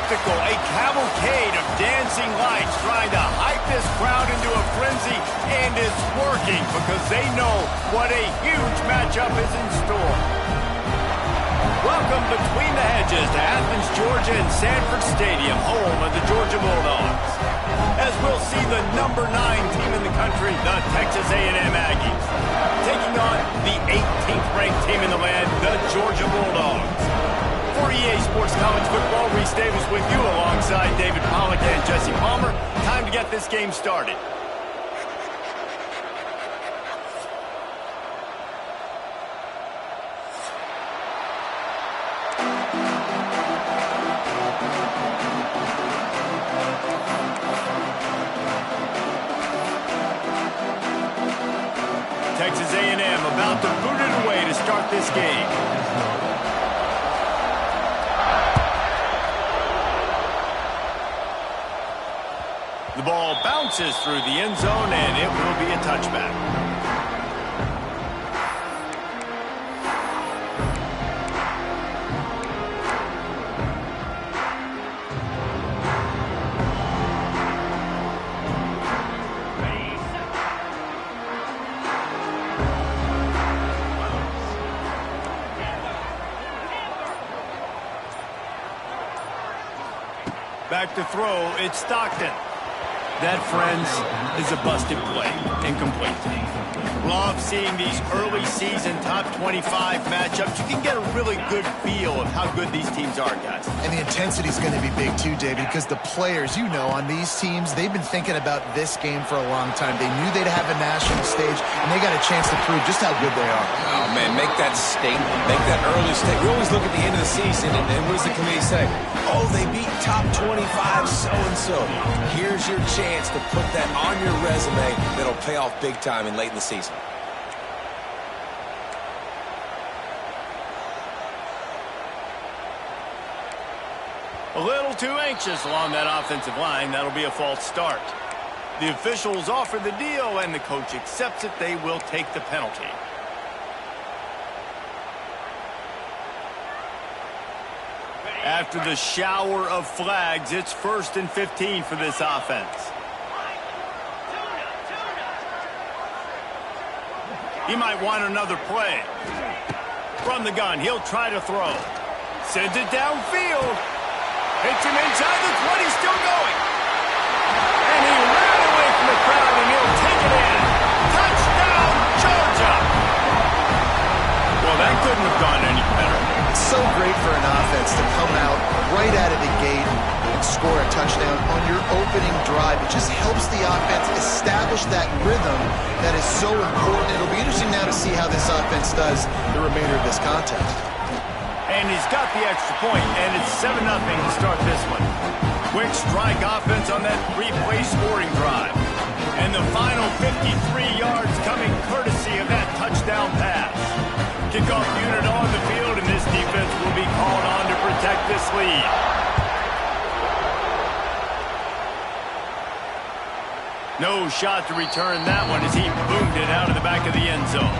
spectacle, a cavalcade of dancing lights trying to hype this crowd into a frenzy, and it's working because they know what a huge matchup is in store. Welcome between the hedges to Athens, Georgia and Sanford Stadium, home of the Georgia Bulldogs. As we'll see the number 9 team in the country, the Texas A&M Aggies, taking on the 18th ranked team in the land, the Georgia Bulldogs. For EA Sports College Football, Reese Davis with you alongside David Pollack and Jesse Palmer. Time to get this game started. Texas A&M about to boot it away to start this game. The ball bounces through the end zone, and it will be a touchback. Back to throw, it's Stockton. That, friends, is a busted play. Incomplete. Love seeing these early season top 25 matchups. You can get a really good feel of how good these teams are, guys. And the intensity is going to be big too, David, because the players, you know, on these teams, they've been thinking about this game for a long time. They knew they'd have a national stage, and they got a chance to prove just how good they are. Oh, man, make that statement. Make that early statement. We always look at the end of the season, and what does the committee say? Oh, they beat top 25 so-and-so. Here's your chance to put that on your resume that'll pay off big time and late in the season. A little too anxious along that offensive line. That'll be a false start. The officials offer the deal, and the coach accepts it. They will take the penalty. After the shower of flags, it's 1st and 15 for this offense. He might want another play. From the gun, he'll try to throw. Sends it downfield. Hits him inside the 20, still going. And he ran away from the crowd, and he'll take it in. Touchdown, Georgia! Well, that couldn't have gone any better. It's so great for an offense to come out right out of the gate and score a touchdown on your opening drive. It just helps the offense establish that rhythm that is so important. It'll be interesting now to see how this offense does the remainder of this contest. And he's got the extra point, and it's 7-0 to start this one. Quick strike offense on that 3-play scoring drive. And the final 53 yards coming courtesy of that touchdown pass. Kickoff unit on the field, and this defense will be called on to protect this lead. No shot to return that one as he boomed it out of the back of the end zone.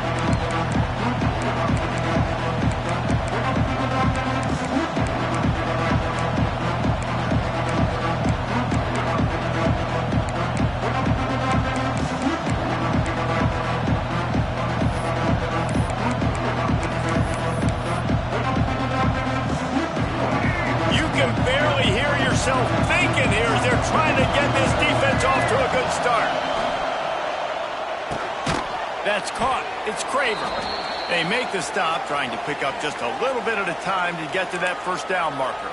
Thinking here as they're trying to get this defense off to a good start. That's caught. It's Craver. They make the stop, trying to pick up just a little bit at a time to get to that first down marker.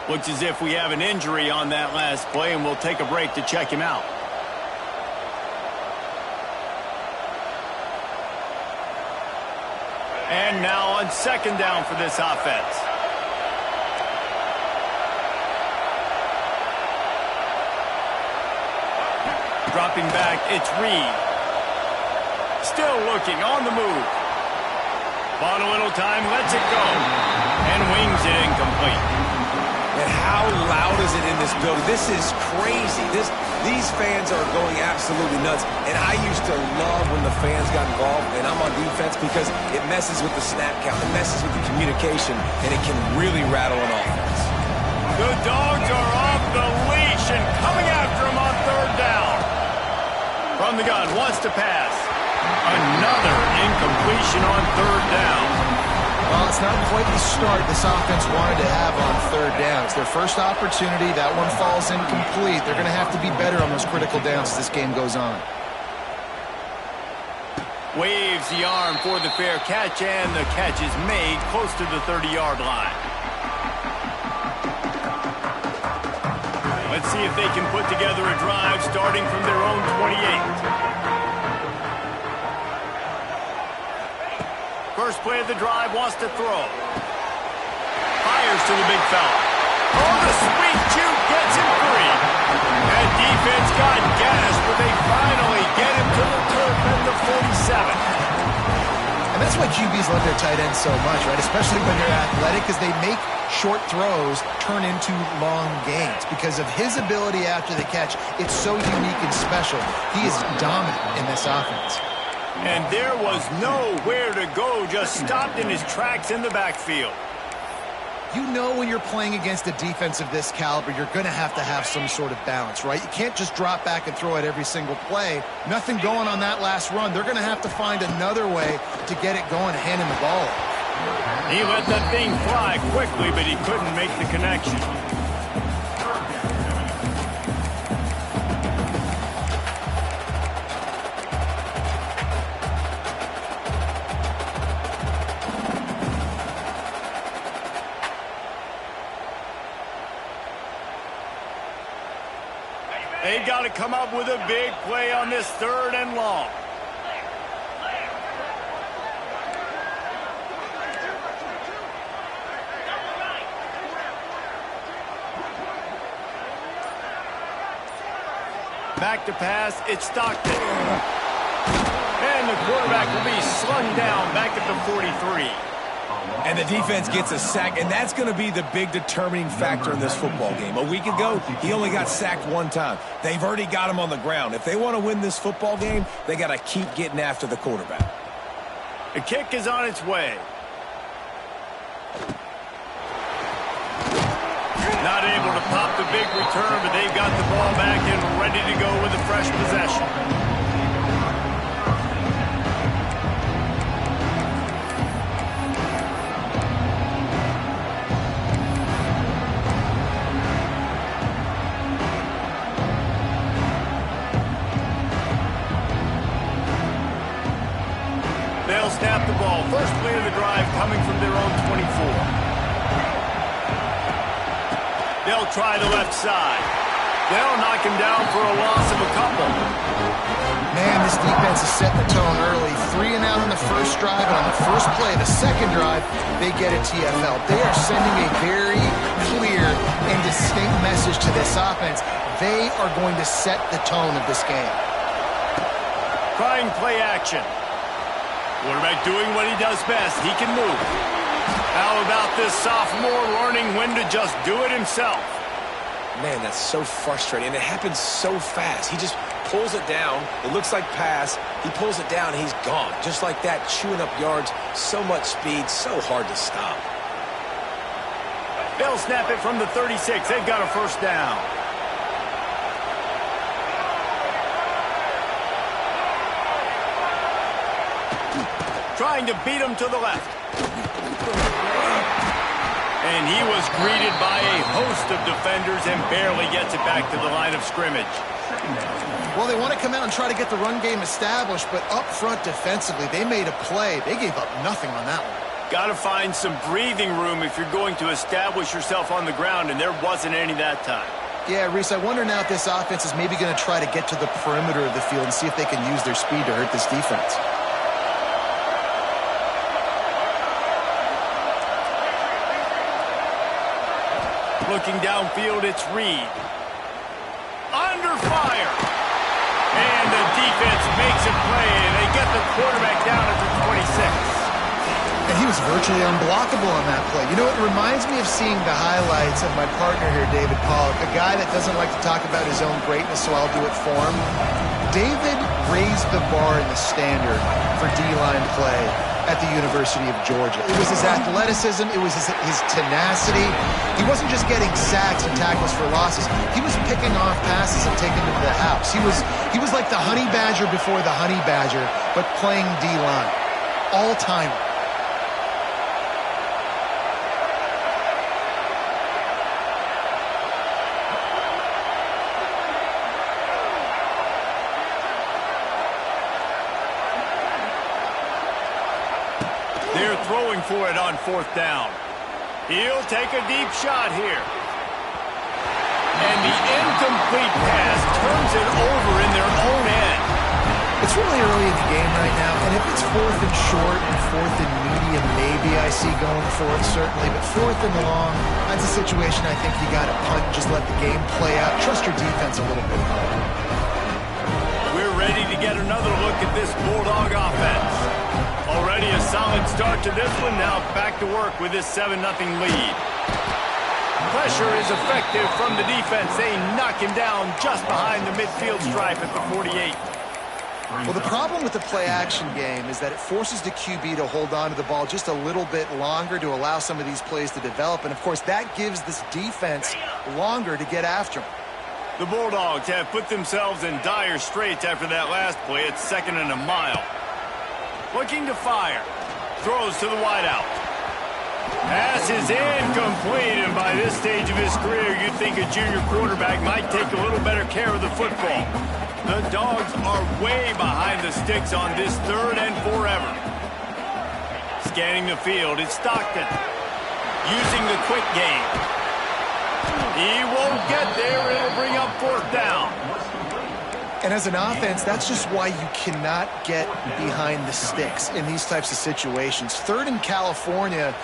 Looks as if we have an injury on that last play, and we'll take a break to check him out. And now on 2nd down for this offense. Dropping back, it's Reed. Still looking, on the move. Bought a little time, lets it go. And wings it incomplete. And how loud is it in this building? This is crazy. These fans are going absolutely nuts. And I used to love when the fans got involved, and I'm on defense because it messes with the snap count. It messes with the communication, and it can really rattle an offense. The Dogs are off the leash and coming after him on third down. From the gun, wants to pass. Another incompletion on third down. Well, it's not quite the start this offense wanted to have on third down. It's their first opportunity. That one falls incomplete. They're going to have to be better on those critical downs as this game goes on. Waves the arm for the fair catch, and the catch is made close to the 30-yard line. Let's see if they can put together a drive starting from their own 28. First play of the drive, wants to throw. Fires to the big fella. Oh, the sweet juke gets him free. That defense got gashed, but they finally get him to the turf at the 47. And that's why QBs love their tight ends so much, right? Especially when they're athletic, because they make short throws turn into long gains. Because of his ability after the catch, it's so unique and special. He is dominant in this offense. And there was nowhere to go, just stopped in his tracks in the backfield. You know when you're playing against a defense of this caliber, you're going to have some sort of balance, right? You can't just drop back and throw it every single play. Nothing going on that last run. They're going to have to find another way to get it going, handing the ball off. He let that thing fly quickly, but he couldn't make the connection. They've got to come up with a big play on this third and long. Back to pass, it's Stockton. And the quarterback will be slung down back at the 43. And the defense gets a sack, and that's going to be the big determining factor in this football game. A week ago, he only got sacked one time. They've already got him on the ground. If they want to win this football game, they got to keep getting after the quarterback. The kick is on its way. Not able to pop the big return, but they've got the ball back and ready to go with a fresh possession. They'll snap the ball. First play of the drive coming from their own 24. They'll try the left side. They'll knock him down for a loss of a couple. Man, this defense has set the tone early. 3 and out on the first drive, and on the first play of the second drive, they get a TFL. They are sending a very clear and distinct message to this offense. They are going to set the tone of this game. Trying play action. Quarterback doing what he does best. He can move. How about this sophomore learning when to just do it himself? Man, that's so frustrating, and it happens so fast. He just pulls it down. It looks like pass. He pulls it down, and he's gone. Just like that, chewing up yards. So much speed, so hard to stop. They'll snap it from the 36. They've got a first down. Trying to beat him to the left. And he was greeted by a host of defenders and barely gets it back to the line of scrimmage. Well, they want to come out and try to get the run game established, but up front defensively, they made a play. They gave up nothing on that one. Got to find some breathing room if you're going to establish yourself on the ground, and there wasn't any that time. Yeah, Reese, I wonder now if this offense is maybe going to try to get to the perimeter of the field and see if they can use their speed to hurt this defense. Looking downfield, it's Reed. Under fire. And the defense makes a play, and they get the quarterback down at the 26. And he was virtually unblockable on that play. You know, it reminds me of seeing the highlights of my partner here, David Pollack, a guy that doesn't like to talk about his own greatness, so I'll do it for him. David raised the bar in the standard for D-line play. at the University of Georgia. It was his athleticism. It was his tenacity. He wasn't just getting sacks and tackles for losses. He was picking off passes and taking them to the house. He was like the Honey Badger before the Honey Badger, but playing D-line. All-timer. They're throwing for it on 4th down. He'll take a deep shot here. And the incomplete pass turns it over in their own end. It's really early in the game right now, and if it's 4th and short and 4th and medium, maybe I see going for it, certainly. But 4th and long, that's a situation I think you got to punt and just let the game play out. Trust your defense a little bit more. We're ready to get another look at this Bulldog offense. Already a solid start to this one. Now back to work with this 7-0 lead. Pressure is effective from the defense. They knock him down just behind the midfield stripe at the 48. Well, the problem with the play-action game is that it forces the QB to hold on to the ball just a little bit longer to allow some of these plays to develop. And, of course, that gives this defense longer to get after him. The Bulldogs have put themselves in dire straits after that last play. It's 2nd and a mile. Looking to fire. Throws to the wideout. Pass is incomplete, and by this stage of his career, you'd think a junior quarterback might take a little better care of the football. The Dogs are way behind the sticks on this 3rd and forever. Scanning the field, it's Stockton. Using the quick game. He won't get there. It'll bring up 4th down. And as an offense, that's just why you cannot get behind the sticks in these types of situations. 3rd in California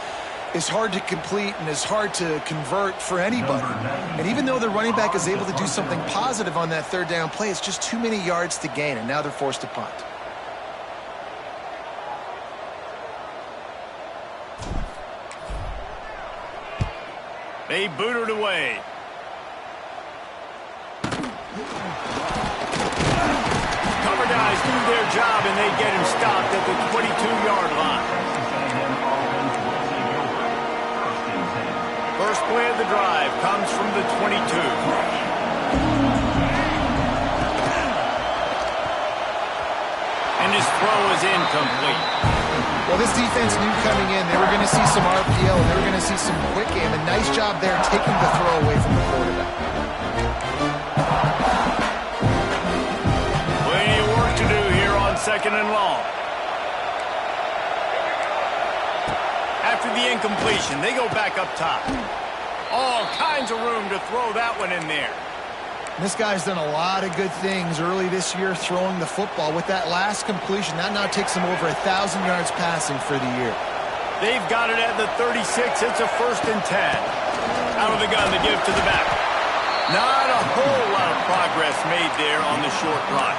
is hard to complete and is hard to convert for anybody. And even though the running back is able to do something positive on that 3rd down play, it's just too many yards to gain, and now they're forced to punt. They boot it away. Cover guys do their job, and they get him stopped at the 22-yard line. First play of the drive comes from the 22. And his throw is incomplete. Well, this defense knew coming in they were going to see some RPO, and they were going to see some quick game. A nice job there taking the throw away from the quarterback. Plenty of work to do here on 2nd and long. After the incompletion, they go back up top. All kinds of room to throw that one in there. This guy's done a lot of good things early this year throwing the football. With that last completion, that now takes him over 1,000 yards passing for the year. They've got it at the 36. It's a 1st and 10. Out of the gun to give to the back. Not a whole lot of progress made there on the short run.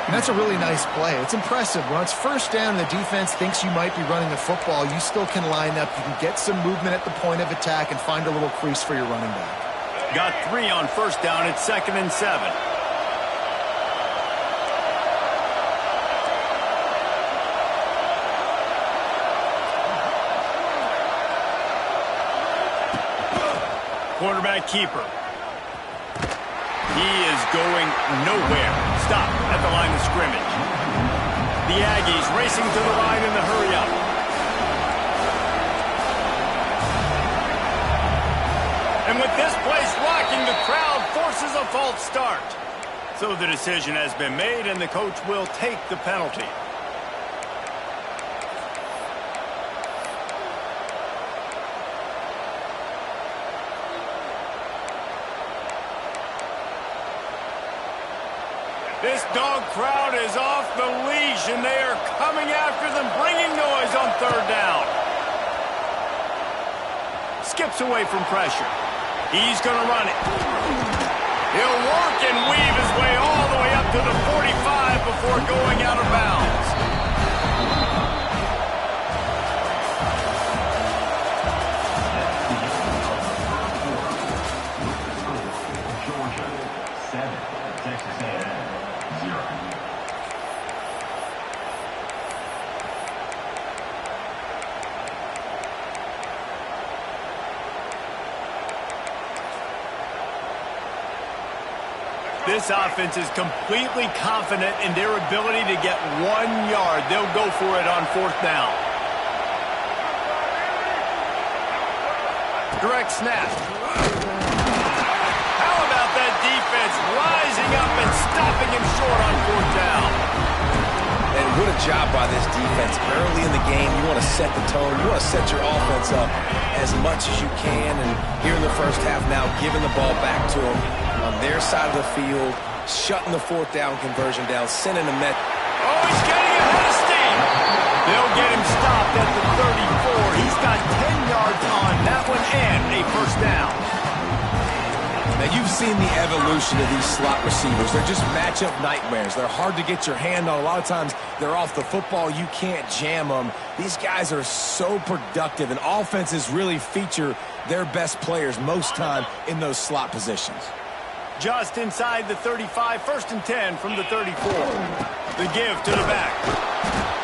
And that's a really nice play. It's impressive. When it's 1st down and the defense thinks you might be running the football, you still can line up. You can get some movement at the point of attack and find a little crease for your running back. Got 3 on 1st down. It's 2nd and 7. Quarterback keeper. He is going nowhere. Stop at the line of scrimmage. The Aggies racing to the line in the hurry-up. And with this place rocking, the crowd forces a false start. So the decision has been made, and the coach will take the penalty. This Dog crowd is off the leash, and they are coming after them, bringing noise on 3rd down. Skips away from pressure. He's going to run it. He'll work and weave his way all the way up to the 45 before going out of bounds. This offense is completely confident in their ability to get 1 yard. They'll go for it on 4th down. Direct snap. How about that defense rising up and stopping him short on 4th down? And what a job by this defense. Early in the game, you want to set the tone. You want to set your offense up as much as you can. And here in the first half now, giving the ball back to them on their side of the field, shutting the 4th down conversion down, sending a met. Oh, he's getting ahead of steam. They'll get him stopped at the 34. He's got 10 yards on that one and a 1st down. Now, you've seen the evolution of these slot receivers. They're just matchup nightmares. They're hard to get your hand on. A lot of times, they're off the football. You can't jam them. These guys are so productive, and offenses really feature their best players most time in those slot positions. Just inside the 35, 1st and 10 from the 34. The give to the back.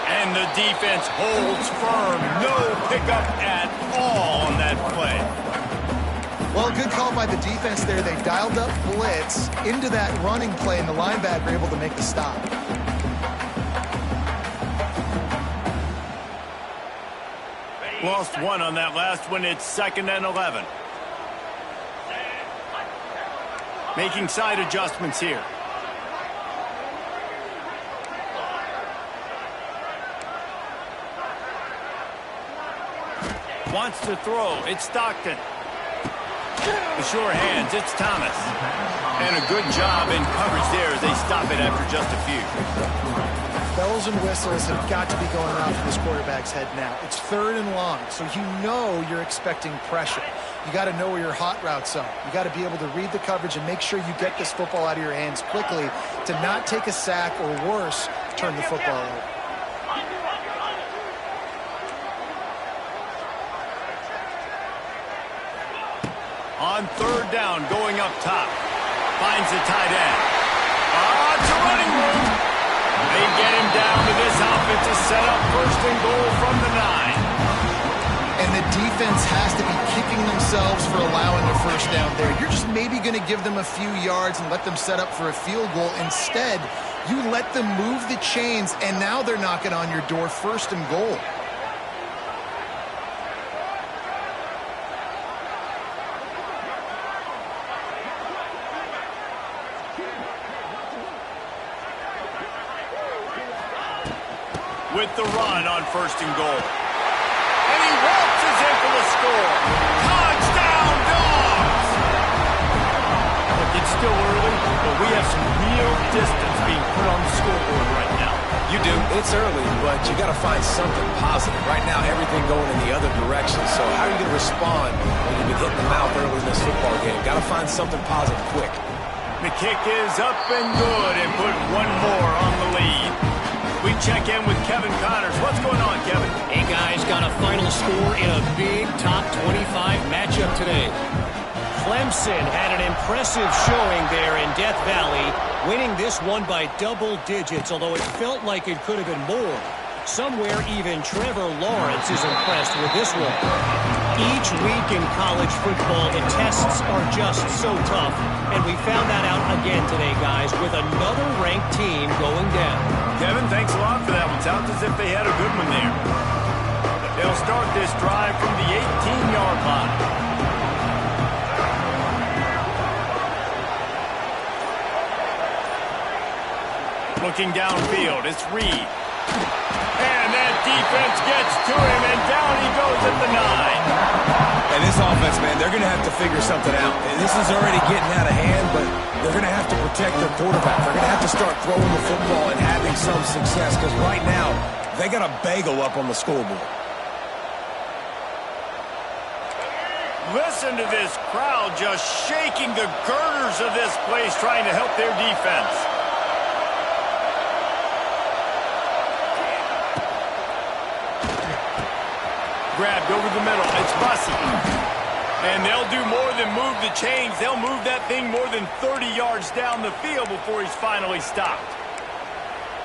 And the defense holds firm. No pickup at all on that play. Well, good call by the defense there. They dialed up blitz into that running play, and the linebacker able to make the stop. Lost 1 on that last one. It's 2nd and 11. Making side adjustments here. Wants to throw. It's Stockton. The sure hands. It's Thomas. And a good job in coverage there as they stop it after just a few. Bells and whistles have got to be going off in this quarterback's head now. It's 3rd and long, so you know you're expecting pressure. You got to know where your hot routes are. You got to be able to read the coverage and make sure you get this football out of your hands quickly to not take a sack or worse, turn the football over. On 3rd down, going up top. Finds the tight end. It's a running room. They get him down to this offense to set up 1st and goal from the 9. And the defense has to be kicking themselves for allowing a 1st down there. You're just maybe going to give them a few yards and let them set up for a field goal. Instead, you let them move the chains, and now they're knocking on your door 1st and goal. With the run on 1st and goal. And he waltzes in for the score. Touchdown, Dogs! Look, it's still early, but we have some real distance being put on the scoreboard right now. You do. It's early, but you got to find something positive. Right now, everything going in the other direction. So how are you going to respond when you've been hitting the mouth early in this football game? Got to find something positive quick. The kick is up and good and put 1 more on the lead. We check in with Kevin Connors. What's going on, Kevin? Hey, guys, got a final score in a big top 25 matchup today. Clemson had an impressive showing there in Death Valley, winning this one by double digits, although it felt like it could have been more. Somewhere even Trevor Lawrence is impressed with this one. Each week in college football, the tests are just so tough, and we found that out again today, guys, with another ranked team going down. Kevin, thanks a lot for that one. Sounds as if they had a good one there. They'll start this drive from the 18-yard line. Looking downfield, it's Reed. And that defense gets to him, and down he goes at the 9. And this offense, man, they're going to have to figure something out. And this is already getting out of hand, but they're going to have to protect their quarterback. They're going to have to start throwing the football and having some success, because right now, they got a bagel up on the scoreboard. Listen to this crowd just shaking the girders of this place, trying to help their defense. Grabbed over the middle. It's Bussey. And they'll do more than move the chains. They'll move that thing more than 30 yards down the field before he's finally stopped.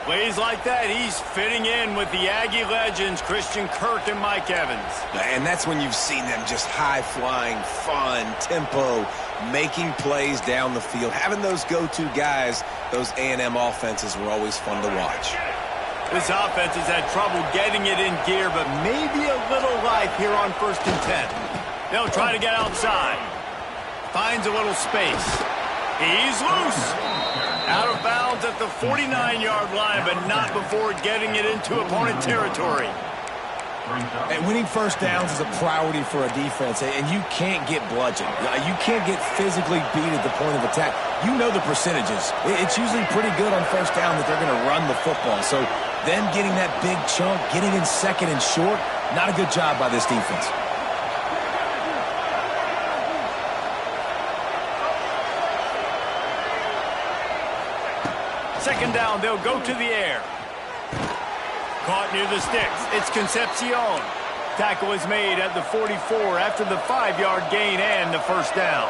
Plays like that, he's fitting in with the Aggie legends, Christian Kirk and Mike Evans. And that's when you've seen them just high-flying, fun, tempo, making plays down the field. Having those go-to guys, those A&M offenses were always fun to watch. This offense has had trouble getting it in gear, but maybe a little life here on 1st and 10. They'll try to get outside. Finds a little space. He's loose. Out of bounds at the 49-yard line, but not before getting it into opponent territory. And winning first downs is a priority for a defense, and you can't get bludgeoned. You can't get physically beat at the point of attack. You know the percentages. It's usually pretty good on first down that they're going to run the football. So them getting that big chunk, getting in second and short, not a good job by this defense. Second down, they'll go to the air. Caught near the sticks. It's Concepcion. Tackle is made at the 44 after the 5-yard gain and the first down.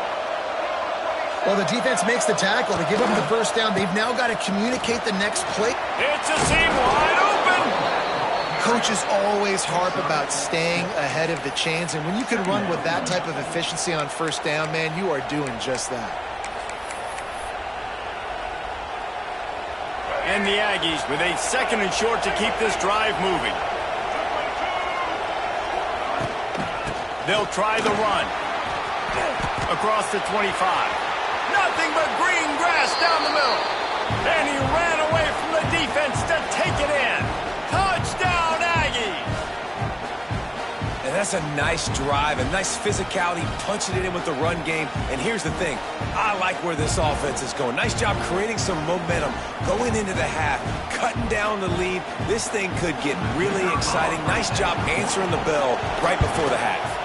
Well, the defense makes the tackle to give them the first down. They've now got to communicate the next play. It's a seam wide open. Coaches always harp about staying ahead of the chains, and when you can run with that type of efficiency on first down, man, you are doing just that. And the Aggies with a second and short to keep this drive moving. They'll try the run. Across the 25. Nothing but green grass down the middle. And he ran away from the defense to take it in. Touchdown, Aggies! And that's a nice drive, a nice physicality, punching it in with the run game. And here's the thing. I like where this offense is going. Nice job creating some momentum, going into the half, cutting down the lead. This thing could get really exciting. Nice job answering the bell right before the half.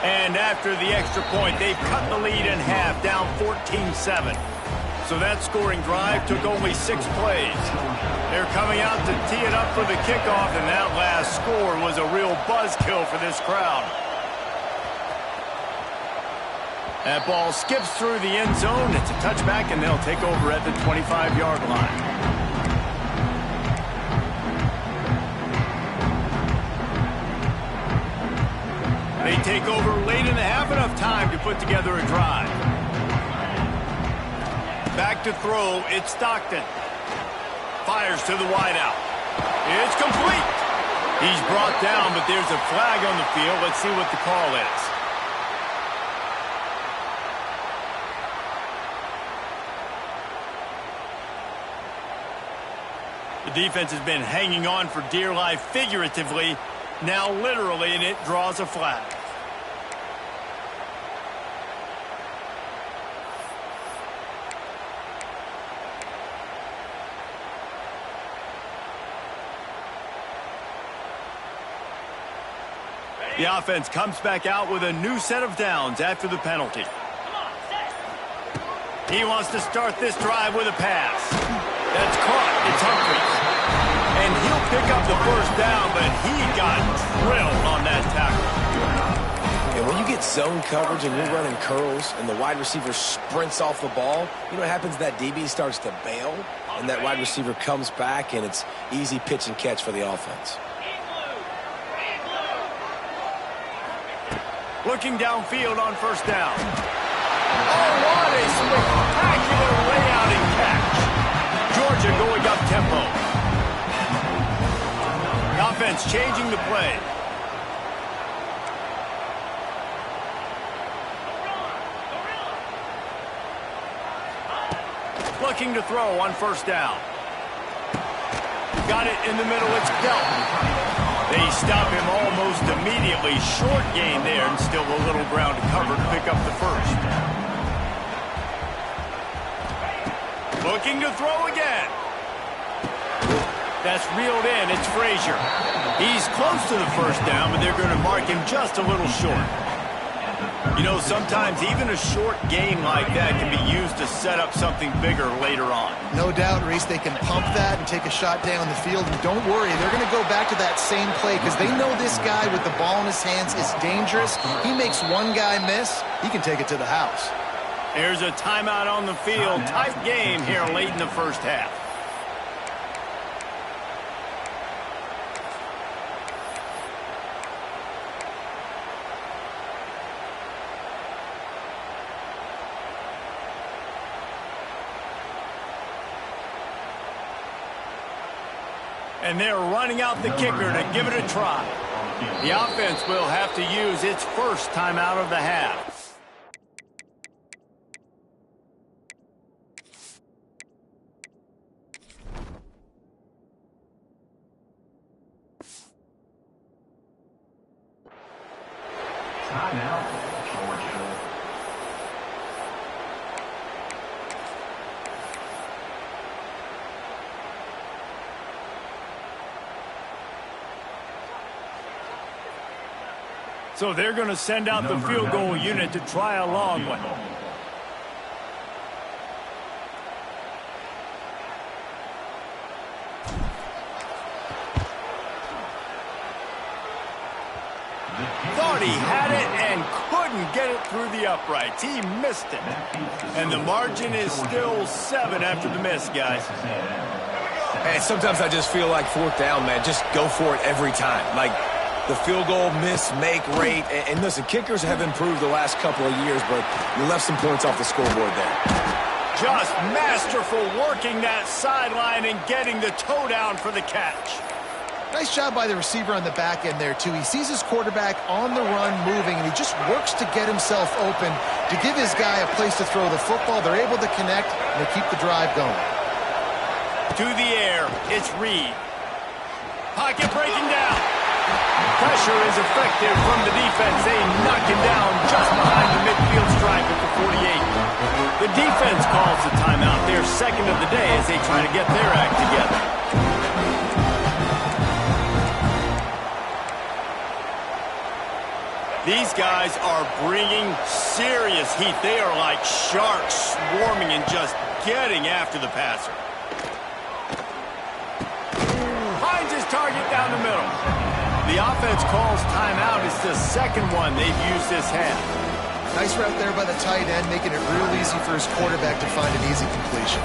And after the extra point, they've cut the lead in half, down 14-7. So that scoring drive took only 6 plays. They're coming out to tee it up for the kickoff, and that last score was a real buzzkill for this crowd. That ball skips through the end zone. It's a touchback, and they'll take over at the 25-yard line. They take over late in the half, enough time to put together a drive. Back to throw, it's Stockton. Fires to the wideout. It's complete. He's brought down, but there's a flag on the field. Let's see what the call is. The defense has been hanging on for dear life figuratively, now literally, and it draws a flag. The offense comes back out with a new set of downs after the penalty. He wants to start this drive with a pass. That's caught. It's Humphries. And he'll pick up the first down, but he got drilled on that tackle. And when you get zone coverage and you're running curls and the wide receiver sprints off the ball, you know what happens? That DB starts to bail, and that wide receiver comes back, and it's easy pitch and catch for the offense. Looking downfield on first down. Oh, what a spectacular layout and catch. Georgia going up tempo. The offense changing the play. Looking to throw on first down. Got it in the middle. It's Delton. They stop him almost immediately. Short gain there, and still a little ground to cover to pick up the first. Looking to throw again. That's reeled in. It's Frazier. He's close to the first down, but they're going to mark him just a little short. You know, sometimes even a short gain like that can be used to set up something bigger later on. No doubt, Reese, they can pump that and take a shot down the field. And don't worry, they're going to go back to that same play because they know this guy with the ball in his hands is dangerous. He makes one guy miss, he can take it to the house. There's a timeout on the field. Tight game here late in the first half. And they're running out the kicker to give it a try. The offense will have to use its first timeout of the half. Timeout, Georgia. So they're going to send out the field goal unit to try a long one. Thought he had it and couldn't get it through the uprights. He missed it. And the margin is still 7 after the miss, guys. And sometimes I just feel like fourth down, man. Just go for it every time. Like the field goal miss, make rate. And listen, kickers have improved the last couple of years, but you left some points off the scoreboard there. Just masterful working that sideline and getting the toe down for the catch. Nice job by the receiver on the back end there, too. He sees his quarterback on the run moving, and he just works to get himself open to give his guy a place to throw the football. They're able to connect, and they keep the drive going. To the air, it's Reed. Pocket breaking down. Pressure is effective from the defense. They knock him down just behind the midfield stripe at the 48. The defense calls the timeout, their second of the day, as they try to get their act together. These guys are bringing serious heat. They are like sharks swarming and just getting after the passer. Finds his target down the middle. The offense calls timeout. It's the second one they've used this half. Nice route there by the tight end, making it real easy for his quarterback to find an easy completion.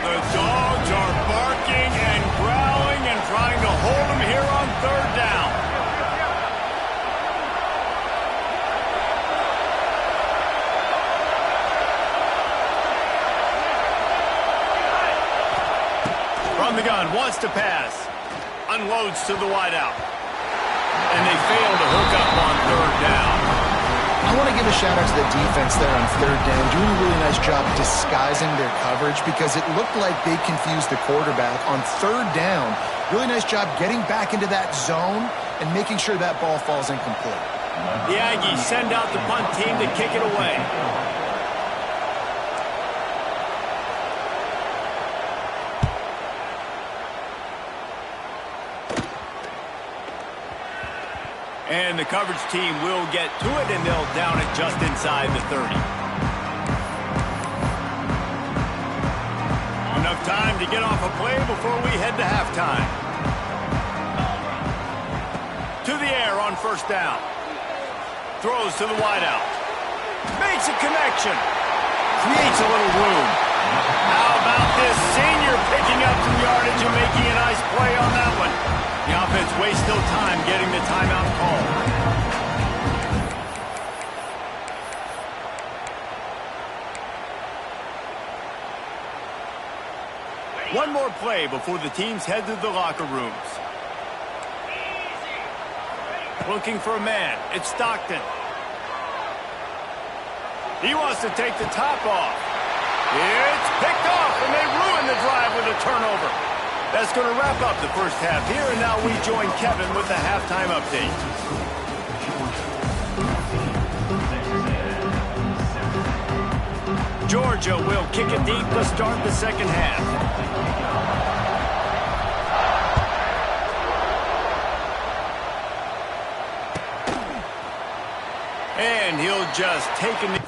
The dogs are barking and growling and trying to hold him here on third down. From the gun, wants to pass. Unloads to the wideout. And they fail to hook up on third down. I want to give a shout-out to the defense there on third down, doing a really nice job disguising their coverage because it looked like they confused the quarterback on third down. Really nice job getting back into that zone and making sure that ball falls incomplete. The Aggies send out the punt team to kick it away. And the coverage team will get to it, and they'll down it just inside the 30. Enough time to get off a play before we head to halftime. To the air on first down. Throws to the wideout. Makes a connection. Creates a little room. How about this senior picking up some yardage and making a nice play on that one? The offense wastes no time getting the timeout call. One more play before the teams head to the locker rooms. Looking for a man. It's Stockton. He wants to take the top off. It's picked off, and they ruin the drive with a turnover. That's going to wrap up the first half here, and now we join Kevin with the halftime update. Georgia will kick it deep to start the second half. And he'll just take a...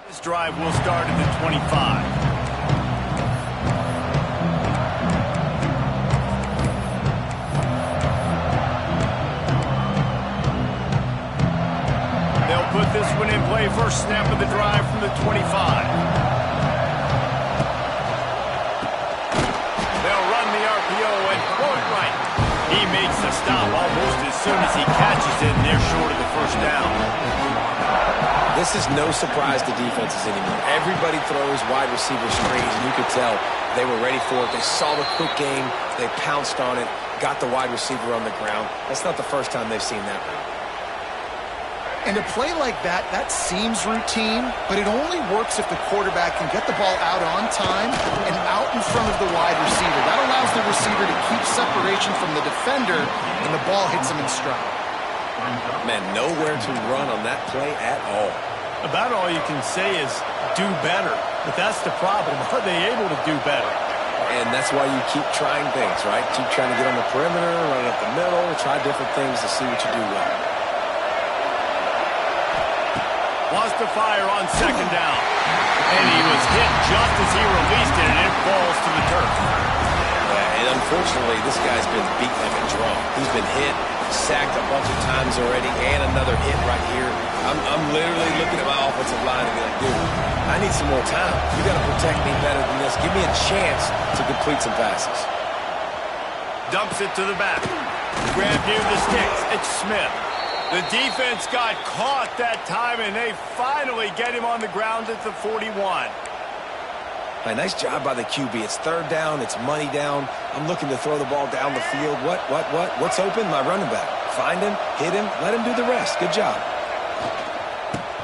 This drive will start at the 25. this one in play. First snap of the drive from the 25. They'll run the RPO and throw it right. He makes the stop almost as soon as he catches it, and they're short of the first down. This is no surprise to defenses anymore. Everybody throws wide receiver screens, and you could tell they were ready for it. They saw the quick game. They pounced on it, got the wide receiver on the ground. That's not the first time they've seen that route. And a play like that, that seems routine, but it only works if the quarterback can get the ball out on time and out in front of the wide receiver. That allows the receiver to keep separation from the defender, and the ball hits him in stride. Man, nowhere to run on that play at all. About all you can say is do better. But that's the problem. Are they able to do better? And that's why you keep trying things, right? Keep trying to get on the perimeter, run it up the middle, try different things to see what you do well. Wants to fire on second down. And he was hit just as he released it, and it falls to the turf. Yeah, and unfortunately, this guy's been beat like a drum. He's been hit, sacked a bunch of times already, and another hit right here. I'm literally looking at my offensive line and be like, dude, I need some more time. You got to protect me better than this. Give me a chance to complete some passes. Dumps it to the back. Grab near the sticks. It's Smith. The defense got caught that time, and they finally get him on the ground at the 41. Nice job by the QB. It's third down. It's money down. I'm looking to throw the ball down the field. What's open? My running back. Find him, hit him, let him do the rest. Good job.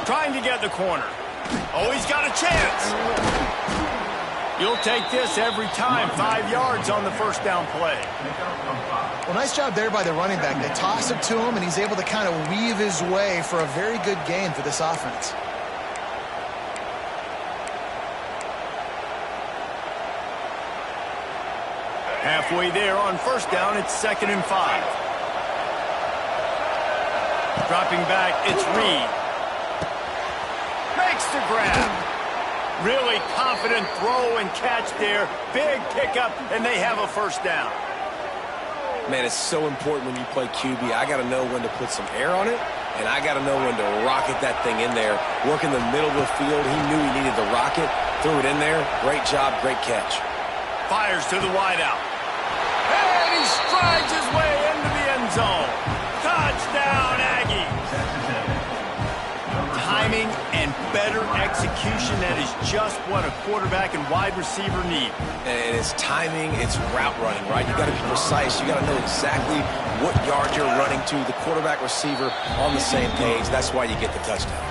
Trying to get the corner. Oh, he's got a chance. You'll take this every time. 5 yards on the first down play. Well, nice job there by the running back. They toss it to him, and he's able to kind of weave his way for a very good gain for this offense. Halfway there on first down, it's 2nd and 5. Dropping back, it's Reed. Makes the grab. Really confident throw and catch there. Big pickup, and they have a first down. Man, it's so important when you play QB. I got to know when to put some air on it, and I got to know when to rocket that thing in there. Work in the middle of the field. He knew he needed the rocket. Threw it in there. Great job, great catch. Fires to the wideout. And he strides his way into the end zone. Touchdown, Aggies. Timing and better execution, that is just what a quarterback and wide receiver need. And it's timing, it's route running, right? You got to be precise. You got to know exactly what yard you're running to. The quarterback receiver on the same page. That's why you get the touchdown.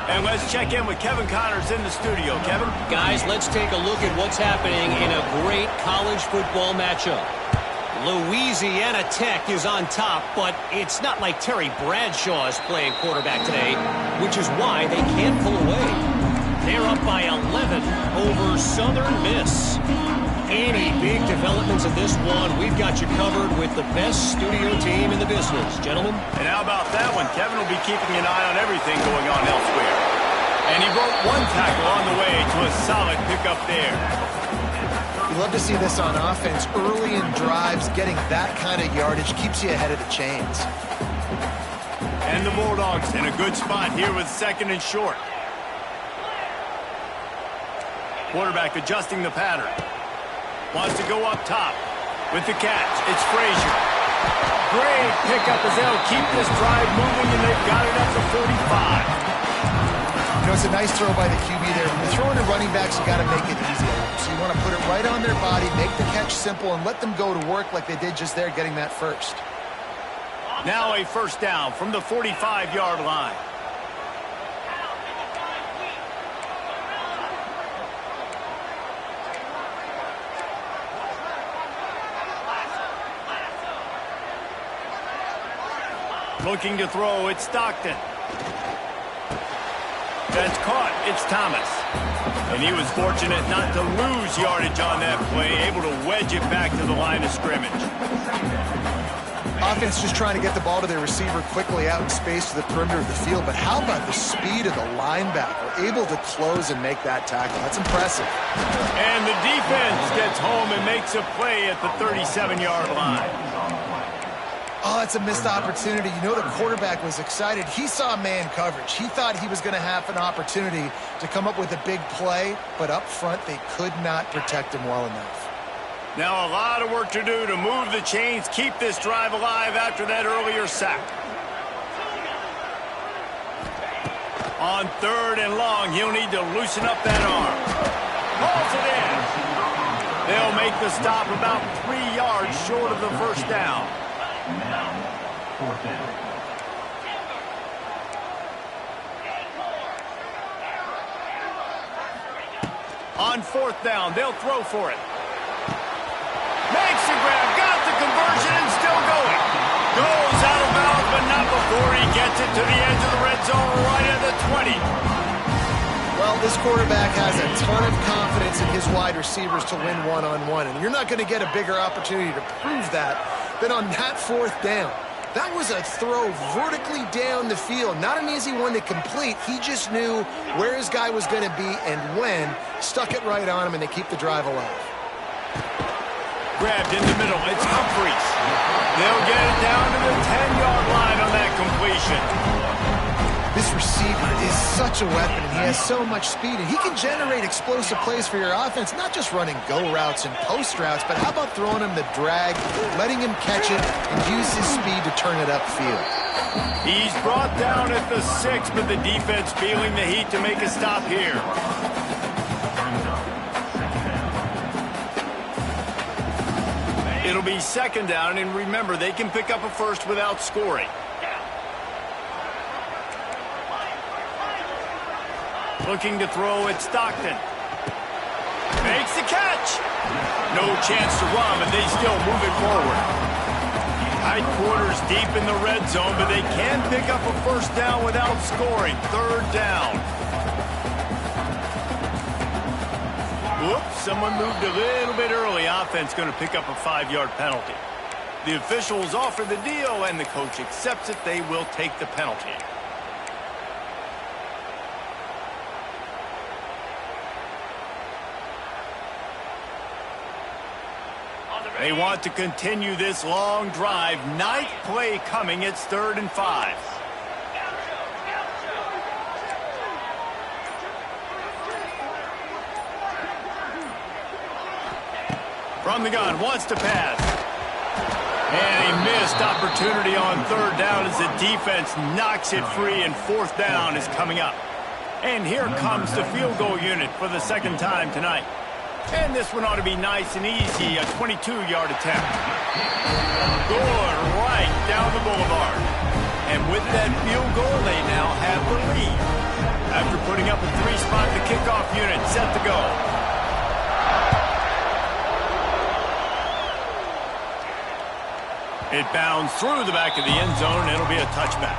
And let's check in with Kevin Connors in the studio. Kevin? Guys, let's take a look at what's happening in a great college football matchup. Louisiana Tech is on top, but it's not like Terry Bradshaw is playing quarterback today, which is why they can't pull away. They're up by 11 over Southern Miss. Any big developments in this one, we've got you covered with the best studio team in the business. Gentlemen? And how about that one? Kevin will be keeping an eye on everything going on elsewhere. And he broke one tackle on the way to a solid pickup there. You love to see this on offense. Early in drives, getting that kind of yardage keeps you ahead of the chains. And the Bulldogs in a good spot here with 2nd and short. Quarterback adjusting the pattern. Wants to go up top with the catch. It's Frazier. Great pickup as they'll keep this drive moving, and they've got it up to 45. You know, it's a nice throw by the QB there. When you're throwing to running backs, you got to make it easy. So you want to put it right on their body, make the catch simple, and let them go to work like they did just there, getting that first. Now a first down from the 45-yard line. Looking to throw, it's Stockton. That's caught. It's Thomas. And he was fortunate not to lose yardage on that play, able to wedge it back to the line of scrimmage. Offense just trying to get the ball to their receiver quickly out in space to the perimeter of the field. But how about the speed of the linebacker? Able to close and make that tackle. That's impressive. And the defense gets home and makes a play at the 37-yard line. Oh, that's a missed opportunity. You know the quarterback was excited. He saw man coverage. He thought he was going to have an opportunity to come up with a big play, but up front they could not protect him well enough. Now a lot of work to do to move the chains, keep this drive alive after that earlier sack. On 3rd and long, he'll need to loosen up that arm. Pulls it in. They'll make the stop about 3 yards short of the first down. Now, 4th down. On 4th down, they'll throw for it. Makes the grab, got the conversion, and still going. Goes out of bounds, but not before he gets it to the edge of the red zone right at the 20. Well, this quarterback has a ton of confidence in his wide receivers to win one-on-one, and you're not going to get a bigger opportunity to prove that than on that 4th down. That was a throw vertically down the field. Not an easy one to complete. He just knew where his guy was going to be and when. Stuck it right on him, and they keep the drive alive. Grabbed in the middle. It's Humphries. They'll get it down to the 10-yard line on that completion. This receiver is such a weapon, and he has so much speed, and he can generate explosive plays for your offense, not just running go routes and post routes, but how about throwing him the drag, letting him catch it, and use his speed to turn it upfield. He's brought down at the 6, but the defense feeling the heat to make a stop here. It'll be 2nd down, and remember, they can pick up a first without scoring. Looking to throw at Stockton. Makes the catch. No chance to run, but they still move it forward. Tight quarters deep in the red zone, but they can pick up a first down without scoring. 3rd down. Whoops, someone moved a little bit early. Offense going to pick up a 5-yard penalty. The officials offer the deal, and the coach accepts it. They will take the penalty. They want to continue this long drive. 9th play coming. It's 3rd and 5. From the gun, wants to pass. And a missed opportunity on 3rd down as the defense knocks it free, and 4th down is coming up. And here comes the field goal unit for the 2nd time tonight. And this one ought to be nice and easy, a 22-yard attempt. Good, right down the boulevard. And with that field goal, they now have the lead. After putting up a 3-spot, the kickoff unit set to go. It bounds through the back of the end zone. It'll be a touchback.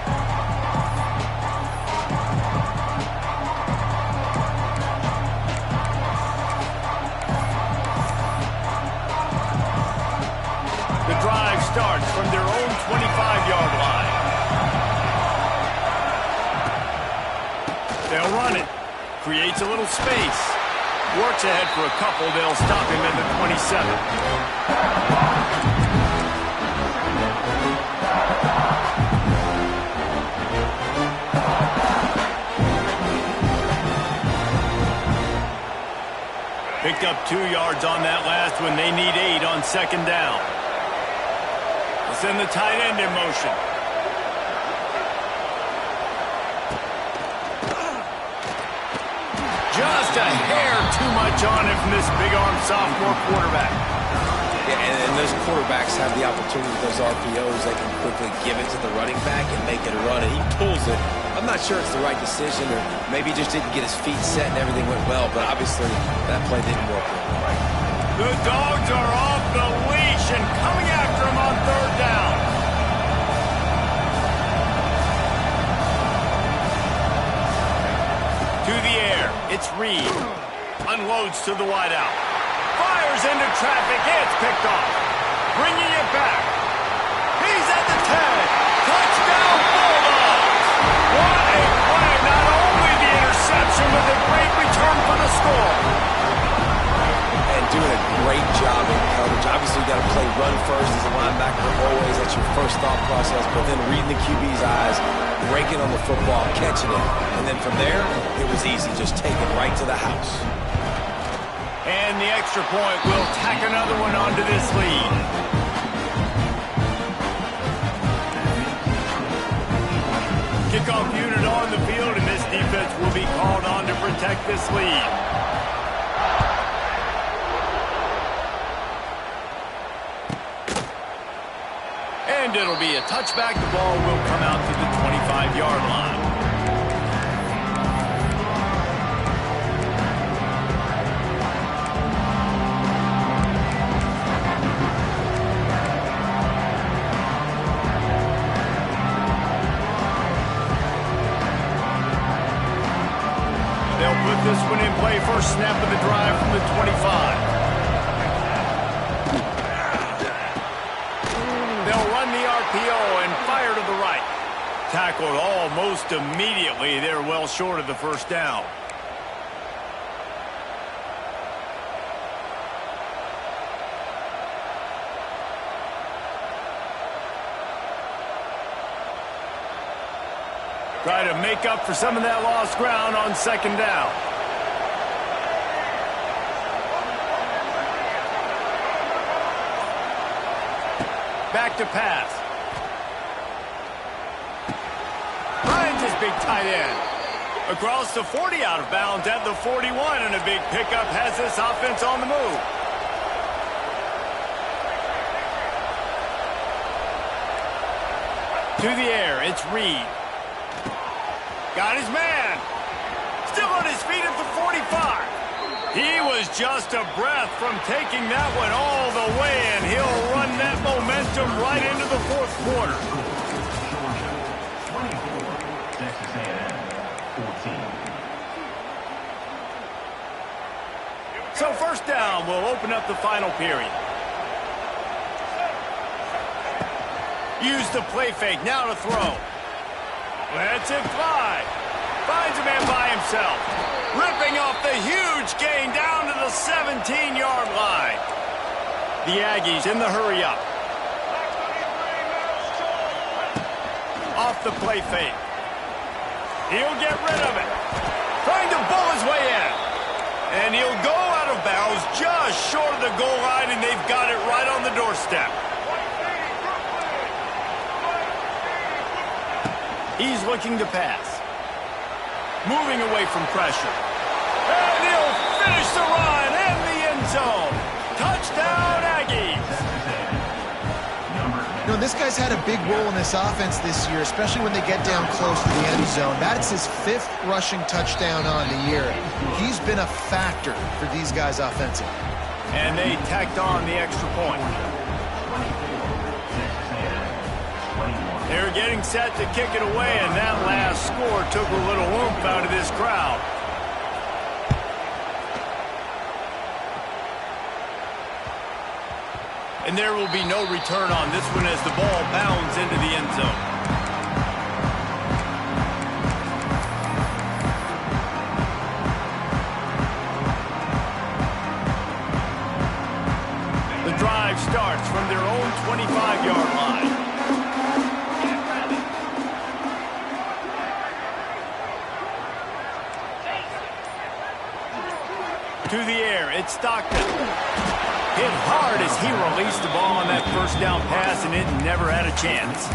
Starts from their own 25-yard line. They'll run it. Creates a little space. Works ahead for a couple. They'll stop him at the 27. Picked up 2 yards on that last one. They need 8 on 2nd down. Send the tight end in motion. Just a hair too much on him from this big-arm sophomore quarterback. Yeah, and those quarterbacks have the opportunity with those RPOs. They can quickly give it to the running back and make it a run, and he pulls it. I'm not sure it's the right decision, or maybe he just didn't get his feet set and everything went well, but obviously that play didn't work. The Dogs are off the leash and coming after him on 3rd down. To the air, it's Reed. Unloads to the wideout. Fires into traffic, it's picked off. Bringing it back. He's at the 10. Touchdown, Bulldogs. What a play. Not only the interception, but a great return for the score. And doing a great job in coverage. Obviously, you got to play run first as a linebacker always. That's your first thought process. But then reading the QB's eyes, breaking on the football, catching it. And then from there, it was easy. Just take it right to the house. And the extra point will tack another one onto this lead. Kickoff unit on the field, and this defense will be called on to protect this lead. And it'll be a touchback. The ball will come out to the 25-yard line. They'll put this one in play. First snap of the drive from the 25. They'll run the RPO and fire to the right. Tackled almost immediately. They're well short of the first down. Try to make up for some of that lost ground on second down. Back to pass. Finds his big tight end. Across the 40, out of bounds at the 41, and a big pickup has this offense on the move. To the air, it's Reed. Got his man. Still on his feet at the 45. He was just a breath from taking that one all the way, and he'll run that momentum right into the fourth quarter. Texas A&M, 14. So first down will open up the final period. Use the play fake, now to throw. Lets it fly. Finds a man by himself. Ripping off the huge gain down to the 17-yard line. The Aggies in the hurry-up. Off the play fake. He'll get rid of it. Trying to bull his way in. And he'll go out of bounds just short of the goal line, and they've got it right on the doorstep. He's looking to pass. Moving away from pressure. And he'll finish the run in the end zone. Touchdown, Aggies. You know, this guy's had a big role in this offense this year, especially when they get down close to the end zone. That's his 5th rushing touchdown on the year. He's been a factor for these guys offensively. And they tacked on the extra point. They're getting set to kick it away, and that last score took a little oomph out of this crowd. And there will be no return on this one as the ball bounds into the end zone. The drive starts from their own 25-yard line. To the air, it's Stockton. Hit hard as he released the ball on that first down pass, and it never had a chance.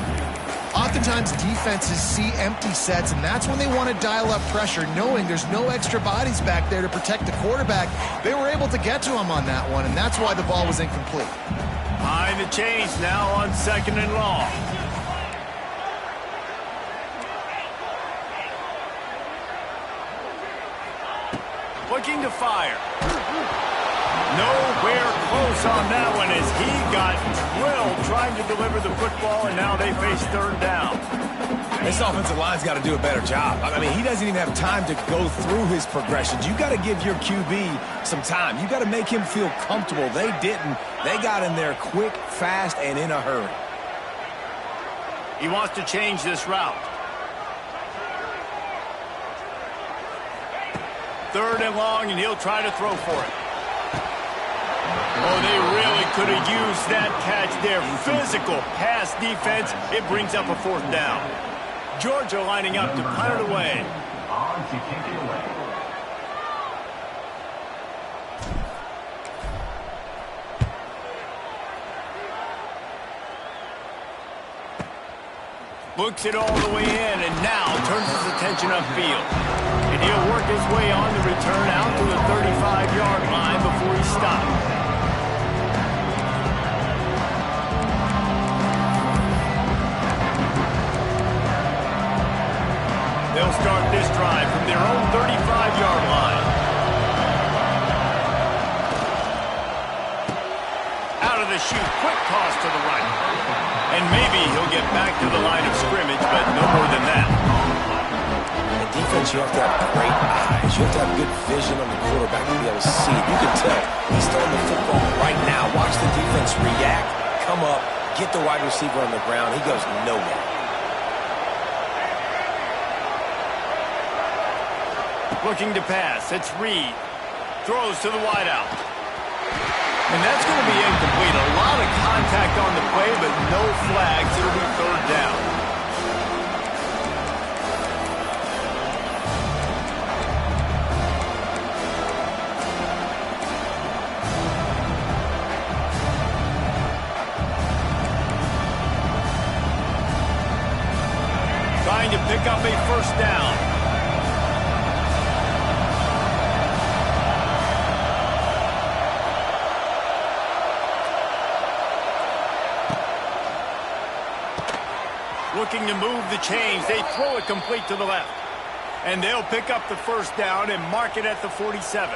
Oftentimes, defenses see empty sets, and that's when they want to dial up pressure, knowing there's no extra bodies back there to protect the quarterback. They were able to get to him on that one, and that's why the ball was incomplete. Behind the chains now on second and long. Looking to fire. Nowhere close on that one as he got drilled trying to deliver the football, and now they face third down. This offensive line's got to do a better job. I mean, he doesn't even have time to go through his progressions. You got to give your QB some time. You got to make him feel comfortable. They didn't. They got in there quick, fast, and in a hurry. He wants to change this route. Third and long, and he'll try to throw for it. Oh, they really could have used that catch there. Physical pass defense. It brings up a 4th down. Georgia lining up to punt it away. On to kick it away. Looks it all the way in, and now turns his attention upfield. And he'll work his way on the return out to the 35-yard line before he stops. They'll start this drive from their own 35-yard line. Out of the chute, quick toss to the right. And maybe he'll get back to the line of scrimmage, but no more than that. In defense, you have to have great eyes. You have to have good vision on the quarterback to be able to see it. You can tell he's throwing the football right now. Watch the defense react, come up, get the wide receiver on the ground. He goes nowhere. Looking to pass. It's Reed. Throws to the wideout. And that's going to be incomplete. A lot of contact on the play, but no flags. It'll be 3rd down. Trying to pick up a 1st down. Looking to move the chains. They throw it complete to the left. And they'll pick up the 1st down and mark it at the 47.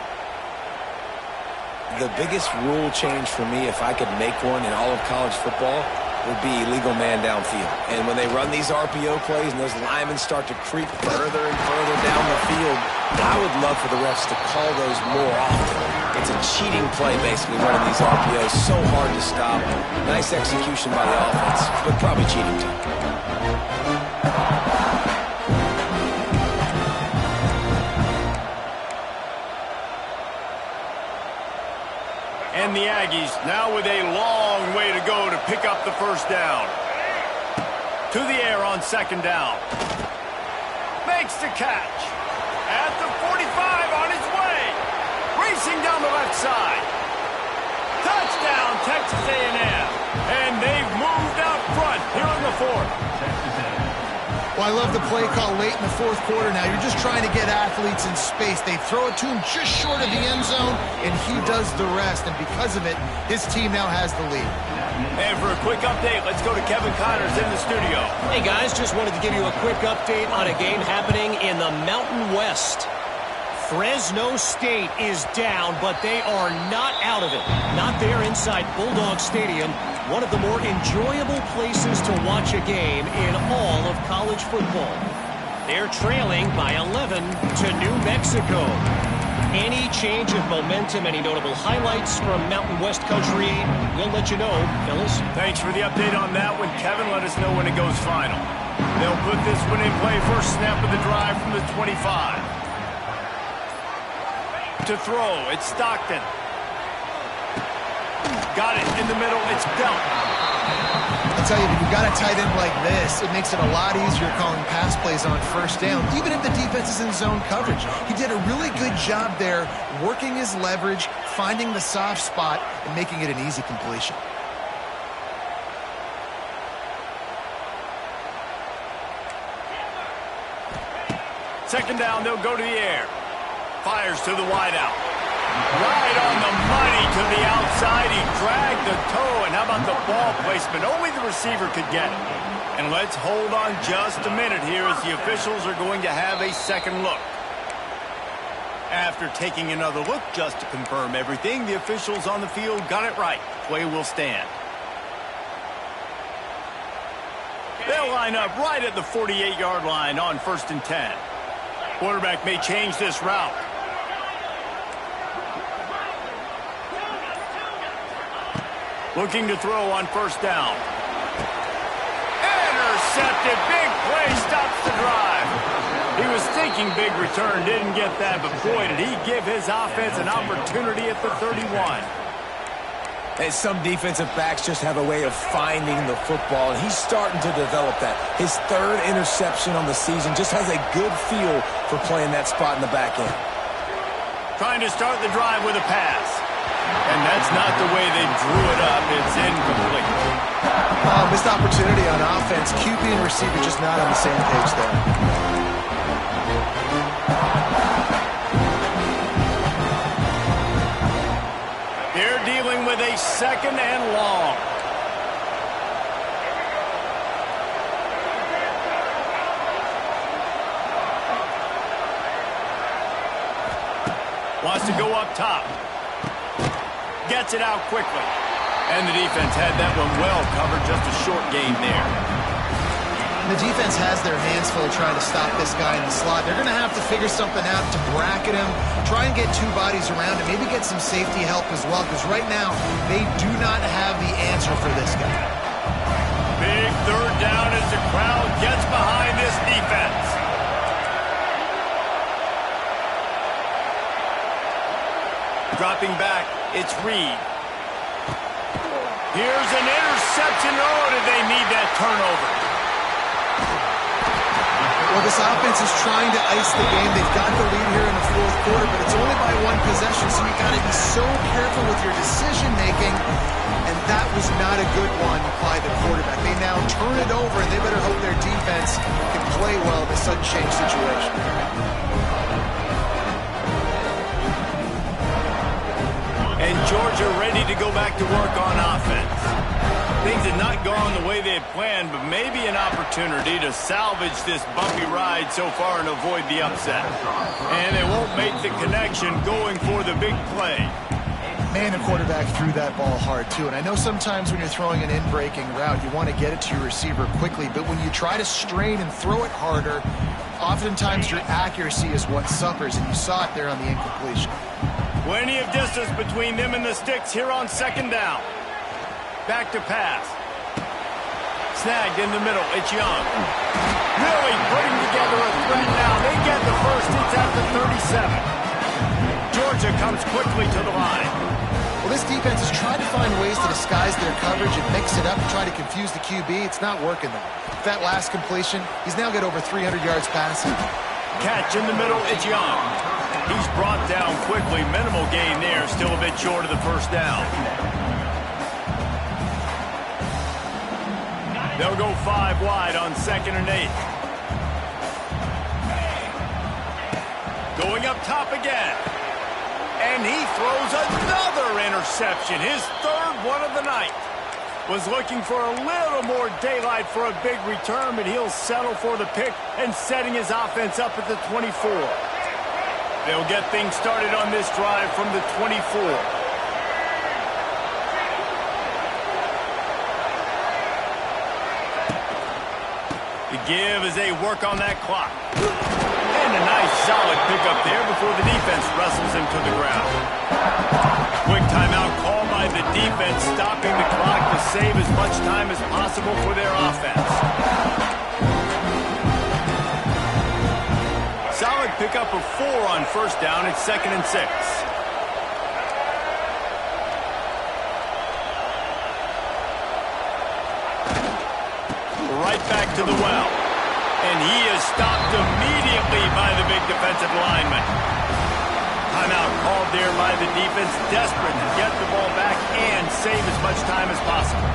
The biggest rule change for me, if I could make one in all of college football, would be illegal man downfield. And when they run these RPO plays and those linemen start to creep further and further down the field, I would love for the refs to call those more often. It's a cheating play, basically, running these RPOs. So hard to stop. Nice execution by the offense, but probably cheating too. And the Aggies now with a long way to go to pick up the 1st down. To the air on 2nd down. Makes the catch. At the 45 on his way. Racing down the left side. Touchdown, Texas A&M. And they've moved out front here in the 4th. Well, I love the play call late in the 4th quarter now. You're just trying to get athletes in space. They throw it to him just short of the end zone, and he does the rest. And because of it, his team now has the lead. And for a quick update, let's go to Kevin Connors in the studio. Hey, guys, just wanted to give you a quick update on a game happening in the Mountain West. Fresno State is down, but they are not out of it. Not there inside Bulldog Stadium, one of the more enjoyable places to watch a game in all of college football. They're trailing by 11 to New Mexico. Any change of momentum, any notable highlights from Mountain West country, we'll let you know, fellas. Thanks for the update on that one, Kevin. Let us know when it goes final. They'll put this one in play. First snap of the drive from the 25. To throw, it's Stockton. Got it in the middle, it's Belt. I'll tell you, if you've got a tight end like this, it makes it a lot easier calling pass plays on 1st down, even if the defense is in zone coverage. He did a really good job there, working his leverage, finding the soft spot, and making it an easy completion. Second down, they'll go to the air. Fires to the wideout. Right on the money to the outside. He dragged the toe. And how about the ball placement? Only the receiver could get it. And let's hold on just a minute here as the officials are going to have a second look. After taking another look just to confirm everything, the officials on the field got it right. Play will stand. They'll line up right at the 48-yard line on 1st and 10. Quarterback may change this route. Looking to throw on 1st down. Intercepted. Big play stops the drive. He was thinking big return, didn't get that, but boy, did he give his offense an opportunity at the 31. And some defensive backs just have a way of finding the football, and he's starting to develop that. His third interception on the season just has a good feel for playing that spot in the back end. Trying to start the drive with a pass. And that's not the way they drew it up. It's incomplete. Missed opportunity on offense. QB and receiver just not on the same page there. They're dealing with a 2nd and long. Wants to go up top. Gets it out quickly. And the defense had that one well covered. Just a short gain there. The defense has their hands full trying to stop this guy in the slot. They're going to have to figure something out to bracket him, try and get 2 bodies around him, maybe get some safety help as well, because right now they do not have the answer for this guy. Big 3rd down as the crowd gets behind this defense. Dropping back, it's Reed. Here's an interception. Oh, did they need that turnover? Well, this offense is trying to ice the game. They've got the lead here in the 4th quarter, but it's only by 1 possession, so you got to be so careful with your decision-making, and that was not a good one by the quarterback. They now turn it over, and they better hope their defense can play well in this sudden change situation. And Georgia ready to go back to work on offense. Things had not gone the way they had planned, but maybe an opportunity to salvage this bumpy ride so far and avoid the upset. And they won't make the connection going for the big play. Man, the quarterback threw that ball hard, too. And I know sometimes when you're throwing an in-breaking route, you want to get it to your receiver quickly. But when you try to strain and throw it harder, oftentimes your accuracy is what suffers. And you saw it there on the incompletion. Plenty of distance between them and the sticks here on 2nd down. Back to pass. Snagged in the middle. It's Young. Really putting together a threat now. They get the first. It's at the 37. Georgia comes quickly to the line. Well, this defense has tried to find ways to disguise their coverage and mix it up and try to confuse the QB. It's not working, though. With that last completion, he's now got over 300 yards passing. Catch in the middle. It's Young. He's brought down quickly. Minimal gain there. Still a bit short of the 1st down. They'll go 5 wide on 2nd and 8. Going up top again. And he throws another interception. His 3rd one of the night. Was looking for a little more daylight for a big return, but he'll settle for the pick and setting his offense up at the 24. They'll get things started on this drive from the 24. The give as they work on that clock. And a nice solid pickup there before the defense wrestles him to the ground. Quick timeout call by the defense, stopping the clock to save as much time as possible for their offense. Solid pickup of 4 on 1st down. It's 2nd and 6. Right back to the well. And he is stopped immediately by the big defensive lineman. Timeout called there by the defense, desperate to get the ball back and save as much time as possible.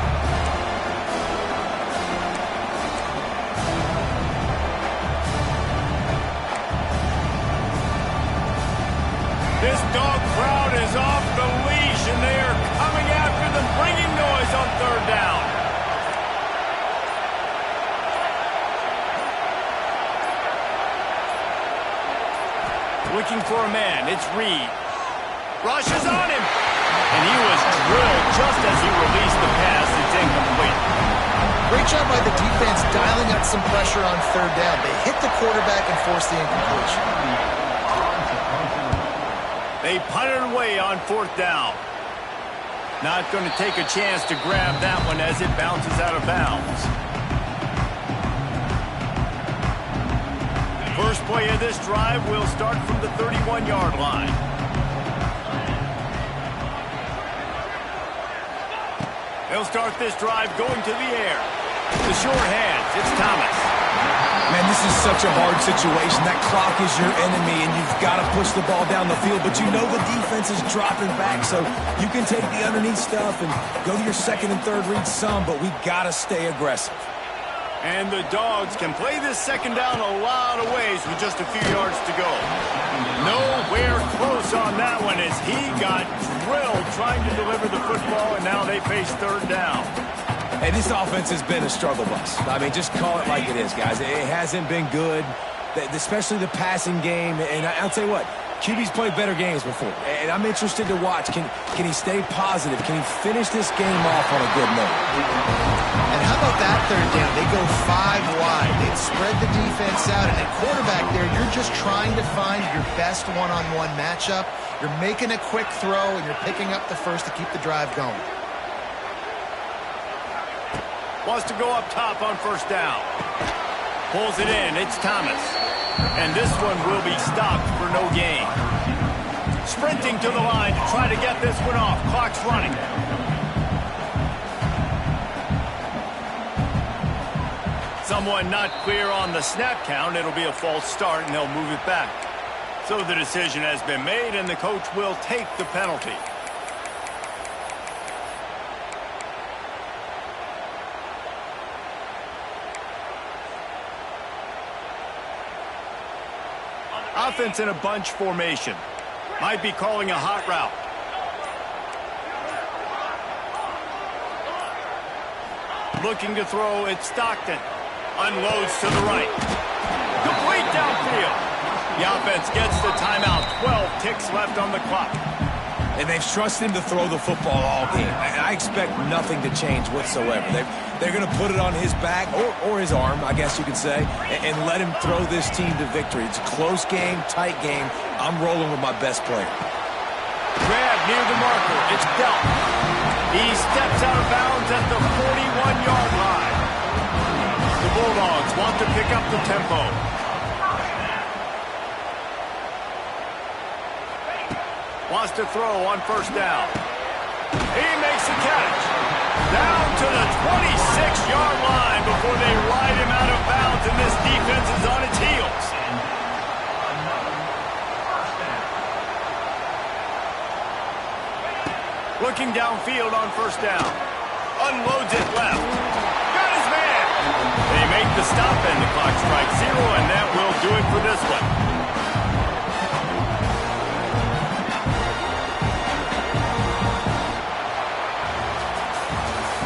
This dog crowd is off the leash, and they are coming after them, bringing noise on 3rd down. Looking for a man. It's Reed. Rushes on him. And he was drilled just as he released the pass. It's incomplete. Great job by the defense dialing up some pressure on 3rd down. They hit the quarterback and forced the incompletion. They punted away on 4th down. Not going to take a chance to grab that one as it bounces out of bounds. First play of this drive will start from the 31-yard line. They'll start this drive going to the air. The short hands, it's Thomas. Man, this is such a hard situation. That clock is your enemy, and you've got to push the ball down the field, but you know the defense is dropping back, so you can take the underneath stuff and go to your second and third read some, but we got to stay aggressive. And the Dogs can play this second down a lot of ways with just a few yards to go. Nowhere close on that one as he got drilled trying to deliver the football, and now they face third down. Hey, this offense has been a struggle bus. I mean, just call it like it is, guys. It hasn't been good, especially the passing game. And I'll tell you what, QB's played better games before. And I'm interested to watch. Can he stay positive? Can he finish this game off on a good note? And how about that third down? They go 5 wide. They spread the defense out. And at quarterback there, you're just trying to find your best one-on-one matchup. You're making a quick throw, and you're picking up the first to keep the drive going. Wants to go up top on first down. Pulls it in. It's Thomas. And this one will be stopped for no gain. Sprinting to the line to try to get this one off. Clock's running. Someone not clear on the snap count. It'll be a false start, and they'll move it back. So the decision has been made, and the coach will take the penalty. Offense in a bunch formation. Might be calling a hot route. Looking to throw, it's Stockton. Unloads to the right. Complete downfield. The offense gets the timeout. 12 ticks left on the clock. And they've trusted him to throw the football all game. And I expect nothing to change whatsoever. They're going to put it on his back, or his arm, I guess you could say, and let him throw this team to victory. It's a close game, tight game. I'm rolling with my best player. Grab near the marker. It's Delp. He steps out of bounds at the 41-yard line. The Bulldogs want to pick up the tempo. Wants to throw on first down. He makes the catch. Down to the 26-yard line before they ride him out of bounds, and this defense is on its heels. Looking downfield on first down. Unloads it left. Got his man. They make the stop, and the clock strikes 0, and that will do it for this one.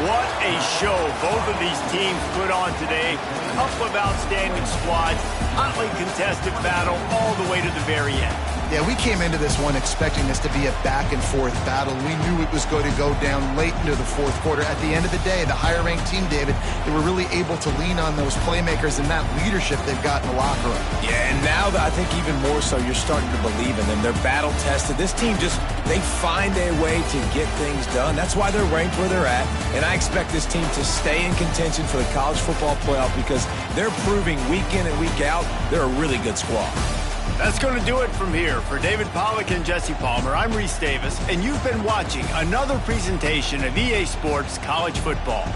What a show both of these teams put on today. A couple of outstanding squads, hotly contested battle all the way to the very end. Yeah, we came into this one expecting this to be a back-and-forth battle. We knew it was going to go down late into the fourth quarter. At the end of the day, the higher-ranked team, David, they were really able to lean on those playmakers and that leadership they've got in the locker room. Yeah, and now I think even more so, you're starting to believe in them. They're battle-tested. This team they find a way to get things done. That's why they're ranked where they're at, and I expect this team to stay in contention for the college football playoff because they're proving week in and week out they're a really good squad. That's going to do it from here. For David Pollack and Jesse Palmer, I'm Reese Davis, and you've been watching another presentation of EA Sports College Football.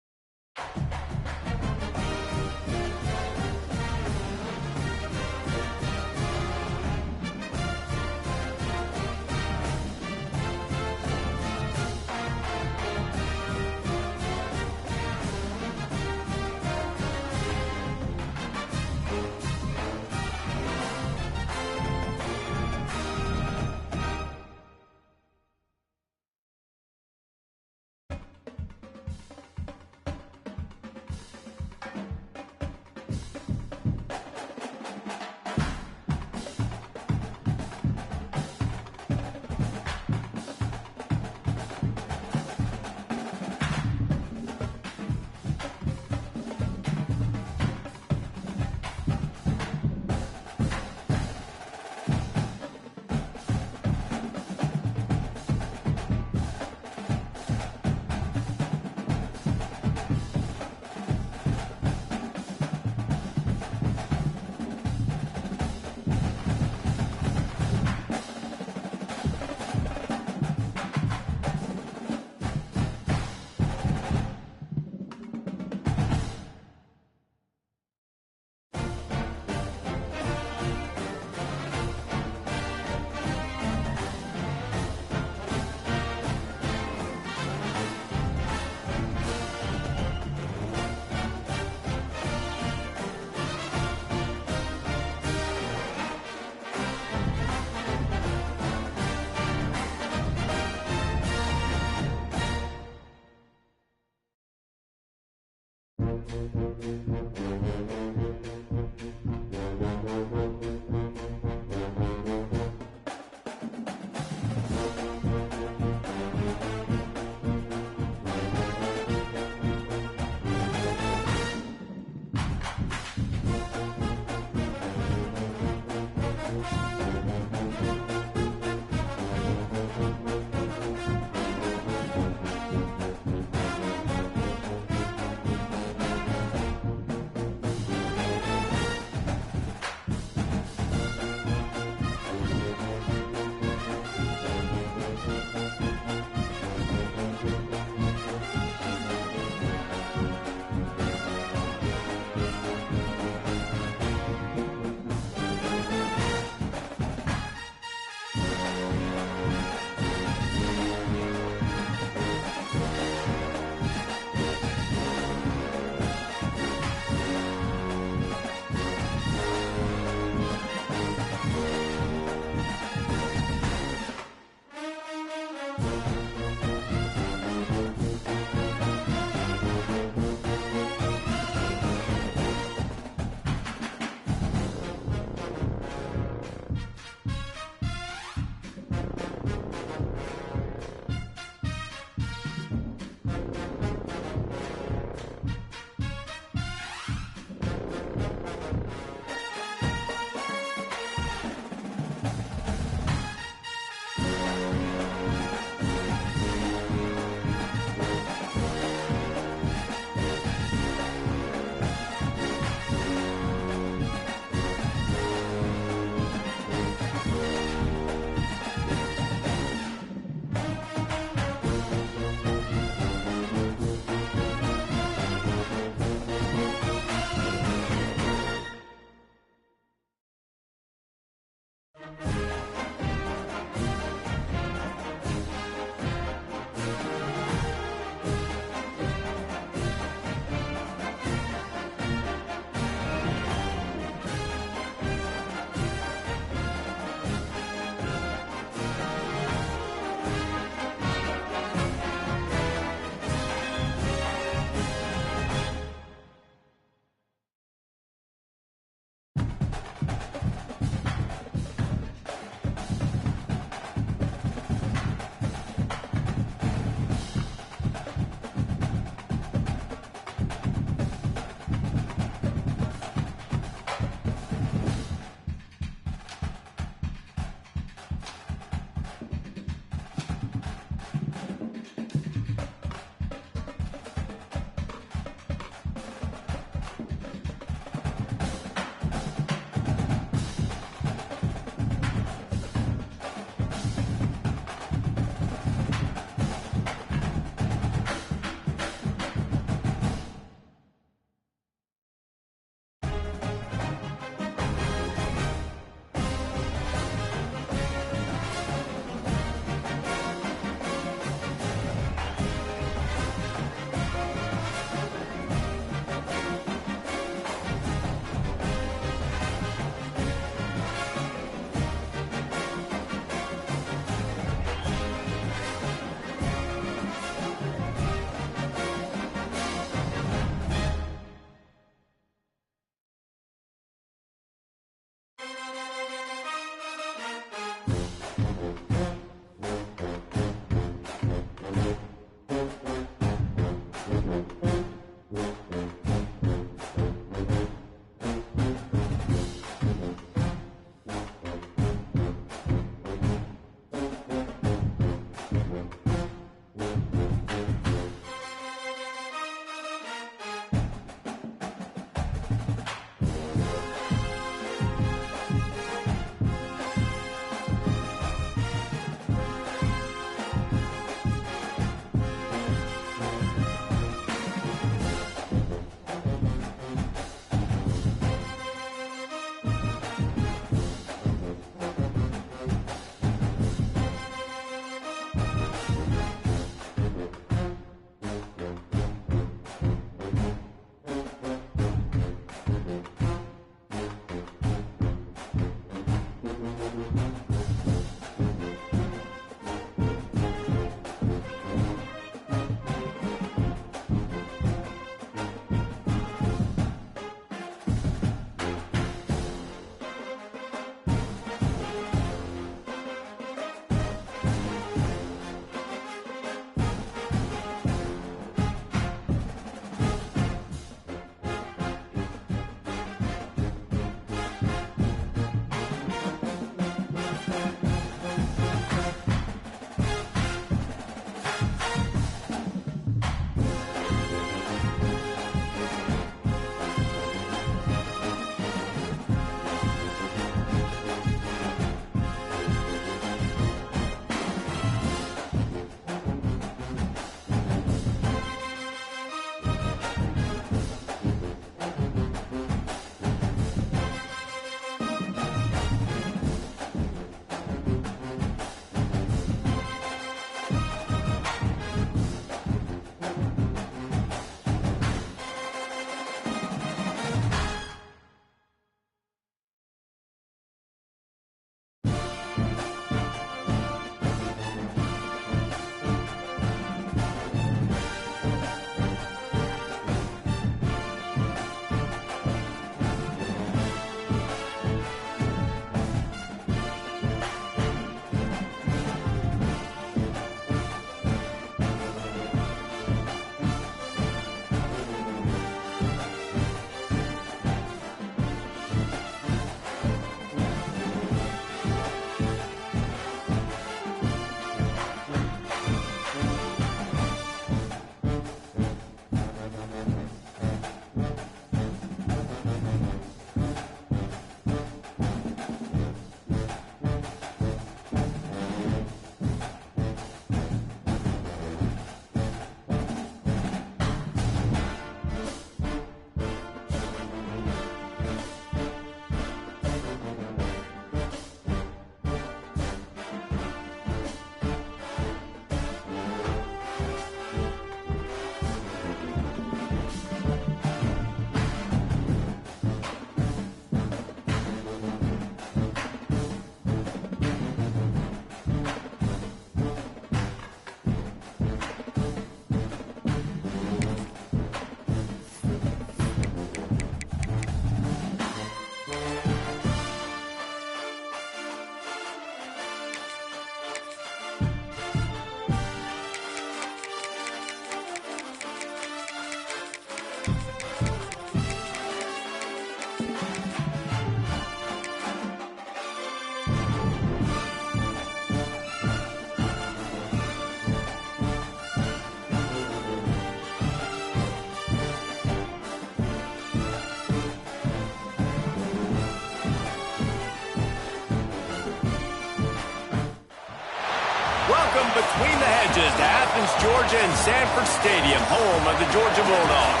Welcome between the hedges to Athens, Georgia and Sanford Stadium, home of the Georgia Bulldogs.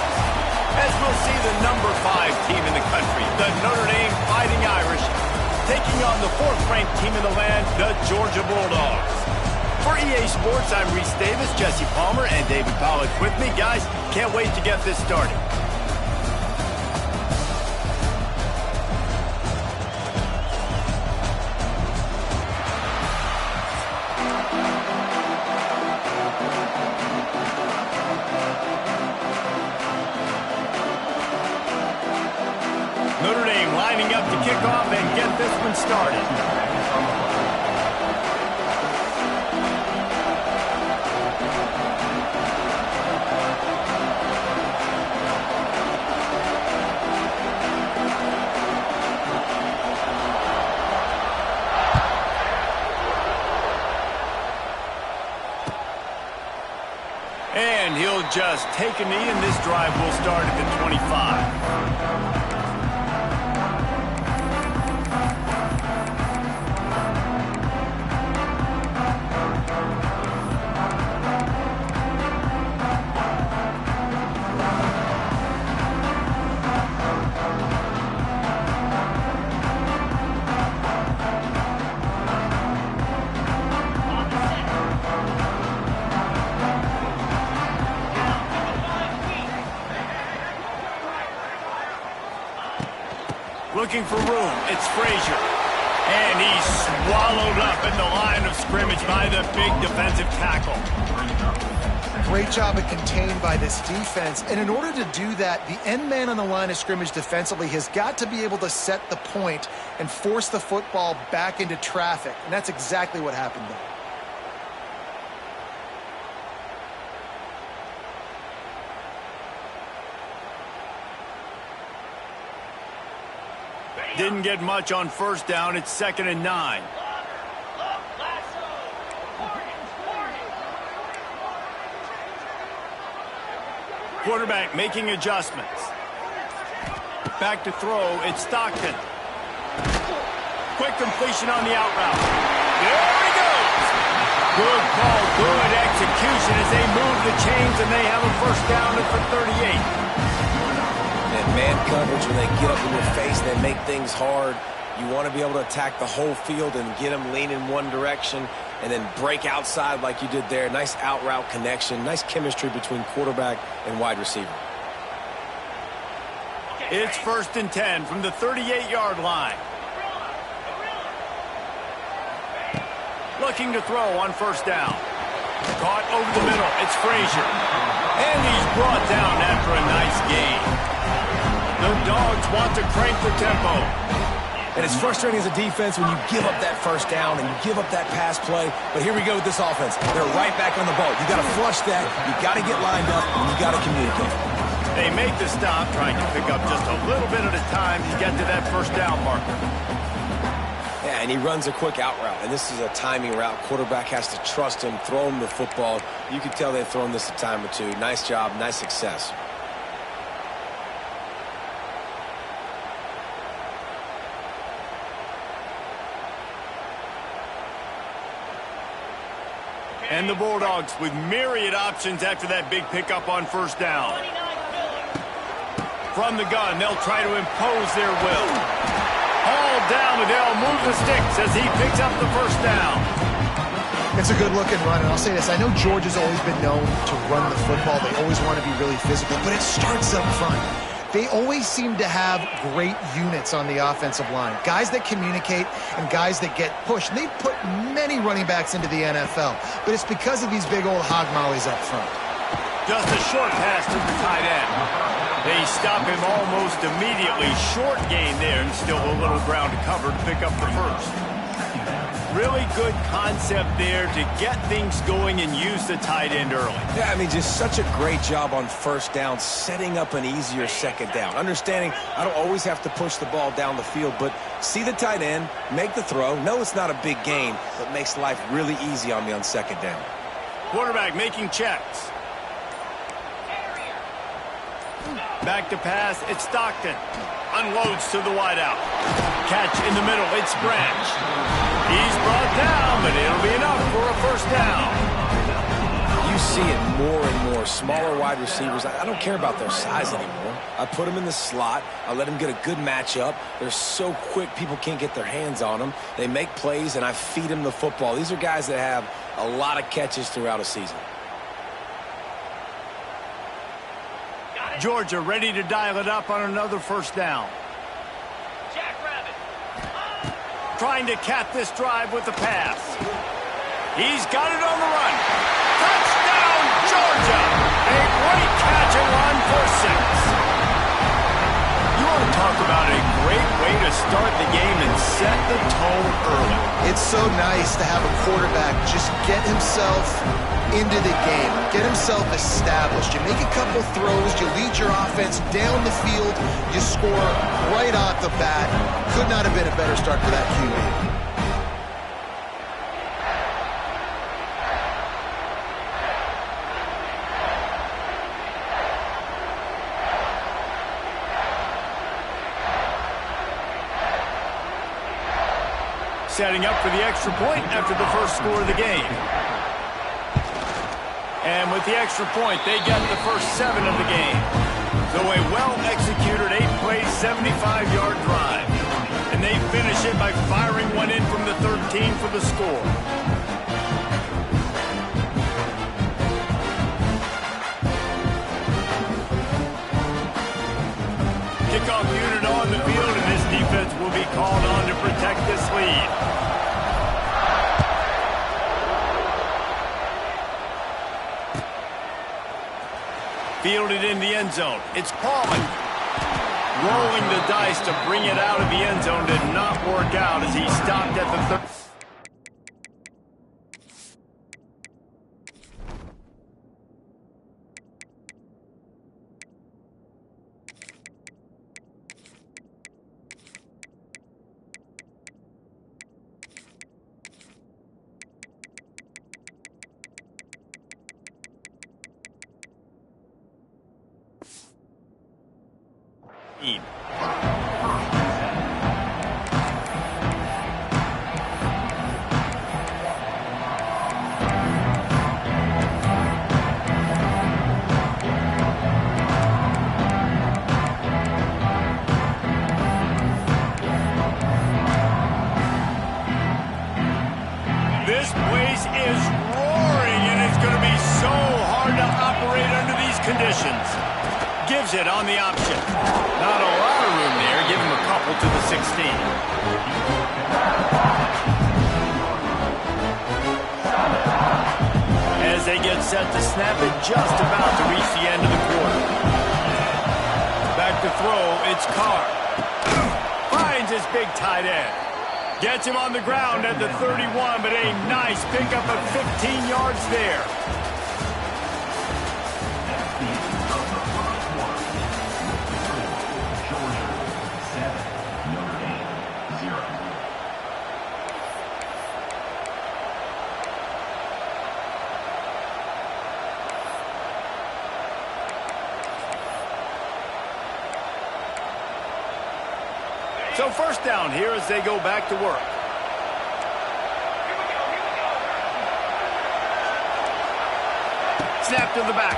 As we'll see the number 5 team in the country, the Notre Dame Fighting Irish, taking on the 4th-ranked team in the land, the Georgia Bulldogs. For EA Sports, I'm Reese Davis, Jesse Palmer, and David Pollack with me. Guys, can't wait to get this started. Notre Dame lining up to kick off and get this one started. And he'll just take a knee, and this drive will start at the 25. Looking for room, it's Frazier. And he's swallowed up at the line of scrimmage by the big defensive tackle. Great job of contained by this defense. And in order to do that, the end man on the line of scrimmage defensively has got to be able to set the point and force the football back into traffic. And that's exactly what happened there. Didn't get much on first down. It's 2nd and 9. Quarterback making adjustments. Back to throw. It's Stockton. Quick completion on the out route. There he goes. Good call, good execution as they move the chains, and they have a first down at the 38. And man coverage, when they get up in your face, they make things hard. You want to be able to attack the whole field and get them lean in one direction and then break outside like you did there. Nice out route connection, nice chemistry between quarterback and wide receiver. It's 1st and 10 from the 38-yard line. Looking to throw on first down. Caught over the middle. It's Frazier. And he's brought down after a nice gain. The Dogs want to crank the tempo. And it's frustrating as a defense when you give up that first down and you give up that pass play. But here we go with this offense. They're right back on the ball. You got to flush that. You got to get lined up, and you got to communicate. They make the stop, trying to pick up just a little bit at a time to get to that first down marker. Yeah, and he runs a quick out route, and this is a timing route. Quarterback has to trust him, throw him the football. You can tell they've thrown this a time or two. Nice job, nice success. And the Bulldogs with myriad options after that big pickup on first down. From the gun, they'll try to impose their will. Hauled down, and they'll move the sticks as he picks up the first down. It's a good-looking run, and I'll say this. I know Georgia's always been known to run the football. They always want to be really physical, but it starts up front. They always seem to have great units on the offensive line. Guys that communicate and guys that get pushed. And they put many running backs into the NFL, but it's because of these big old hog mollies up front. Just a short pass to the tight end. They stop him almost immediately. Short gain there, and still a little ground to cover to pick up the first. Really good concept there to get things going and use the tight end early. Yeah, I mean, just such a great job on first down, setting up an easier second down. Understanding I don't always have to push the ball down the field, but see the tight end, make the throw. No, it's not a big gain, but makes life really easy on me on second down. Quarterback making checks. Back to pass, it's Stockton. Unloads to the wideout. Catch in the middle, it's Branch. He's brought down, but it'll be enough for a a first down. You see it more and more. Smaller wide receivers, I don't care about their size anymore. I put them in the slot. I let them get a good matchup. They're so quick, people can't get their hands on them. They make plays, and I feed them the football. These are guys that have a lot of catches throughout a season. Georgia ready to dial it up on another first down. Trying to cap this drive with the pass. He's got it on the run. Touchdown, Georgia! A great catch and run for 6. You want to talk about a great way to start the game and set the tone early. It's so nice to have a quarterback just get himself into the game, get himself established. You make a couple throws, you lead your offense down the field, you score right off the bat. Could not have been a better start for that QB. Setting up for the extra point after the first score of the game. And with the extra point, they get the first 7 of the game. So a well-executed 8-play, 75-yard drive. And they finish it by firing one in from the 13 for the score. Kickoff unit on the field, and this defense will be called on to protect this lead. Fielded in the end zone. It's Paulin. Rolling the dice to bring it out of the end zone did not work out as he stopped at the 30. This place is roaring, and it's going to be so hard to operate under these conditions. Gives it on the option. Not a lot of room there. Give him a couple to the 16. As they get set to snap it, just about to reach the end of the quarter. Back to throw, it's Carr. Finds his big tight end. Gets him on the ground at the 31, but a nice pickup of 15 yards there. So first down here as they go back to work. Snap to the back.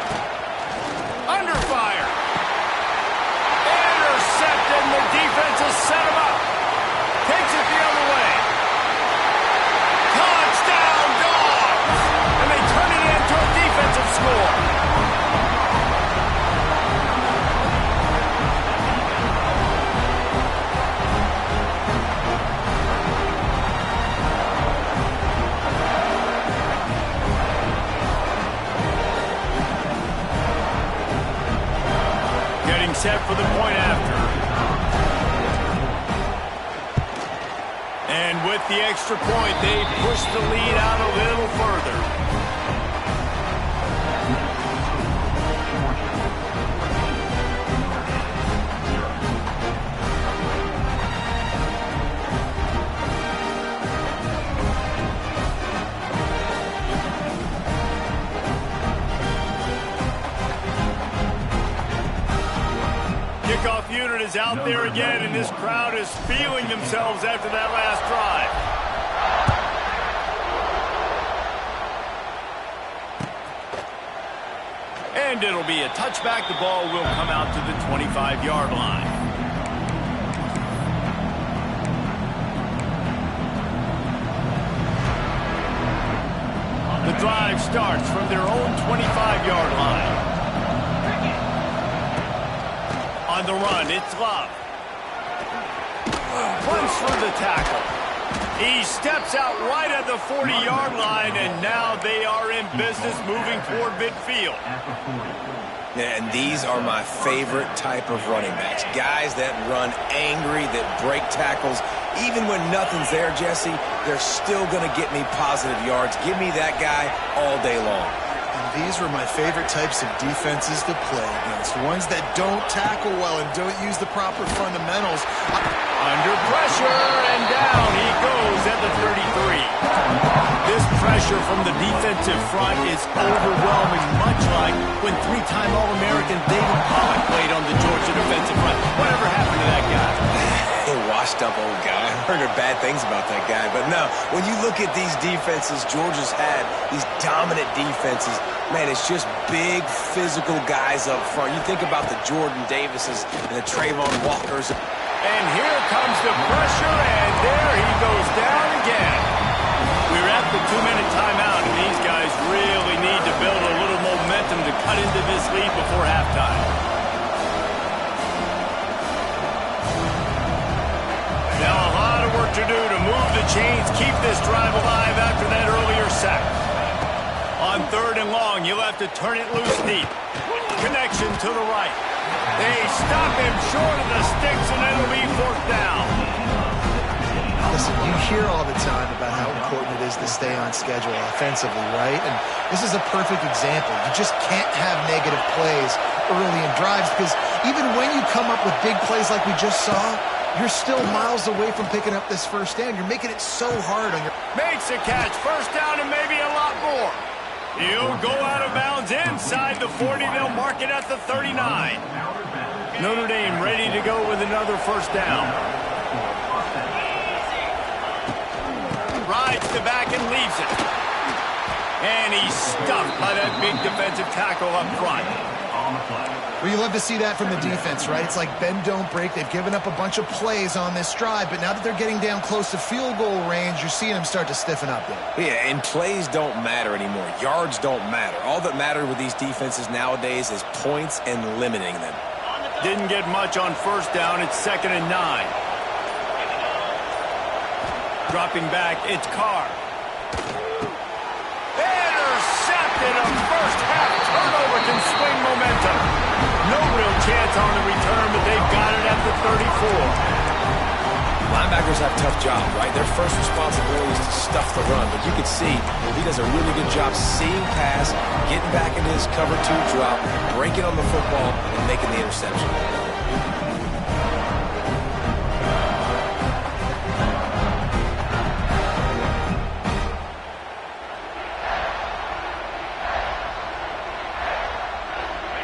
Under fire. Intercepted, and the defense has set him up. Takes it the other way. Touchdown, Dogs! And they turn it into a defensive score. Set for the point after. And with the extra point, they push the lead out a little further. Kickoff unit is out there again, and this crowd is feeling themselves after that last drive. And it'll be a touchback. The ball will come out to the 25-yard line. The drive starts from their own 25-yard line. On the run, it's Love. Runs for the tackle. He steps out right at the 40-yard line, and now they are in business moving toward midfield. Yeah, and these are my favorite type of running backs. Guys that run angry, that break tackles. Even when nothing's there, Jesse, they're still going to get me positive yards. Give me that guy all day long. And these were my favorite types of defenses to play against. Ones that don't tackle well and don't use the proper fundamentals. Under pressure, and down he goes at the 33. This pressure from the defensive front is overwhelming, much like when three-time All-American David Pollock played on the Georgia defensive front. Whatever happened to that guy? A washed-up old guy. I heard bad things about that guy. But no, when you look at these defenses Georgia's had, these dominant defenses, man, it's just big, physical guys up front. You think about the Jordan Davises and the Trayvon Walkers. And here comes the pressure, and there he goes down again. We're at the 2-minute timeout, and these guys really need to build a little momentum to cut into this lead before halftime. Now a lot of work to do to move the chains, keep this drive alive after that earlier sack. On 3rd and long, you'll have to turn it loose deep. Connection to the right. They stop him short of the sticks, and it'll be 4th down. Listen, you hear all the time about how important it is to stay on schedule offensively, right? And this is a perfect example. You just can't have negative plays early in drives because even when you come up with big plays like we just saw, you're still miles away from picking up this first down. You're making it so hard on your... Makes a catch. 1st down and maybe a lot more. He'll go out of bounds inside the 40. They'll mark it at the 39. Notre Dame ready to go with another 1st down. Rides the back and leaves it. And he's stuffed by that big defensive tackle up front. Well, you love to see that from the defense, right? It's like bend, don't break. They've given up a bunch of plays on this drive, but now that they're getting down close to field goal range, you're seeing them start to stiffen up there. Yeah, and plays don't matter anymore. Yards don't matter. All that matters with these defenses nowadays is points and limiting them. Didn't get much on 1st down. It's 2nd and 9. Dropping back, it's Carr. Intercepted. A first-half turnover can swing momentum. No real chance on the return, but they've got it at the 34. Linebackers have tough jobs, right? Their first responsibility is to stuff the run, but you can see he does a really good job seeing pass, getting back into his cover 2 drop, breaking on the football, and making the interception.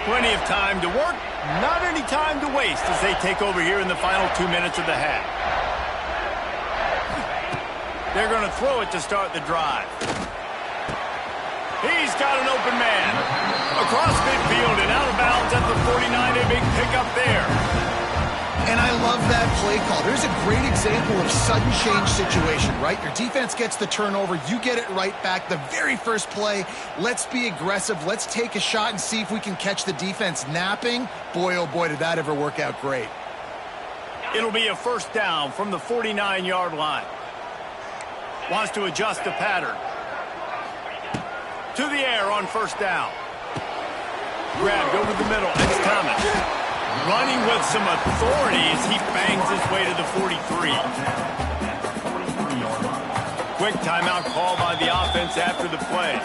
Plenty of time to work, not any time to waste as they take over here in the final 2 minutes of the half. They're going to throw it to start the drive. He's got an open man. Across midfield and out of bounds at the 49, a big pickup there. And I love that play call. There's a great example of sudden change situation, right? Your defense gets the turnover. You get it right back. The very first play, let's be aggressive. Let's take a shot and see if we can catch the defense napping. Boy, oh boy, did that ever work out great. It'll be a 1st down from the 49-yard line. Wants to adjust the pattern. To the air on 1st down. Grabbed over the middle. It's Thomas. Running with some authority as he bangs his way to the 43. Quick timeout call by the offense after the play.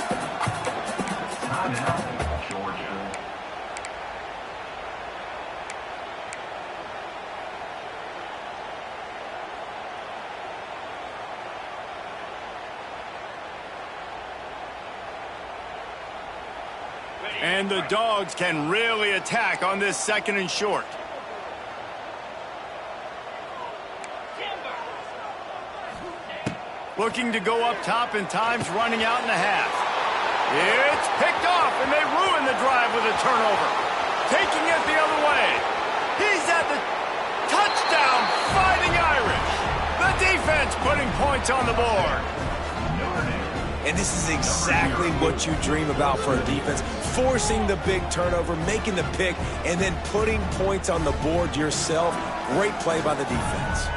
And the Dogs can really attack on this 2nd and short. Looking to go up top, and time's running out in the half. It's picked off, and they ruin the drive with a turnover. Taking it the other way. He's at the touchdown, Fighting Irish. The defense putting points on the board. And this is exactly what you dream about for a defense. Forcing the big turnover, making the pick, and then putting points on the board yourself. Great play by the defense.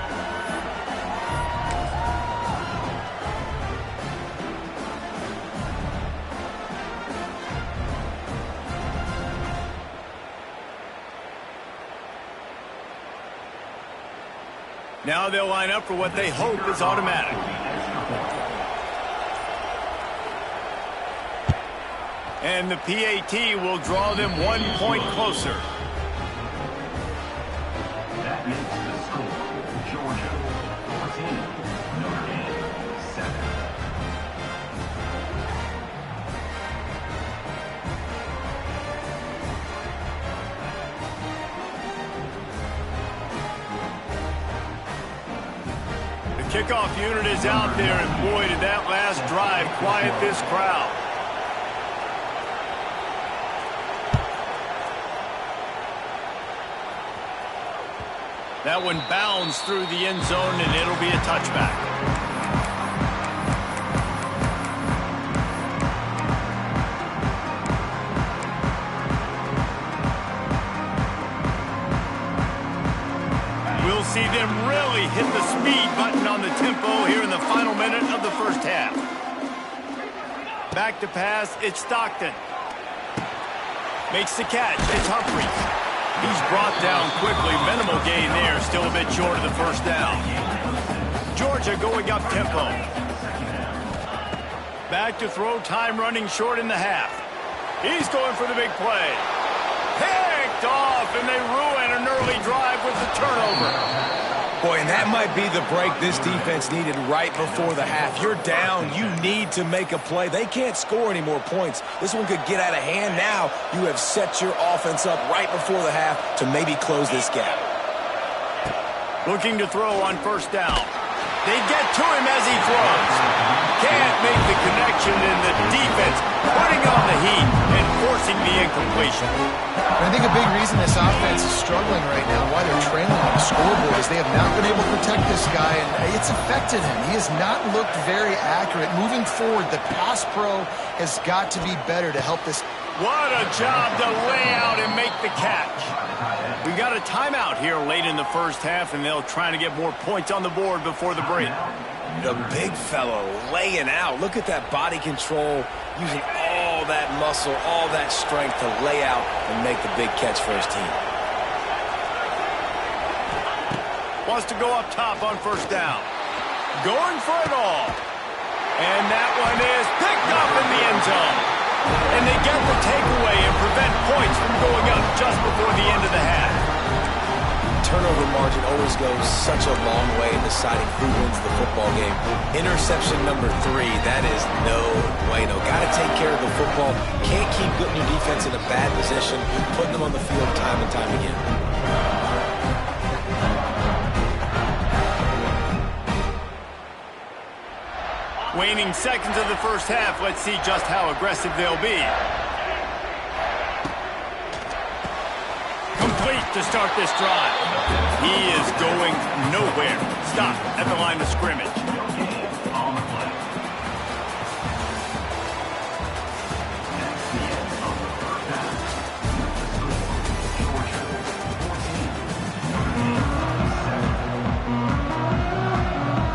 Now they'll line up for what they hope is automatic. And the PAT will draw them 1 point closer. That is the score. Georgia 14, Notre Dame 7. The kickoff unit is out there, and boy, did that last drive quiet this crowd. That one bounds through the end zone, and it'll be a touchback. We'll see them really hit the speed button on the tempo here in the final minute of the first half. Back to pass, it's Stockton. Makes the catch, it's Humphries. He's brought down quickly. Minimal gain there. Still a bit short of the first down. Georgia going up tempo. Back to throw. Time running short in the half. He's going for the big play. Picked off, and they ruin an early drive with the turnover. Boy, and that might be the break this defense needed right before the half. You're down. You need to make a play. They can't score any more points. This one could get out of hand now. You have set your offense up right before the half to maybe close this gap. Looking to throw on first down. They get to him as he throws. Can't make the connection, and the defense putting on the heat and forcing the incompletion. And I think a big reason this offense is struggling right now, why they're trailing on the scoreboard, is they have not been able to protect this guy, and it's affected him. He has not looked very accurate. Moving forward, the pass pro has got to be better to help this. What a job to lay out and make the catch. We got a timeout here late in the first half, and they'll try to get more points on the board before the break. The big fellow laying out. Look at that body control, using all that muscle, all that strength to lay out and make the big catch for his team. Wants to go up top on first down. Going for it all. And that one is picked up in the end zone. And they get the takeaway and prevent points from going up just before the end of the half. Turnover margin always goes such a long way in deciding who wins the football game. Interception number 3, that is no bueno. Got to take care of the football. Can't keep putting your defense in a bad position, putting them on the field time and time again. Waning seconds of the first half. Let's see just how aggressive they'll be. Complete to start this drive. He is going nowhere. Stop at the line of scrimmage. On the play.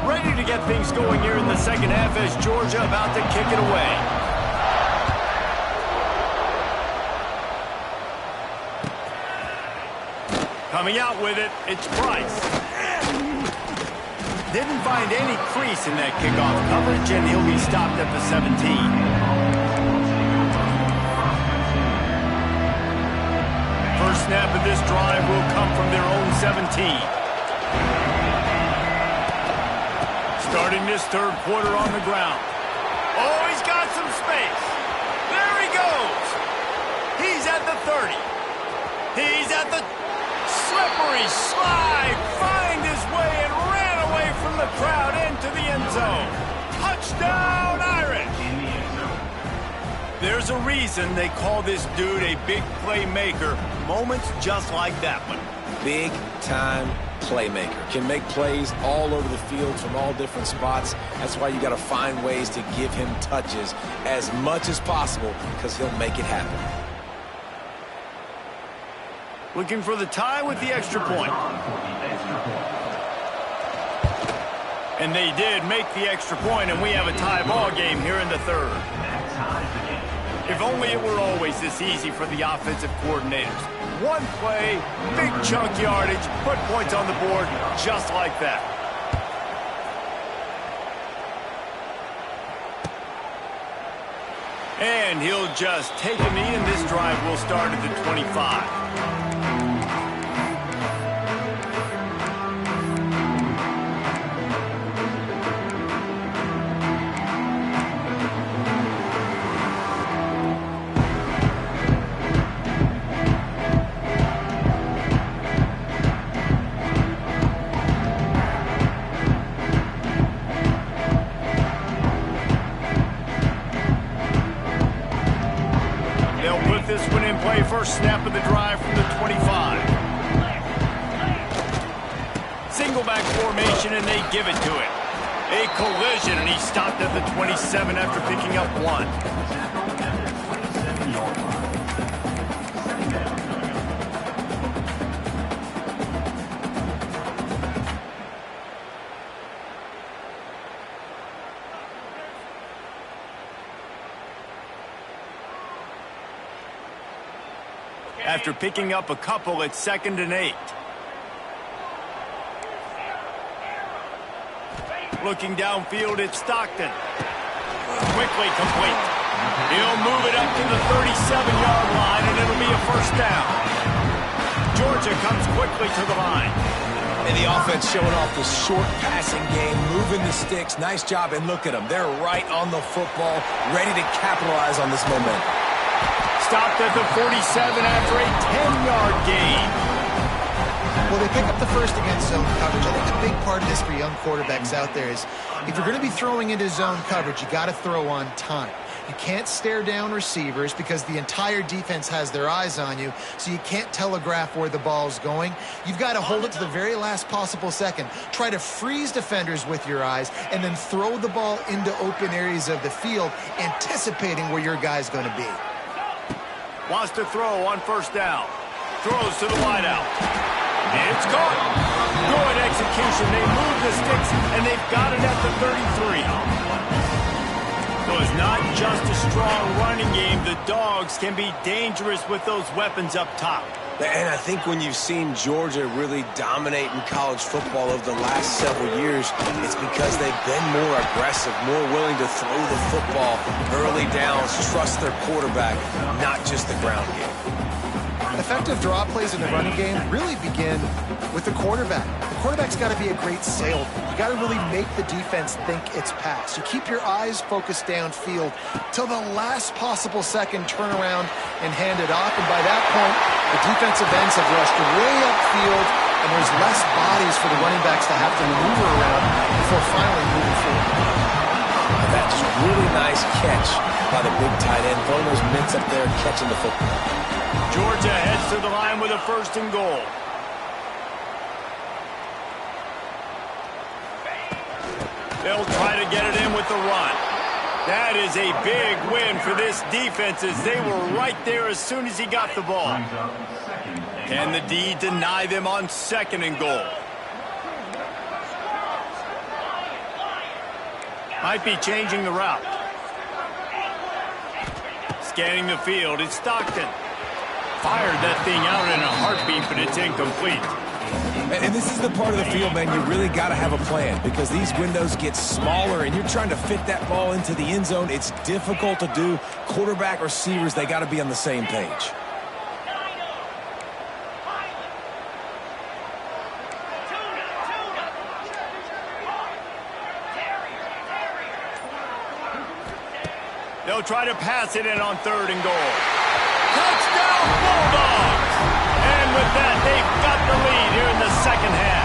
Ready to get things going here in the second half as Georgia about to kick it away. Coming out with it, it's Price. Didn't find any crease in that kickoff coverage, and he'll be stopped at the 17. First snap of this drive will come from their own 17. Starting this third quarter on the ground. Oh, he's got some space. There he goes. He's at the 30. He's at the slippery slide. Find his way and ran away from the crowd into the end zone. Touchdown, Irish. There's a reason they call this dude a big playmaker. Moments just like that one. Big-time playmaker. Can make plays all over the field from all different spots. That's why you got to find ways to give him touches as much as possible because he'll make it happen. Looking for the tie with the extra point. And they did make the extra point, and we have a tie ball game here in the third. If only it were always this easy for the offensive coordinators. One play, big chunk yardage, put points on the board just like that. And he'll just take a knee, and this drive will start at the 25. First snap of the drive from the 25. Single back formation, and they give it to him. A collision, and he stopped at the 27 after picking up one. After picking up a couple at 2nd and 8. Looking downfield, it's Stockton. Quickly complete. He'll move it up to the 37-yard line, and it'll be a first down. Georgia comes quickly to the line. And the offense showing off the short passing game, moving the sticks. Nice job, and look at them. They're right on the football, ready to capitalize on this momentum. Stopped at the 47 after a 10-yard gain. Well, they pick up the first against zone coverage. I think the big part of this for young quarterbacks out there is if you're going to be throwing into zone coverage, you got to throw on time. You can't stare down receivers because the entire defense has their eyes on you, so you can't telegraph where the ball's going. You've got to hold it to the very last possible second. Try to freeze defenders with your eyes and then throw the ball into open areas of the field, anticipating where your guy's going to be. Wants to throw on first down. Throws to the wideout. It's caught. Good execution. They move the sticks, and they've got it at the 33. So it's not just a strong running game. The Dogs can be dangerous with those weapons up top. And I think when you've seen Georgia really dominate in college football over the last several years, it's because they've been more aggressive, more willing to throw the football early downs, trust their quarterback, not just the ground game. Effective draw plays in the running game really begin with the quarterback. The quarterback's got to be a great salesman. You got to really make the defense think it's pass. You keep your eyes focused downfield till the last possible second, turn around and hand it off. And by that point, the defensive ends have rushed way upfield, and there's less bodies for the running backs to have to maneuver around before finally moving forward. That's a really nice catch by the big tight end. Throwing those mitts up there, catching the football. Georgia heads to the line with a 1st and goal. They'll try to get it in with the run. That is a big win for this defense as they were right there as soon as he got the ball. Can the D deny them on 2nd and goal? Might be changing the route. Scanning the field, it's Stockton. Fired that thing out in a heartbeat, but it's incomplete. And this is the part of the field, man, you really got to have a plan because these windows get smaller and you're trying to fit that ball into the end zone. It's difficult to do. Quarterback, receivers, they got to be on the same page. They'll try to pass it in on 3rd and goal. Touchdown, Bulldogs! And with that, they've got the lead here in the 2nd half.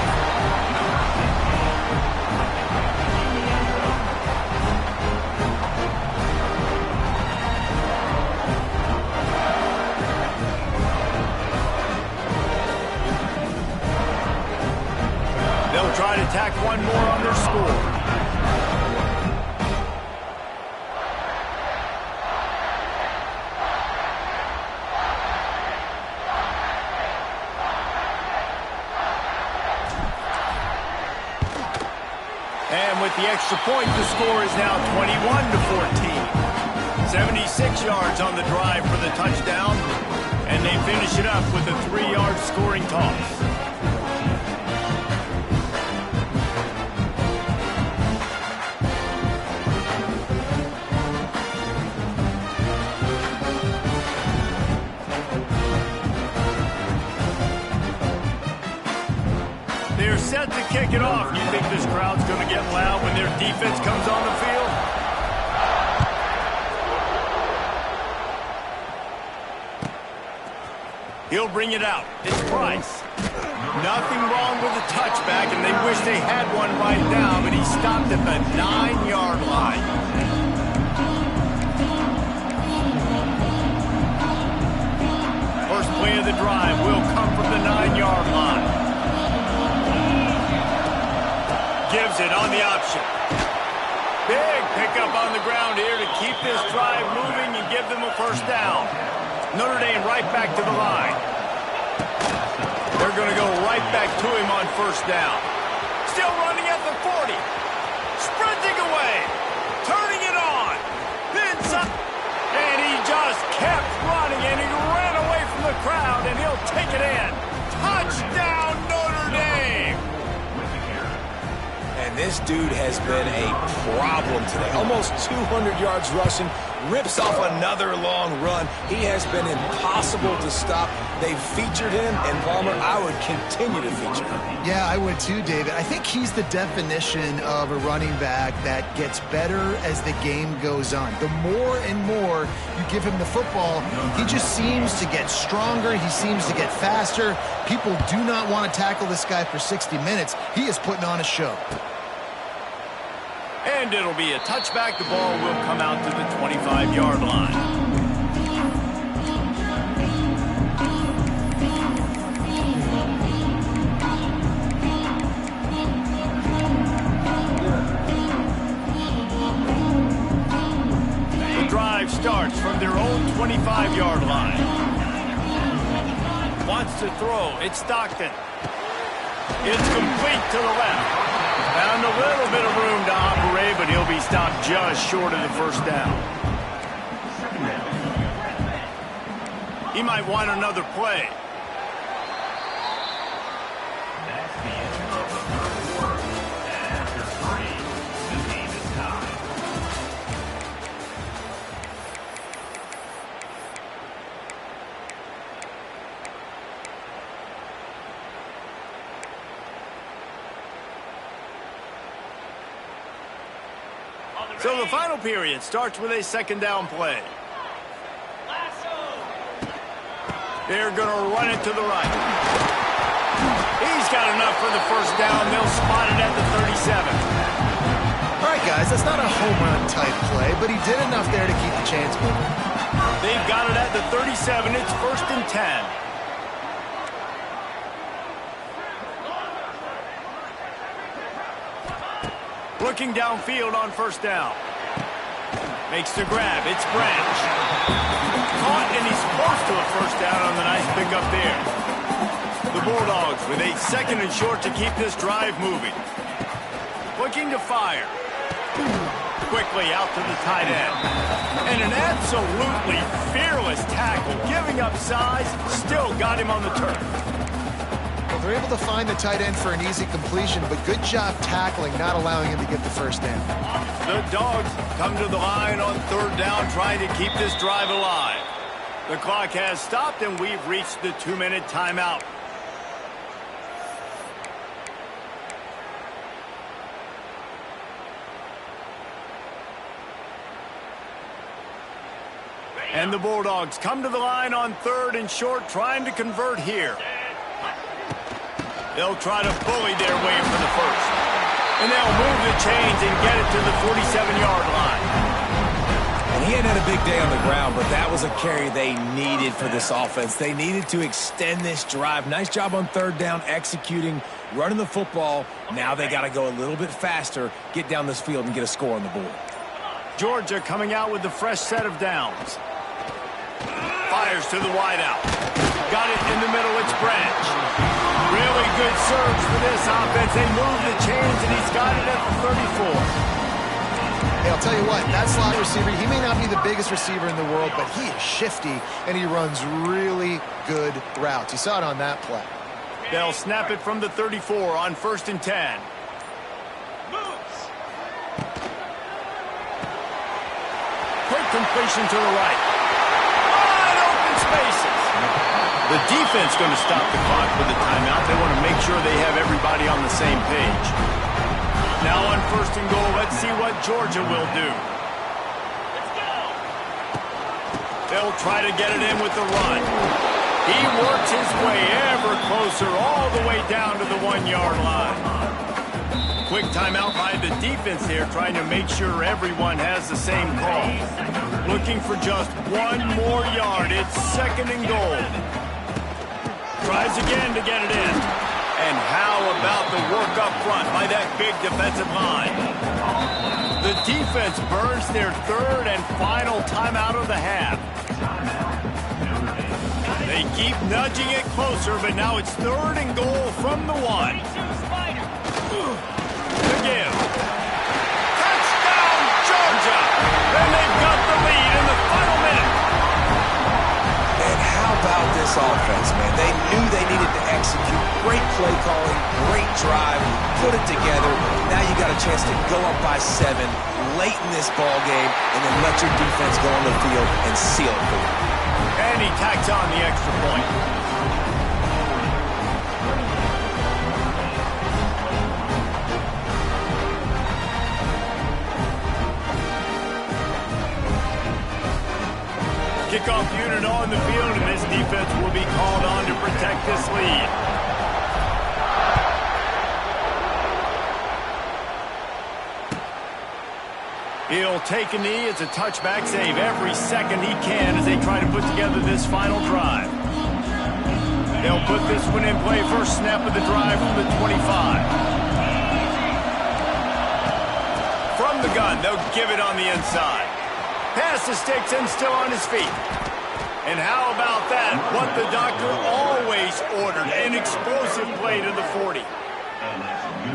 with the extra point, the score is now 21-14. 76 yards on the drive for the touchdown, and they finish it up with a 3-yard scoring toss. They're set to kick it off. You think this crowd's going to get loud when their defense comes on the field? He'll bring it out. It's Price. Nothing wrong with the touchback, and they wish they had one right now, but he stopped at the 9-yard line. First play of the drive will come from the 9-yard line. Gives it on the option. Big pickup on the ground here to keep this drive moving and give them a first down. Notre Dame right back to the line. They're going to go right back to him on first down. Still running at the 40. Sprinting away. Turning it on. Then some. And he just kept running, and he ran away from the crowd, and he'll take it in. Touchdown, Notre Dame. And this dude has been a problem today. Almost 200 yards rushing. Rips off another long run. He has been impossible to stop. They've featured him, and Palmer, I would continue to feature him. Yeah, I would too, David. I think he's the definition of a running back that gets better as the game goes on. The more and more you give him the football, he just seems to get stronger. He seems to get faster. People do not want to tackle this guy for 60 minutes. He is putting on a show. And it'll be a touchback. The ball will come out to the 25-yard line. The drive starts from their own 25-yard line. Wants to throw. It's Stockton. It's complete to the left. Found a little bit of room to operate, but he'll be stopped just short of the first down. He might want another play. That's the end of the quarter. And after 3, the game is tied. So the final period starts with a second down play. They're going to run it to the right. He's got enough for the first down. They'll spot it at the 37. All right, guys, that's not a home run type play, but he did enough there to keep the chains moving. They've got it at the 37. It's 1st and 10. Looking downfield on first down. Makes the grab. It's Branch. Caught, and he's close to a first down on the nice pickup there. The Bulldogs with a 2nd and short to keep this drive moving. Looking to fire. Quickly out to the tight end. And an absolutely fearless tackle. Giving up size. Still got him on the turf. They're able to find the tight end for an easy completion, but good job tackling, not allowing him to get the first down. The Dogs come to the line on 3rd down, trying to keep this drive alive. The clock has stopped, and we've reached the 2-minute timeout. And the Bulldogs come to the line on 3rd and short, trying to convert here. They'll try to bully their way for the first. And they'll move the chains and get it to the 47-yard line. And he hadn't had a big day on the ground, but that was a carry they needed for this offense. They needed to extend this drive. Nice job on 3rd down, executing, running the football. Now they got to go a little bit faster, get down this field, and get a score on the board. Georgia coming out with the fresh set of downs. Fires to the wideout. Got it in the middle. It's Branch. Really good surge for this offense. They move the chains, and he's got it at the 34. Hey, I'll tell you what, that slot receiver, he may not be the biggest receiver in the world, but he is shifty, and he runs really good routes. You saw it on that play. They'll snap it from the 34 on 1st and 10. Quick completion to the right. Wide open spaces. The defense going to stop the clock with a timeout. They want to make sure they have everybody on the same page. Now on 1st and goal, let's see what Georgia will do. Let's go. They'll try to get it in with the run. He works his way ever closer all the way down to the 1-yard line. Quick timeout by the defense here, trying to make sure everyone has the same call. Looking for just 1 more yard. It's 2nd and goal. Tries again to get it in. And how about the work up front by that big defensive line? The defense burns their 3rd and final timeout of the half. They keep nudging it closer, but now it's 3rd and goal from the 1. To give. Touchdown, Georgia! And they've got the lead in the final minute. And how about this offense, man? They knew they needed to execute. Great play calling, great drive, put it together. Now you got a chance to go up by 7 late in this ball game and then let your defense go on the field and seal it for you. And he tacks on the extra point. Kickoff unit on the field, and this defense will be called on to protect this lead. He'll take a knee. It's a touchback save every second he can as they try to put together this final drive. They'll put this one in play. First snap of the drive from the 25. From the gun, they'll give it on the inside. Pass the sticks and still on his feet. And how about that? What the doctor always ordered, an explosive play to the 40.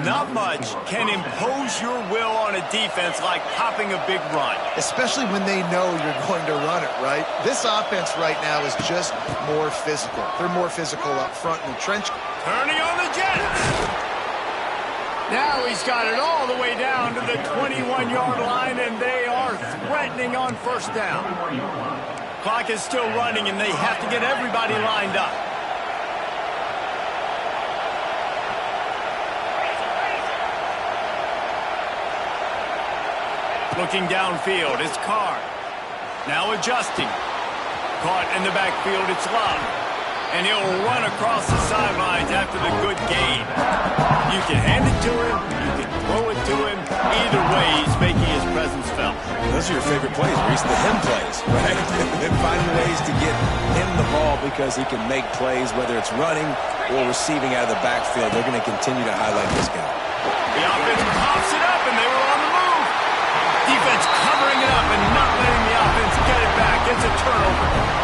Not much can impose your will on a defense like popping a big run. Especially when they know you're going to run it, right? This offense right now is just more physical. They're more physical up front in the trench. Turning on the Jets. Now he's got it all the way down to the 21-yard line, and they are threatening on 1st down. Clock is still running, and they have to get everybody lined up. Looking downfield, it's Carr. Now adjusting. Caught in the backfield, it's Love. And he'll run across the sidelines after the good gain. You can hand it to him, you can throw it to him. Either way, he's making his presence felt. Those are your favorite plays, Reese, the him plays, right? And finding ways to get him the ball because he can make plays, whether it's running or receiving out of the backfield. They're going to continue to highlight this guy. The offense pops it up, and they were on the move. Defense covering it up and not letting the offense get it back. It's a turnover.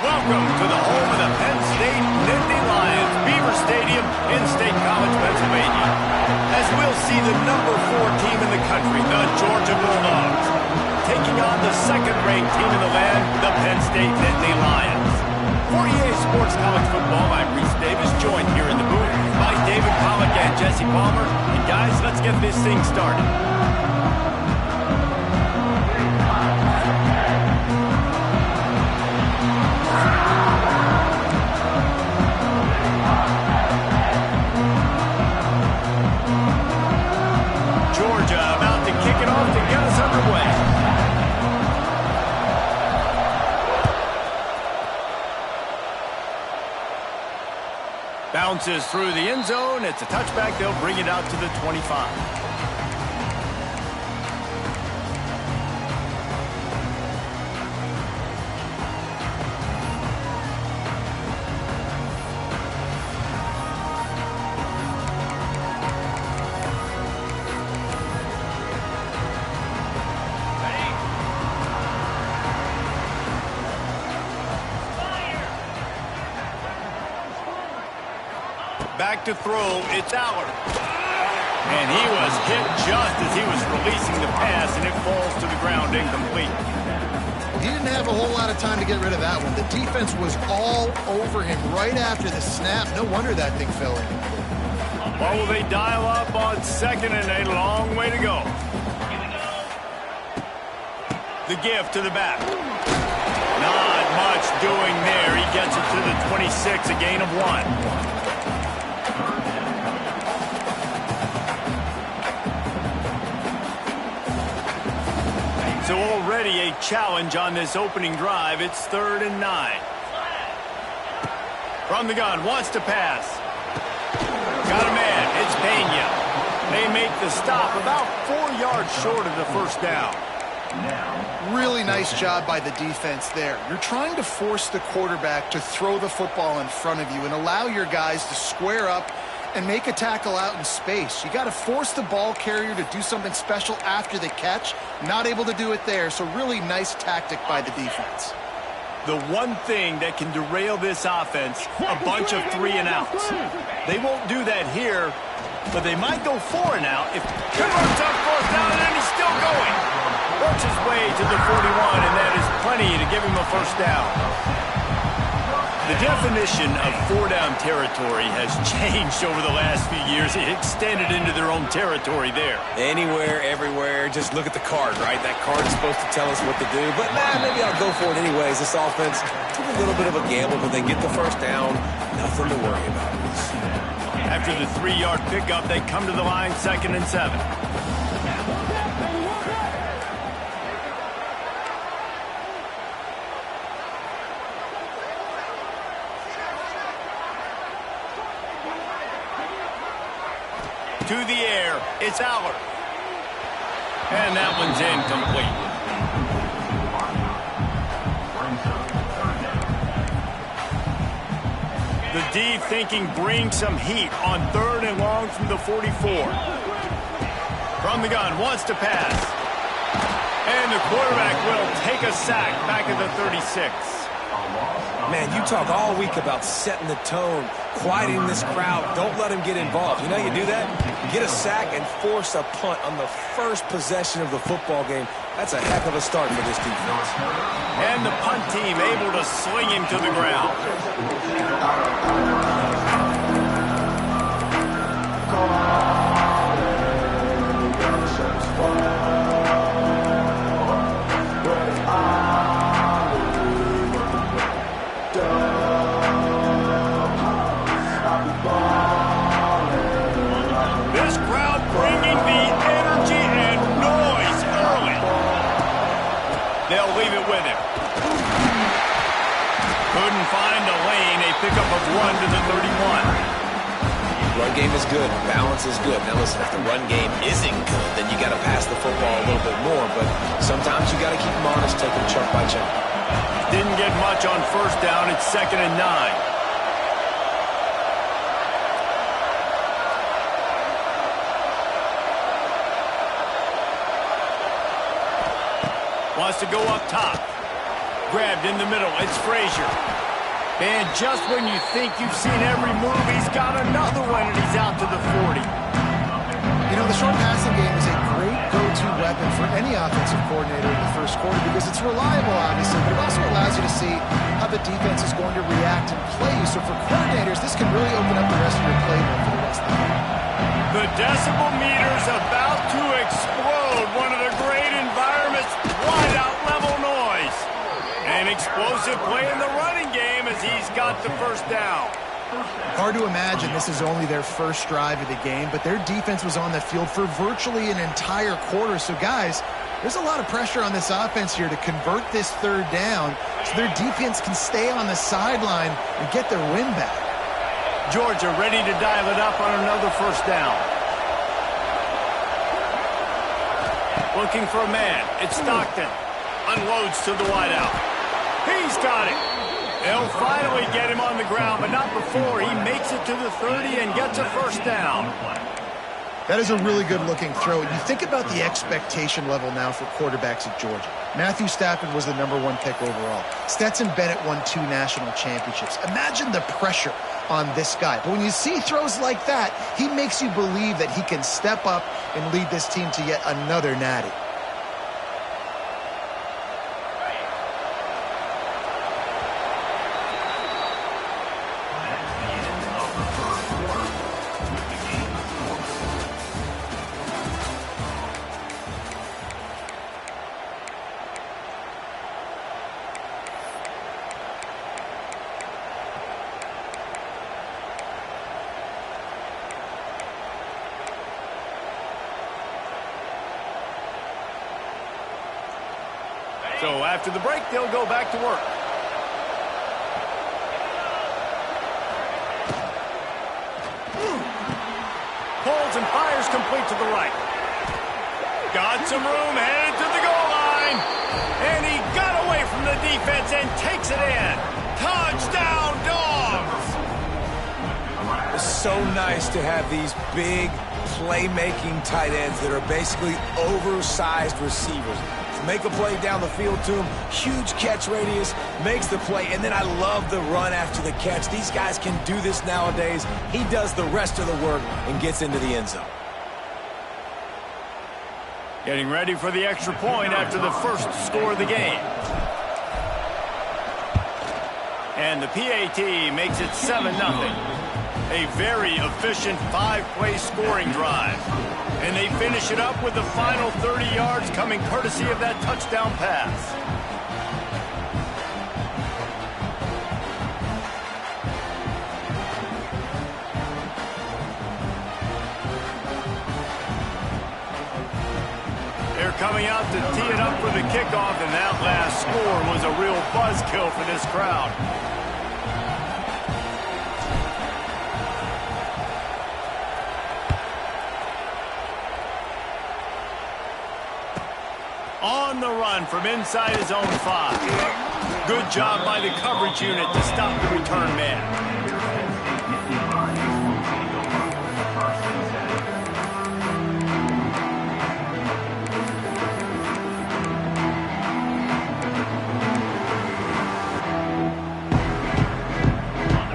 Welcome to the home of the Penn State Nittany Lions, Beaver Stadium in State College, Pennsylvania. As we'll see the number 4 team in the country, the Georgia Bulldogs, taking on the second-ranked team in the land, the Penn State Nittany Lions. For EA Sports College Football, I'm Reese Davis, joined here in the booth by David Pollack and Jesse Palmer. And guys, let's get this thing started. Georgia about to kick it off to get us underway. Bounces through the end zone. It's a touchback. They'll bring it out to the 25. Back to throw, it's Allard. And he was hit just as he was releasing the pass, and it falls to the ground incomplete. He didn't have a whole lot of time to get rid of that one. The defense was all over him right after the snap. No wonder that thing fell in. Well, will they dial up on second and a long way to go? The give to the back. Not much doing there. He gets it to the 26, a gain of 1. So already a challenge on this opening drive. It's 3rd and 9. From the gun, wants to pass. Got a man, it's Pena. They make the stop about 4 yards short of the first down. Really nice job by the defense there. You're trying to force the quarterback to throw the football in front of you and allow your guys to square up and make a tackle out in space. You got to force the ball carrier to do something special after the catch. Not able to do it there, so really nice tactic by the defense. The one thing that can derail this offense, a bunch of 3 and outs. They won't do that here, but they might go 4 and out if converts on 4th down, and he's still going. Works his way to the 41, and that is plenty to give him a first down. The definition of 4-down territory has changed over the last few years. It extended into their own territory there. Anywhere, everywhere, just look at the card, right? That card is supposed to tell us what to do, but maybe I'll go for it anyways. This offense took a little bit of a gamble, but they get the first down. Nothing to worry about. After the 3-yard pickup, they come to the line 2nd and 7. To the air, it's Allard. And that one's incomplete. The D thinking bring some heat on 3rd and long from the 44. From the gun, wants to pass. And the quarterback will take a sack back at the 36. Man, you talk all week about setting the tone, quieting this crowd. Don't let them get involved. You know you do that? Get a sack and force a punt on the first possession of the football game. That's a heck of a start for this defense. And the punt team able to sling him to the ground. Pickup of 1 to the 31. Run game is good. Balance is good. Now listen, if the run game isn't good, then you got to pass the football a little bit more. But sometimes you got to keep them honest, take them chunk by chunk. Didn't get much on first down. It's 2nd and 9. Wants to go up top. Grabbed in the middle. It's Frazier. And just when you think you've seen every move, he's got another one, and he's out to the 40. You know, the short passing game is a great go-to weapon for any offensive coordinator in the first quarter because it's reliable, obviously, but it also allows you to see how the defense is going to react and play you. So for coordinators, this can really open up the rest of your playbook for the rest of the game. The decibel meter's about to explode. One of the great environments, wide-out level noise. An explosive play in the running game as he's got the first down. Hard to imagine this is only their first drive of the game, but their defense was on the field for virtually an entire quarter. So, guys, there's a lot of pressure on this offense here to convert this third down so their defense can stay on the sideline and get their win back. Georgia ready to dial it up on another first down. Looking for a man. It's Stockton. Unloads to the wideout. He's got it. They'll finally get him on the ground, but not before he makes it to the 30 and gets a first down. That is a really good-looking throw. You think about the expectation level now for quarterbacks at Georgia. Matthew Stafford was the #1 pick overall. Stetson Bennett won 2 national championships. Imagine the pressure on this guy. But when you see throws like that, he makes you believe that he can step up and lead this team to yet another natty. So after the break, they'll go back to work. Pulls and fires complete to the right. Got some room, headed to the goal line. And he got away from the defense and takes it in. Touchdown, Dogs! It's so nice to have these big playmaking tight ends that are basically oversized receivers. Make a play down the field to him, huge catch radius, makes the play, and then I love the run after the catch. These guys can do this nowadays. He does the rest of the work and gets into the end zone. Getting ready for the extra point after the first score of the game. And the PAT makes it 7-0. A very efficient 5-play scoring drive. And they finish it up with the final 30 yards coming courtesy of that touchdown pass. They're coming out to tee it up for the kickoff, and that last score was a real buzzkill for this crowd. On the run from inside his own 5. Good job by the coverage unit to stop the return man.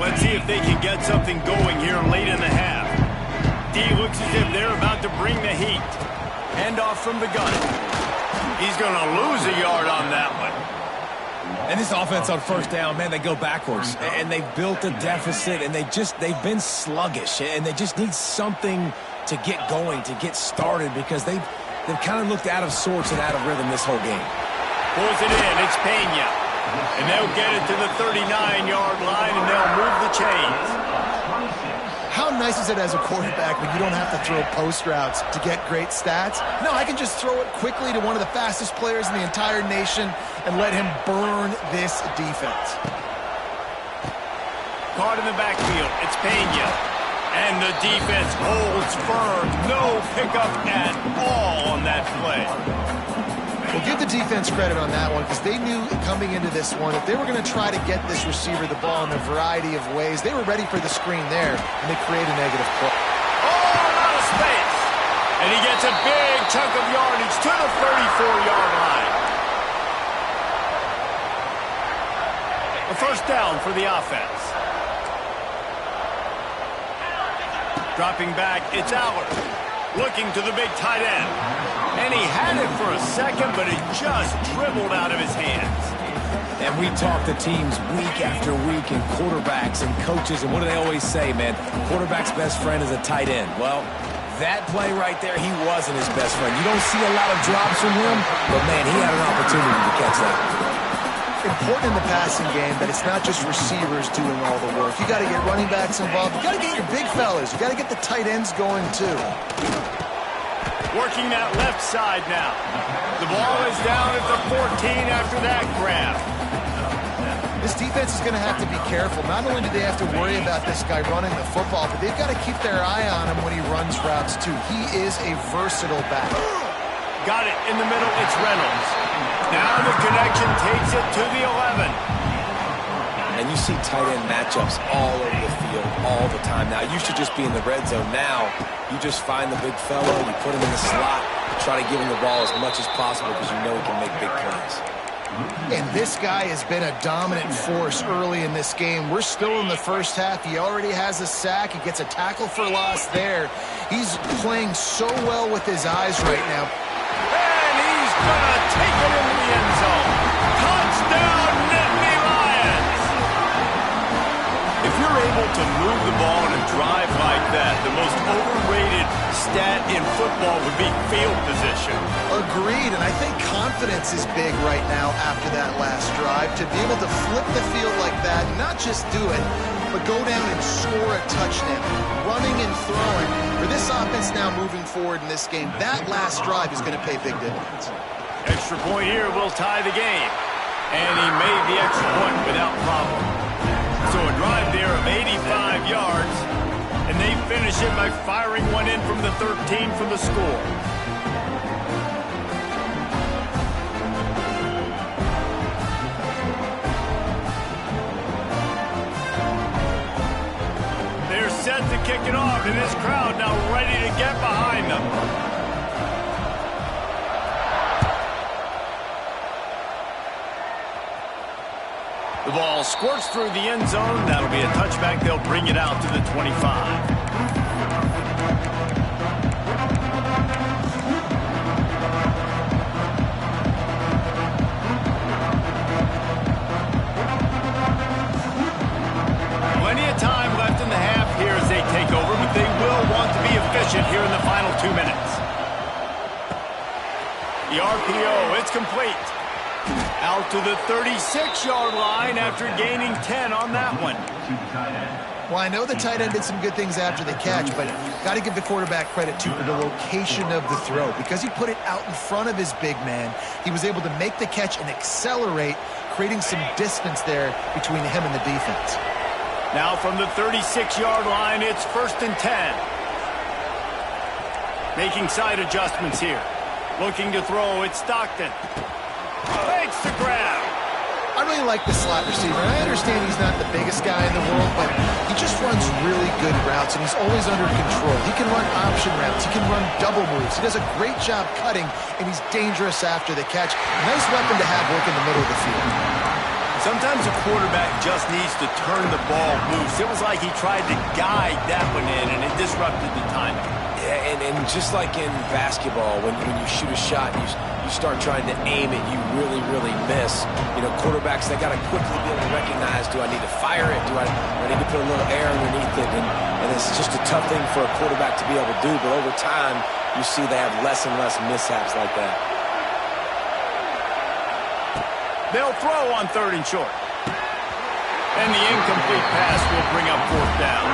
Let's see if they can get something going here late in the half. D looks as if they're about to bring the heat. Hand off from the gun. He's going to lose a yard on that one. And this offense on first down, man, they go backwards. And they've built a deficit, and they've been sluggish. And they just need something to get going, to get started, because they've kind of looked out of sorts and out of rhythm this whole game. Pulls it in. It's Pena. And they'll get it to the 39-yard line, and they'll move the chains. How nice is it as a quarterback when you don't have to throw post routes to get great stats? No, I can just throw it quickly to one of the fastest players in the entire nation and let him burn this defense. Caught in the backfield. It's Pena. And the defense holds firm. No pickup at all on that play. Well, give the defense credit on that one because they knew coming into this one if they were going to try to get this receiver the ball in a variety of ways, they were ready for the screen there, and they create a negative play. Oh, out of space. And he gets a big chunk of yardage to the 34-yard line. A first down for the offense. Dropping back, it's Allard. Looking to the big tight end. And he had it for a second, but it just dribbled out of his hands. And we talk to teams week after week, and quarterbacks and coaches, and what do they always say, man? Quarterback's best friend is a tight end. Well, that play right there, he wasn't his best friend. You don't see a lot of drops from him, but, man, he had an opportunity to catch that. Important in the passing game that it's not just receivers doing all the work. You got to get running backs involved. You got to get your big fellas. You got to get the tight ends going, too. Working that left side now. The ball is down at the 14 after that grab. This defense is going to have to be careful. Not only do they have to worry about this guy running the football, but they've got to keep their eye on him when he runs routes, too. He is a versatile back. Got it in the middle. It's Reynolds. Now the connection takes it to the 11. And you see tight end matchups all over the field all the time. Now, it used to just be in the red zone. Now, you just find the big fellow, you put him in the slot, try to give him the ball as much as possible because you know he can make big plays. And this guy has been a dominant force early in this game. We're still in the first half. He already has a sack. He gets a tackle for loss there. He's playing so well with his eyes right now. And he's going to take it into the end zone. Touchdown, Nittany Lions! If you're able to move the ball in a drive like that, the most overrated stat in football would be field position. Agreed, and I think confidence is big right now after that last drive. To be able to flip the field like that, not just do it, but go down and score a touchdown. Running and throwing. For this offense now moving forward in this game, that last drive is going to pay big dividends. Extra point here will tie the game. And he made the extra point without problem. So a drive there of 85 yards. And they finish it by firing one in from the 13 for the score. They're set to kick it off, and this crowd now ready to get behind them. The ball squirts through the end zone. That'll be a touchback. They'll bring it out to the 25. Plenty of time left in the half here as they take over, but they will want to be efficient here in the final 2 minutes. The RPO, it's complete. Out to the 36-yard line after gaining 10 on that one. Well, I know the tight end did some good things after the catch, but got to give the quarterback credit, too, for the location of the throw. Because he put it out in front of his big man, he was able to make the catch and accelerate, creating some distance there between him and the defense. Now from the 36-yard line, it's 1st and 10. Making side adjustments here. Looking to throw, it's Stockton. Fakes the grab. I really like the slot receiver. I understand he's not the biggest guy in the world, but he just runs really good routes, and he's always under control. He can run option routes. He can run double moves. He does a great job cutting, and he's dangerous after the catch. Nice weapon to have work in the middle of the field. Sometimes a quarterback just needs to turn the ball loose. It was like he tried to guide that one in, and it disrupted the timing. Yeah, and just like in basketball, when you shoot a shot, you start trying to aim it, you really, really miss. You know, quarterbacks, they got to quickly be able to recognize, do I need to fire it? Do I need to put a little air underneath it? And it's just a tough thing for a quarterback to be able to do, but over time, you see they have less and less mishaps like that. They'll throw on 3rd and short. And the incomplete pass will bring up 4th down.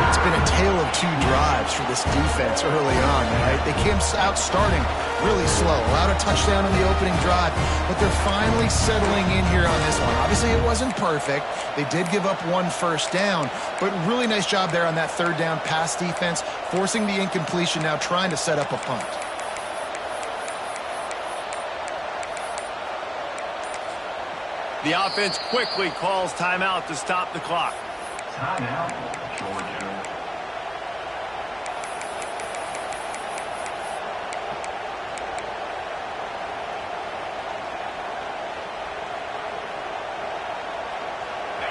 It's been a tale of 2 drives for this defense early on, right? They came out starting really slow, allowed a touchdown on the opening drive, but they're finally settling in here on this one. Obviously, it wasn't perfect. They did give up 1 first down, but really nice job there on that 3rd down pass defense, forcing the incompletion, now trying to set up a punt. The offense quickly calls timeout to stop the clock. Timeout, Georgia.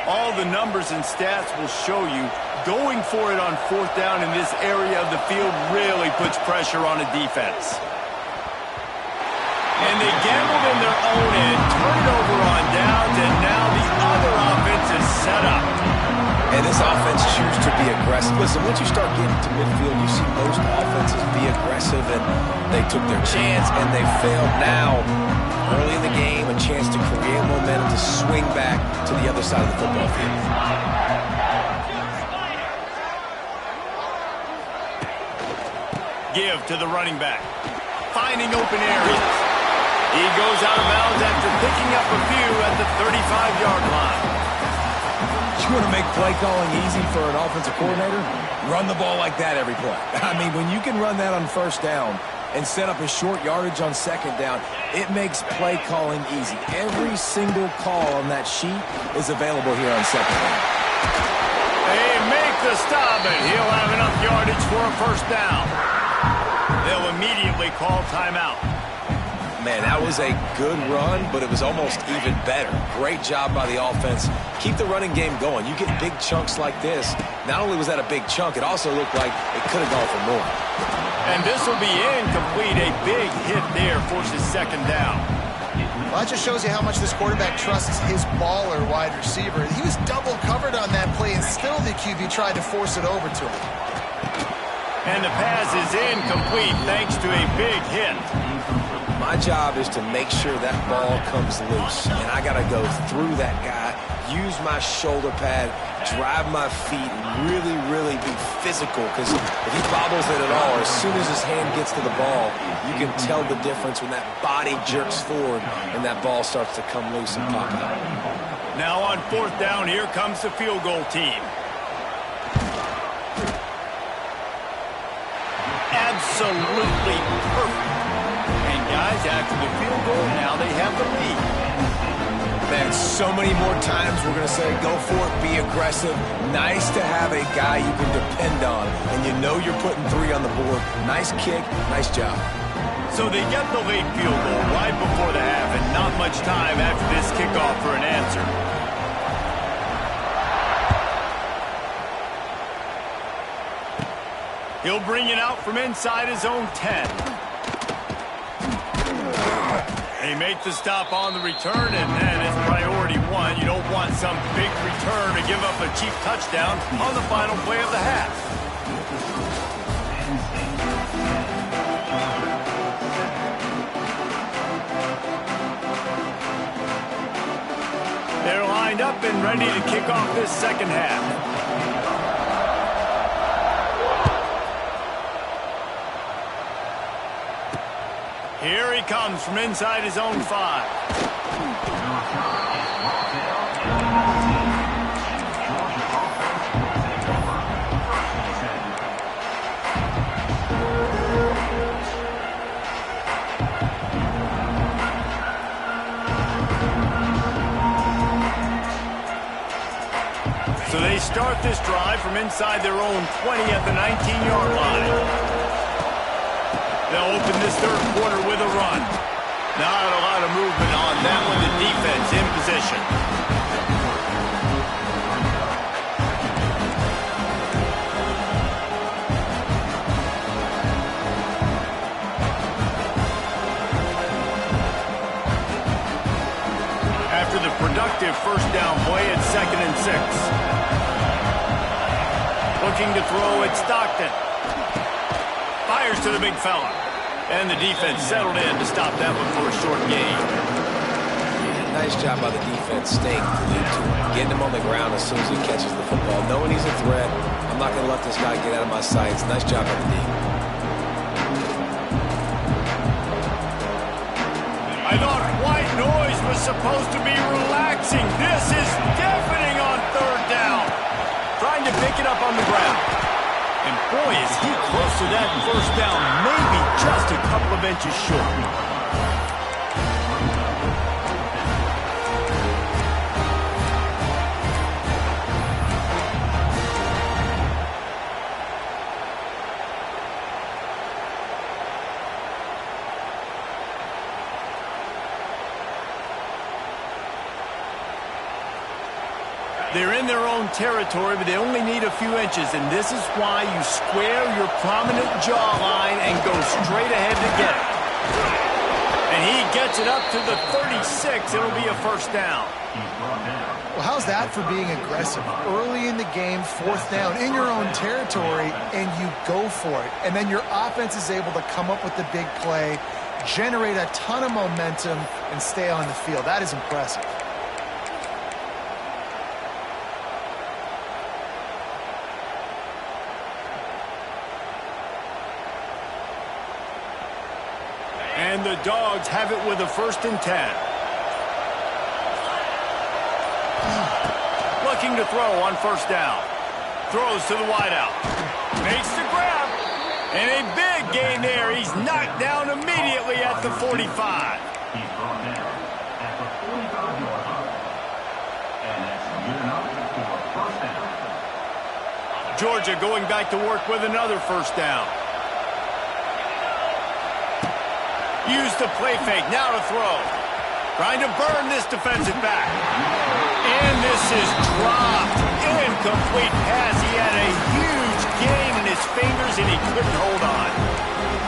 All the numbers and stats will show you going for it on 4th down in this area of the field really puts pressure on a defense. And they gambled in their own end, turn it over on downs, and now the other offense is set up. And this offense chooses to be aggressive. Listen, once you start getting to midfield, you see most offenses be aggressive, and they took their chance, and they failed. Now, early in the game, a chance to create momentum to swing back to the other side of the football field. Give to the running back. Finding open areas. He goes out of bounds after picking up a few at the 35-yard line. You want to make play calling easy for an offensive coordinator? Run the ball like that every play. I mean, when you can run that on 1st down and set up a short yardage on 2nd down, it makes play calling easy. Every single call on that sheet is available here on 2nd down. They make the stop, and he'll have enough yardage for a 1st down. They'll immediately call timeout. Man, that was a good run, but it was almost even better. Great job by the offense. Keep the running game going. You get big chunks like this. Not only was that a big chunk, it also looked like it could have gone for more. And this will be incomplete. A big hit there forces 2nd down. Well, that just shows you how much this quarterback trusts his baller wide receiver. He was double covered on that play, and still the QB tried to force it over to him. And the pass is incomplete thanks to a big hit. My job is to make sure that ball comes loose, and I got to go through that guy, use my shoulder pad, drive my feet, and really, really be physical, because if he bobbles it at all, as soon as his hand gets to the ball, you can tell the difference when that body jerks forward and that ball starts to come loose and pop out. Now on 4th down, here comes the field goal team. Absolutely perfect. And guys, after the field goal, now they have the lead. Man, so many more times we're going to say, go for it, be aggressive. Nice to have a guy you can depend on, and you know you're putting 3 on the board. Nice kick, nice job. So they get the late field goal right before the half, and not much time after this kickoff for an answer. He'll bring it out from inside his own 10. They make the stop on the return, and then it's priority 1. You don't want some big return to give up a cheap touchdown on the final play of the half. They're lined up and ready to kick off this 2nd half. Here he comes from inside his own 5. So they start this drive from inside their own 20 at the 19-yard line. They'll open this 3rd quarter with a run. Not a lot of movement on that one. The defense in position. After the productive 1st down play, it's 2nd and 6. Looking to throw at Stockton. Fires to the big fella. And the defense settled in to stop that one for a short gain. Nice job by the defense staying glued to him, getting him on the ground as soon as he catches the football. Knowing he's a threat, I'm not going to let this guy get out of my sights. Nice job by the D. I thought white noise was supposed to be relaxing. This is deafening on 3rd down. Trying to pick it up on the ground. And boy, is he close to that 1st down, maybe just a couple of inches short. They're in their own territory, but they only need a few inches, and this is why you square your prominent jawline and go straight ahead to get it. And he gets it up to the 36. It'll be a first down. Well, how's that for being aggressive? Early in the game, fourth down, in your own territory, and you go for it. And then your offense is able to come up with the big play, generate a ton of momentum, and stay on the field. That is impressive. And the Dogs have it with a 1st and 10. Looking to throw on 1st down. Throws to the wideout. Makes the grab. And a big gain there. He's knocked down immediately at the 45. He's brought down at the 45-yard line. And that's good enough for a 1st down. Georgia going back to work with another 1st down. Use the play fake. Now to throw. Trying to burn this defensive back. And this is dropped. Incomplete pass. He had a huge gain in his fingers, and he couldn't hold on.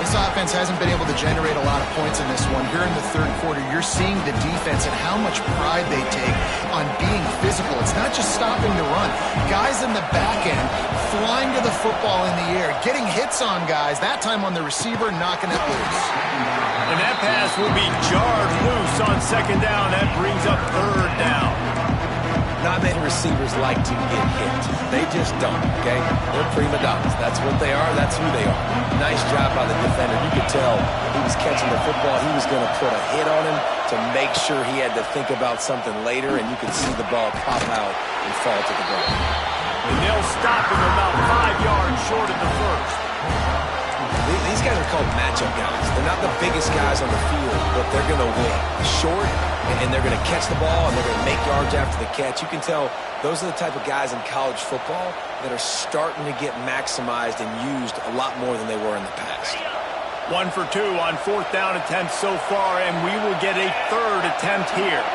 This offense hasn't been able to generate a lot of points in this one. Here in the third quarter, you're seeing the defense and how much pride they take on being physical. It's not just stopping the run. Guys in the back end flying to the football in the air, getting hits on guys, that time on the receiver, knocking it loose. And that pass will be jarred loose on 2nd down. That brings up 3rd down. Not many receivers like to get hit. They just don't, okay? They're prima donnas. That's what they are. That's who they are. Nice job by the defender. You could tell he was catching the football. He was going to put a hit on him to make sure he had to think about something later, and you could see the ball pop out and fall to the ground. And they'll stop him about 5 yards short of the 1st. These guys are called matchup guys. They're not the biggest guys on the field, but they're going to win. Short, and they're going to catch the ball, and they're going to make yards after the catch. You can tell those are the type of guys in college football that are starting to get maximized and used a lot more than they were in the past. 1 for 2 on 4th down attempts so far, and we will get a 3rd attempt here.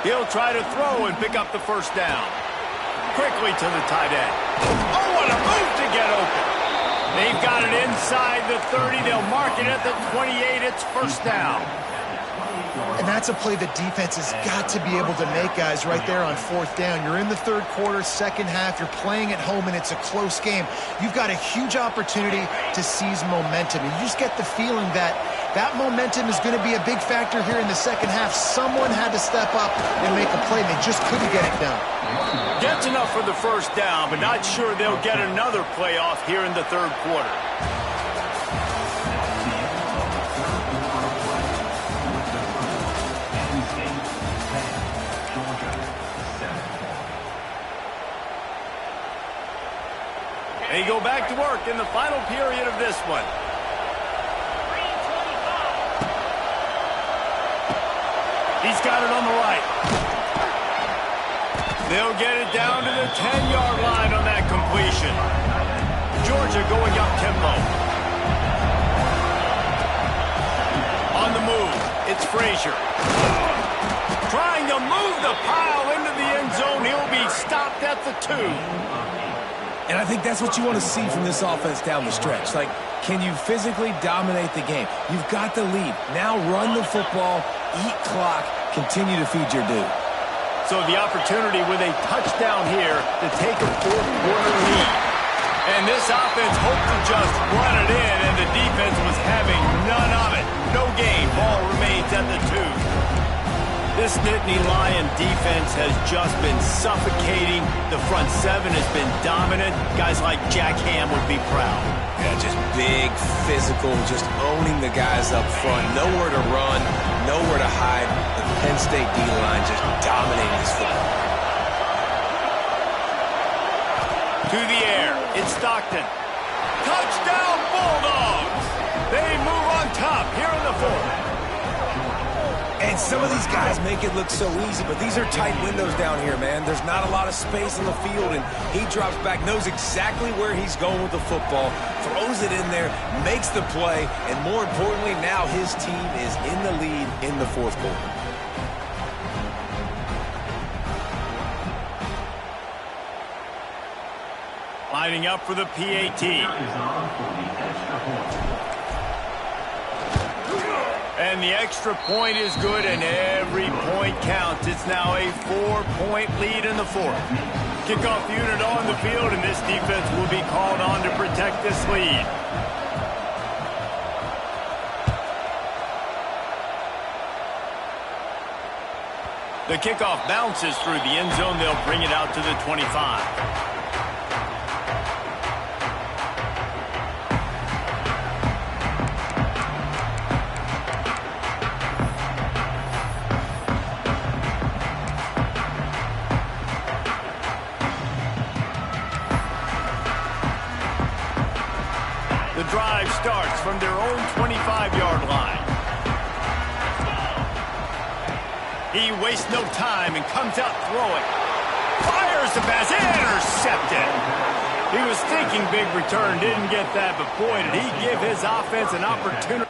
He'll try to throw and pick up the 1st down. Quickly to the tight end. Oh, what a move to get open. They've got it inside the 30. They'll mark it at the 28. It's 1st down. And that's a play the defense has got to be able to make, guys, right there on 4th down. You're in the 3rd quarter, 2nd half. You're playing at home, and it's a close game. You've got a huge opportunity to seize momentum. And you just get the feeling that that momentum is going to be a big factor here in the 2nd half. Someone had to step up and make a play, and they just couldn't get it done. Gets enough for the 1st down, but not sure they'll get another playoff here in the 3rd quarter. They go back to work in the final period of this one. He's got it on the right. They'll get it down to the 10-yard line on that completion. Georgia going up tempo. On the move, it's Frazier. Trying to move the pile into the end zone. He'll be stopped at the 2. And I think that's what you want to see from this offense down the stretch. Like, can you physically dominate the game? You've got the lead. Now run the football, eat clock, continue to feed your dude. So the opportunity with a touchdown here to take a 4th quarter lead. And this offense hoped to just run it in, and the defense was having none of it. No gain. Ball remains at the 2. This Nittany Lion defense has just been suffocating. The front 7 has been dominant. Guys like Jack Ham would be proud. Yeah, just big, physical, just owning the guys up front. Nowhere to run, nowhere to hide. The Penn State D-line just dominating this football. To the air, it's Stockton. Touchdown Bulldogs! They move on top here in the 4th. And And some of these guys make it look so easy, but these are tight windows down here, man. There's not a lot of space on the field, and he drops back, knows exactly where he's going with the football, throws it in there, makes the play, and more importantly, now his team is in the lead in the fourth quarter. Lining up for the PAT. And the extra point is good, and every point counts. It's now a 4-point lead in the fourth. Kickoff unit on the field, and this defense will be called on to protect this lead. The kickoff bounces through the end zone. They'll bring it out to the 25. The drive starts from their own 25-yard line. He wastes no time and comes out throwing. Fires the pass, intercepted. He was thinking big return, didn't get that, but boy, did he give his offense an opportunity.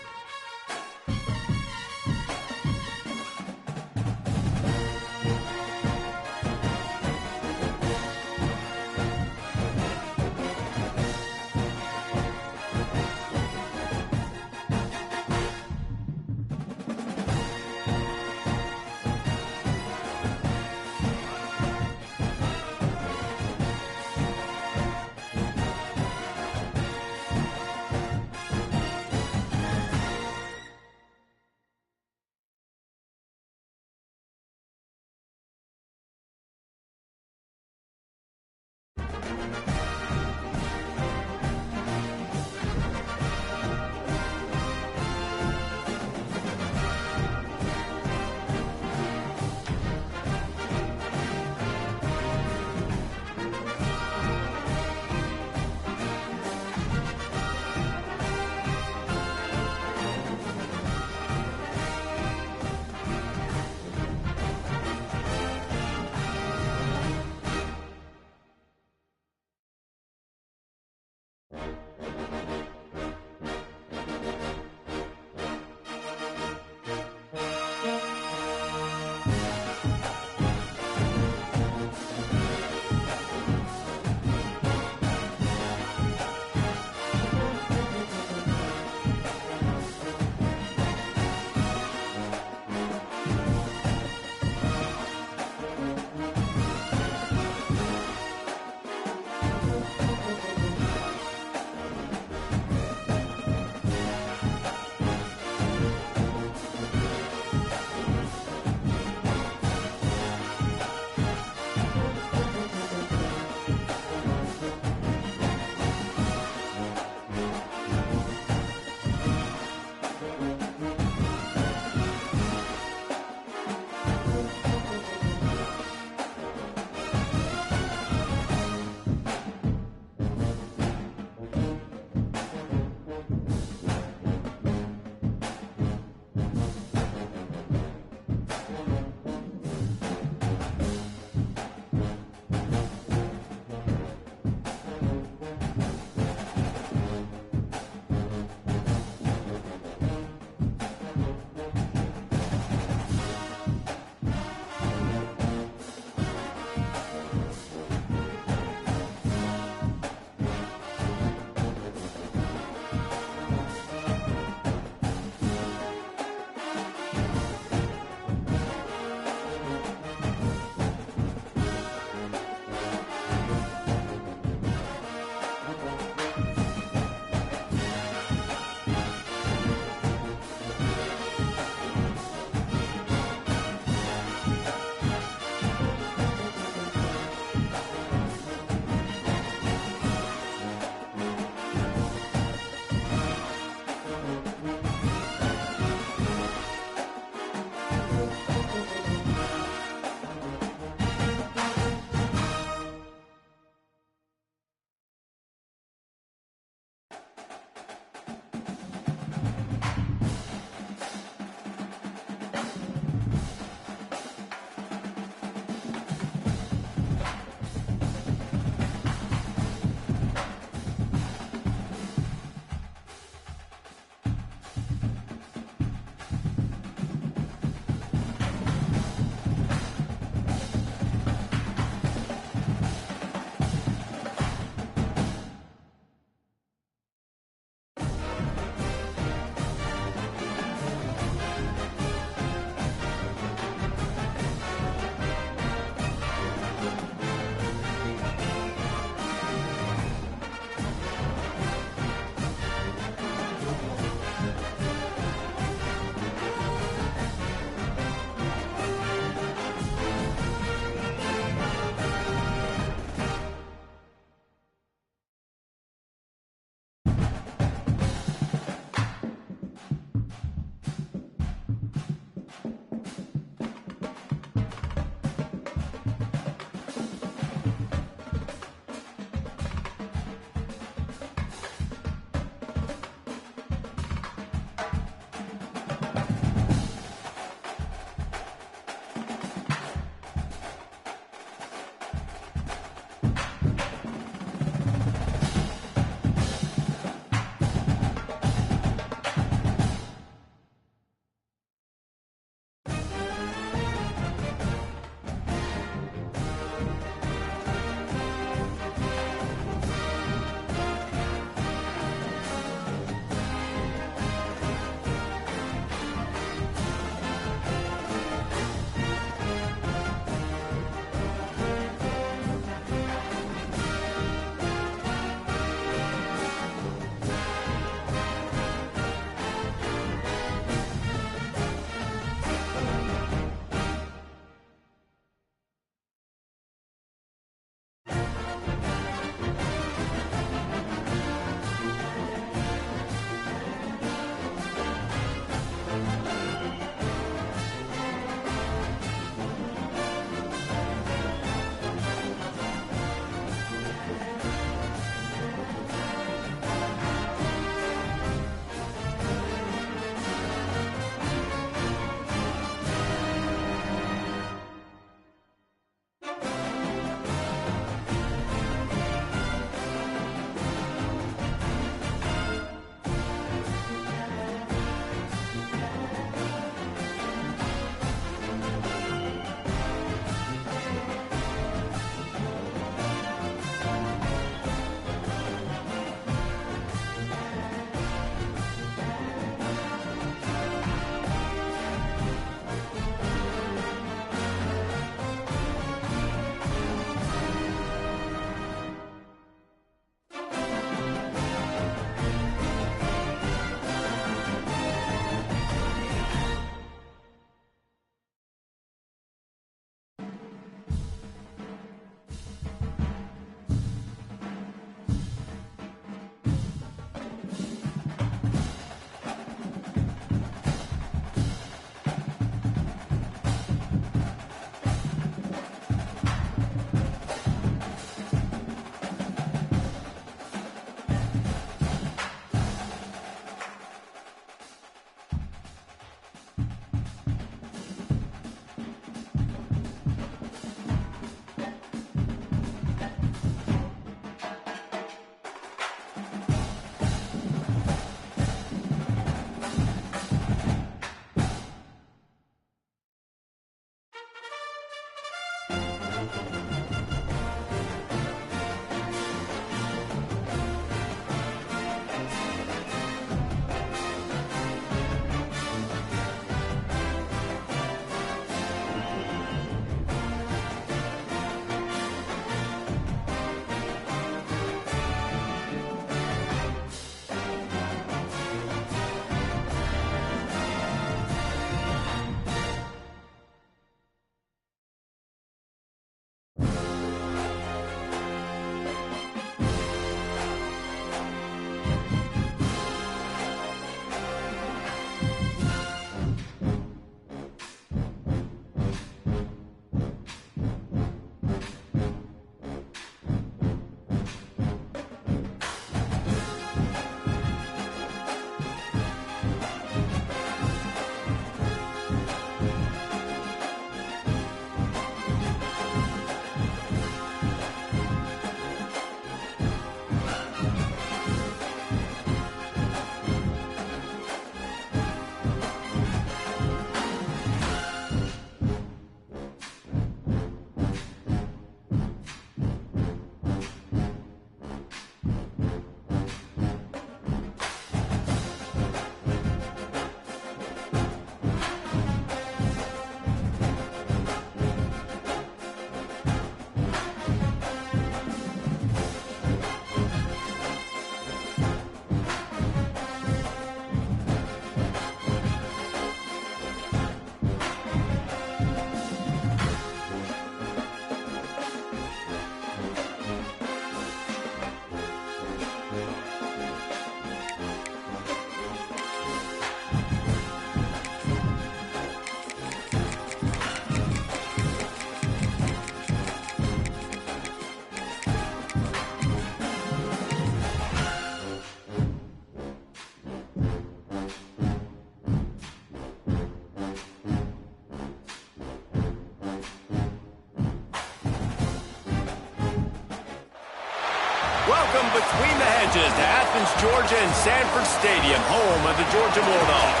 between the hedges to Athens, Georgia and Sanford Stadium, home of the Georgia Bulldogs.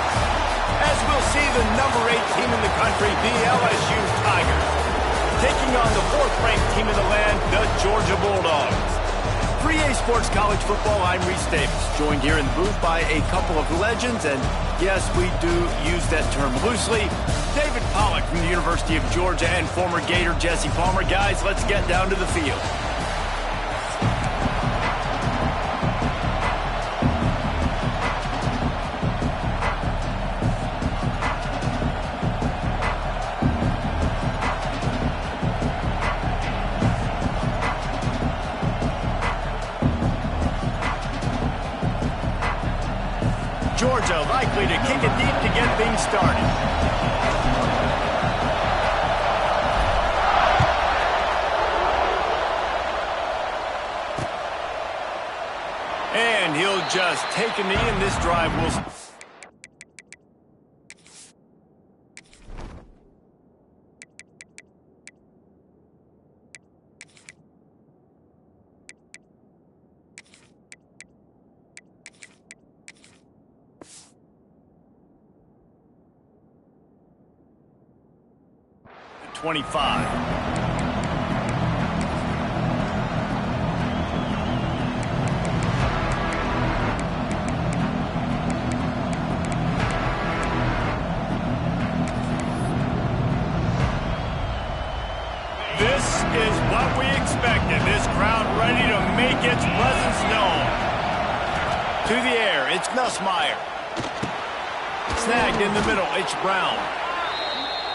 As we'll see the number 8 team in the country, the LSU Tigers, taking on the 4th-ranked team in the land, the Georgia Bulldogs. For EA Sports College Football, I'm Reese Davis, joined here in the booth by a couple of legends, and yes, we do use that term loosely. David Pollack from the University of Georgia and former Gator Jesse Palmer. Guys, let's get down to the field. Georgia likely to kick it deep to get things started. And he'll just take a knee, and this drive will... This is what we expected. This crowd ready to make its presence known. To the air, it's Nussmeier. Snagged in the middle, it's Brown.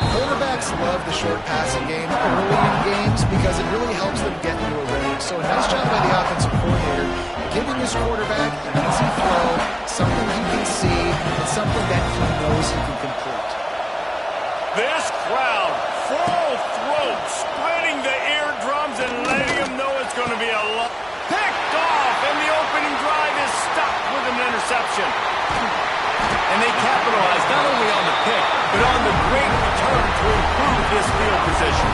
Quarterbacks love the short passing game early in games because it really helps them get into a rhythm. So a nice job by the offensive coordinator, giving his quarterback an easy throw, something he can see, and something that he knows he can complete. This crowd, full throat, splitting the eardrums and letting them know it's going to be a lot. Picked off, and the opening drive is stopped with an interception. And they capitalized not only on the pick, but on the great return to improve this field position.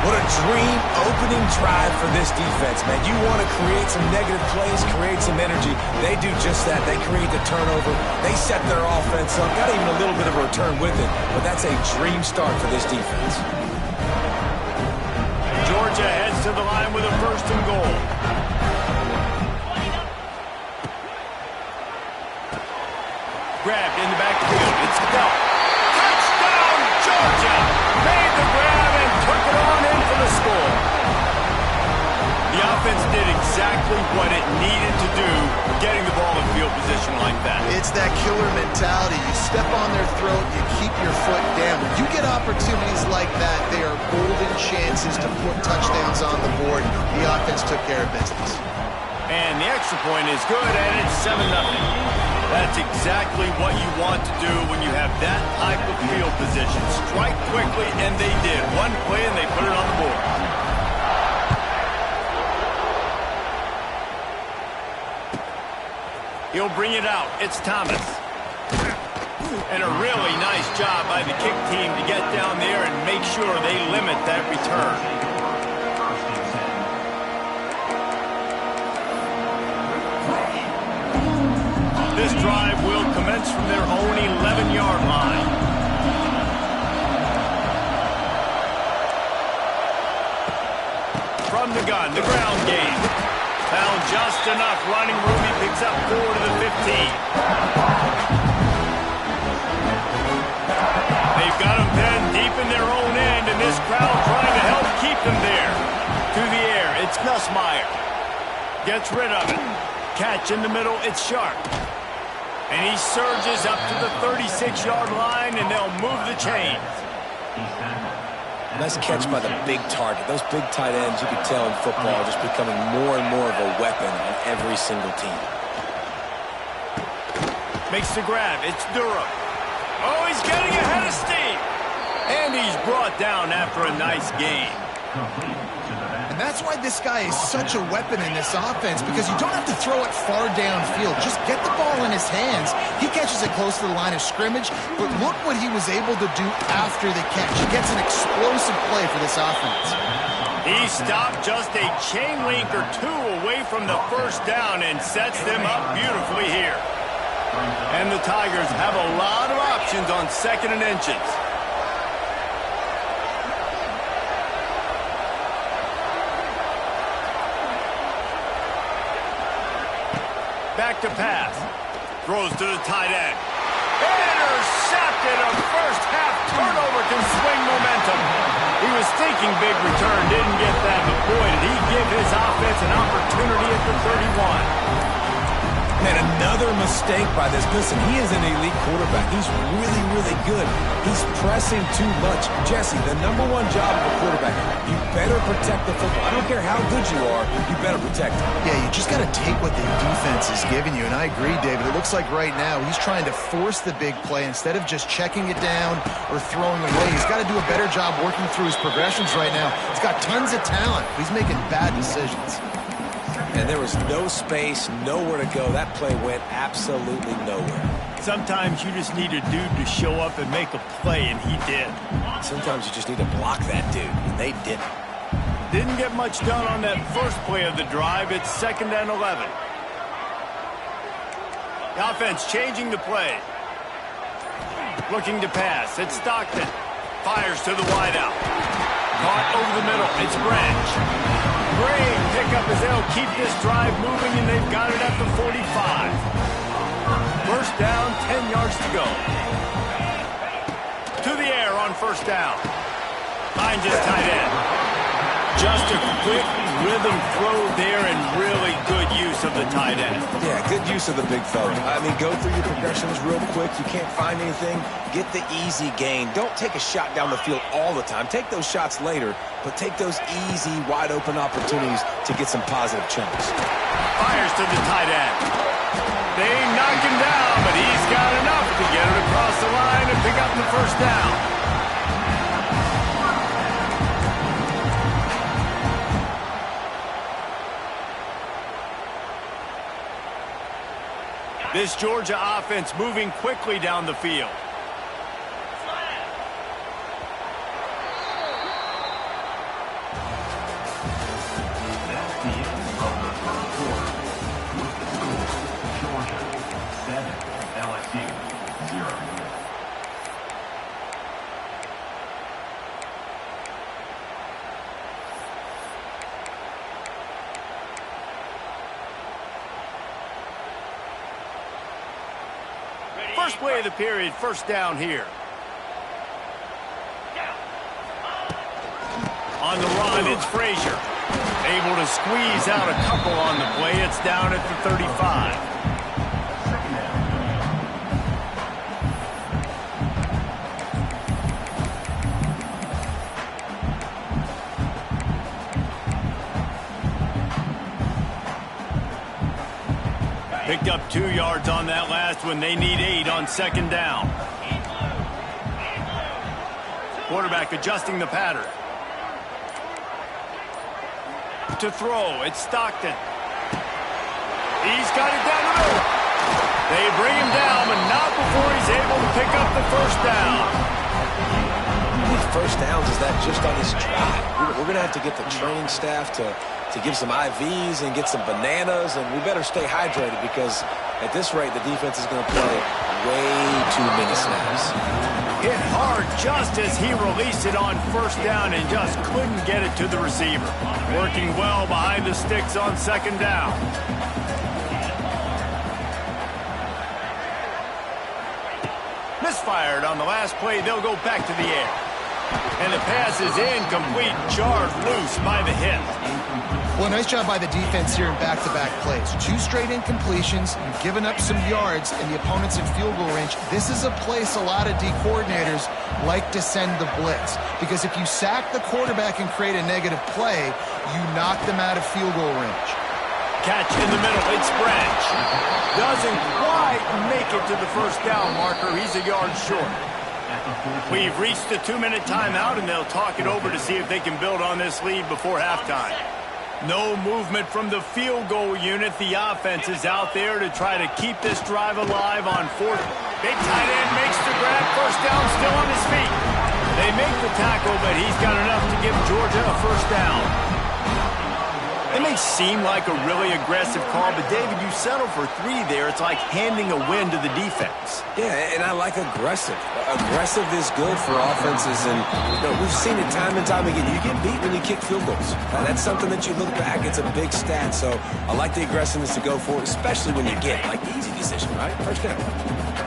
What a dream opening drive for this defense, man. You want to create some negative plays, create some energy. They do just that. They create the turnover. They set their offense up. Got even a little bit of a return with it, but that's a dream start for this defense. Georgia heads to the line with a 1st and goal. Grabbed in the backfield. It's Bell. Touchdown, Georgia! Made the grab and took it on in for the score. The offense did exactly what it needed to do, getting the ball in field position like that. It's that killer mentality. You step on their throat, you keep your foot down. When you get opportunities like that, they are golden chances to put touchdowns on the board. The offense took care of business. And the extra point is good, and it's 7-0. That's exactly what you want to do when you have that type of field position. Strike quickly, and they did. One play, and they put it on the board. He'll bring it out. It's Thomas. And a really nice job by the kick team to get down there and make sure they limit that return. This drive will commence from their own 11-yard line. From the gun, the ground game. Found just enough running room. He picks up 4 to the 15. They've got him pinned deep in their own end, and this crowd trying to help keep them there. To the air, it's Nussmeier. Gets rid of it. Catch in the middle, it's Sharp. And he surges up to the 36-yard line, and they'll move the chains. Nice catch by the big target. Those big tight ends, you can tell in football, are just becoming more and more of a weapon on every single team. Makes the grab. It's Durham. Oh, he's getting ahead of steam. And he's brought down after a nice game. And that's why this guy is such a weapon in this offense, because you don't have to throw it far downfield. Just get the ball in his hands. He catches it close to the line of scrimmage, but look what he was able to do after the catch. He gets an explosive play for this offense. He stopped just a chain link or two away from the first down and sets them up beautifully here. And the Tigers have a lot of options on 2nd and inches. Back to pass. Throws to the tight end. Intercepted. A first half turnover can swing momentum. He was thinking big return, didn't get that, but boy, did he give his offense an opportunity at the 31. And another mistake by this. Listen, he is an elite quarterback. He's really, really good. He's pressing too much. Jesse, the #1 job of a quarterback, you better protect the football. I don't care how good you are, you better protect it. Yeah, you just got to take what the defense is giving you, and I agree, David. It looks like right now he's trying to force the big play instead of just checking it down or throwing away. He's got to do a better job working through his progressions right now. He's got tons of talent. He's making bad decisions. And there was no space, nowhere to go. That play went absolutely nowhere. Sometimes you just need a dude to show up and make a play, and he did. Sometimes you just need to block that dude, and they didn't. Didn't get much done on that first play of the drive. It's 2nd and 11. The offense changing the play. Looking to pass. It's Stockton. Fires to the wideout. Caught over the middle. It's Branch. Great pickup as they'll keep this drive moving, and they've got it at the 45. First down, 10 yards to go. To the air on first down. Finds his tight end. Just a quick rhythm throw there and really good use of the tight end. Yeah, good use of the big fella. I mean, go through your progressions real quick. You can't find anything. Get the easy gain. Don't take a shot down the field all the time. Take those shots later, but take those easy, wide-open opportunities to get some positive chunks. Fires to the tight end. They knock him down, but he's got enough to get it across the line and pick up the first down. This Georgia offense moving quickly down the field. That's the end of the first quarter. With the score, Georgia 7, LSU 0. First play of the period, first down here. On the run, it's Frazier. Able to squeeze out a couple on the play. It's down at the 35. Picked up 2 yards on that last one. They need 8 on second down. Quarterback adjusting the pattern. To throw, it's Stockton. He's got it down the middle. They bring him down, but not before he's able to pick up the first down. How many first downs is that just on this drive? We're going to have to get the training staff to give some IVs and get some bananas, and we better stay hydrated because at this rate, the defense is going to play way too many snaps. Hit hard just as he released it on first down and just couldn't get it to the receiver. Working well behind the sticks on second down. Misfired on the last play. They'll go back to the air. And the pass is incomplete, jarred loose by the hit. Well, nice job by the defense here in back-to-back plays. 2 straight incompletions. You've given up some yards, and the opponent's in field goal range. This is a place a lot of D coordinators like to send the blitz. Because if you sack the quarterback and create a negative play, you knock them out of field goal range. Catch in the middle. It's Branch. Doesn't quite make it to the first down marker. He's a yard short. We've reached the 2-minute timeout, and they'll talk it over to see if they can build on this lead before halftime. No movement from the field goal unit. The offense is out there to try to keep this drive alive on fourth. Big tight end makes the grab. First down, still on his feet. They make the tackle, but he's got enough to give Georgia a first down. It may seem like a really aggressive call, but David, you settle for 3 there. It's like handing a win to the defense. Yeah, and I like aggressive. Aggressive is good for offenses, and we've seen it time and time again. You get beat when you kick field goals. That's something that you look back. It's a big stat, so I like the aggressiveness to go for it, especially when you get like the easy decision, right? First down.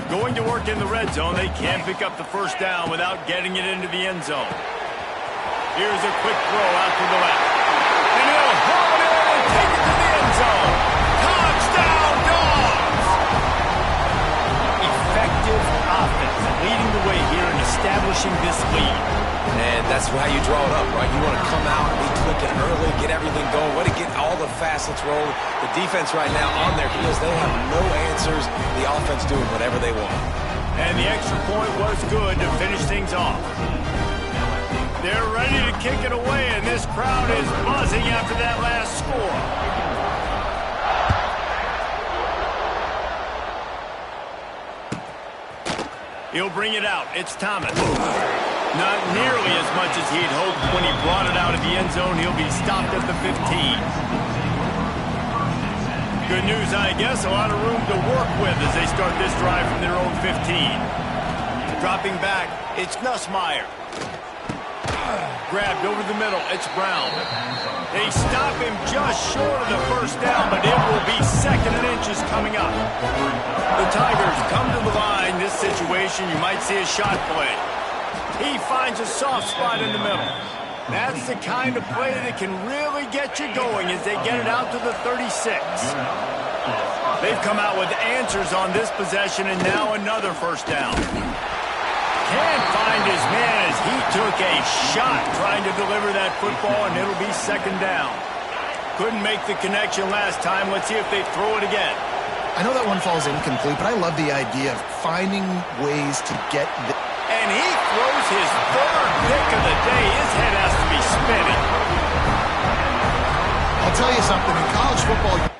Going to work in the red zone, they can't pick up the first down without getting it into the end zone. Here's a quick throw out to the left. And he'll haul it in and take it to the end zone. Touchdown, Dogs! Effective offense leading the way here and establishing this lead. And that's how you draw it up, right? You want to come out and be clicking early, get everything going, want to get all the facets rolling. The defense right now on their heels, they have no answers. The offense doing whatever they want. And the extra point was good to finish things off. They're ready to kick it away, and this crowd is buzzing after that last score. He'll bring it out. It's Thomas. Not nearly as much as he'd hoped when he brought it out of the end zone. He'll be stopped at the 15. Good news, I guess. A lot of room to work with as they start this drive from their own 15. Dropping back, it's Nussmeier. Grabbed over the middle, it's Brown. They stop him just short of the first down, but it will be 2nd and inches coming up. The Tigers come to the line. This situation, you might see a shot play. He finds a soft spot in the middle. That's the kind of play that can really get you going as they get it out to the 36. They've come out with answers on this possession, and now another first down. Can't find his man as he took a shot trying to deliver that football, and it'll be 2nd down. Couldn't make the connection last time. Let's see if they throw it again. I know that one falls incomplete, but I love the idea of finding ways to get the... And he throws his 3rd pick of the day. His head has to be spinning. I'll tell you something, in college football...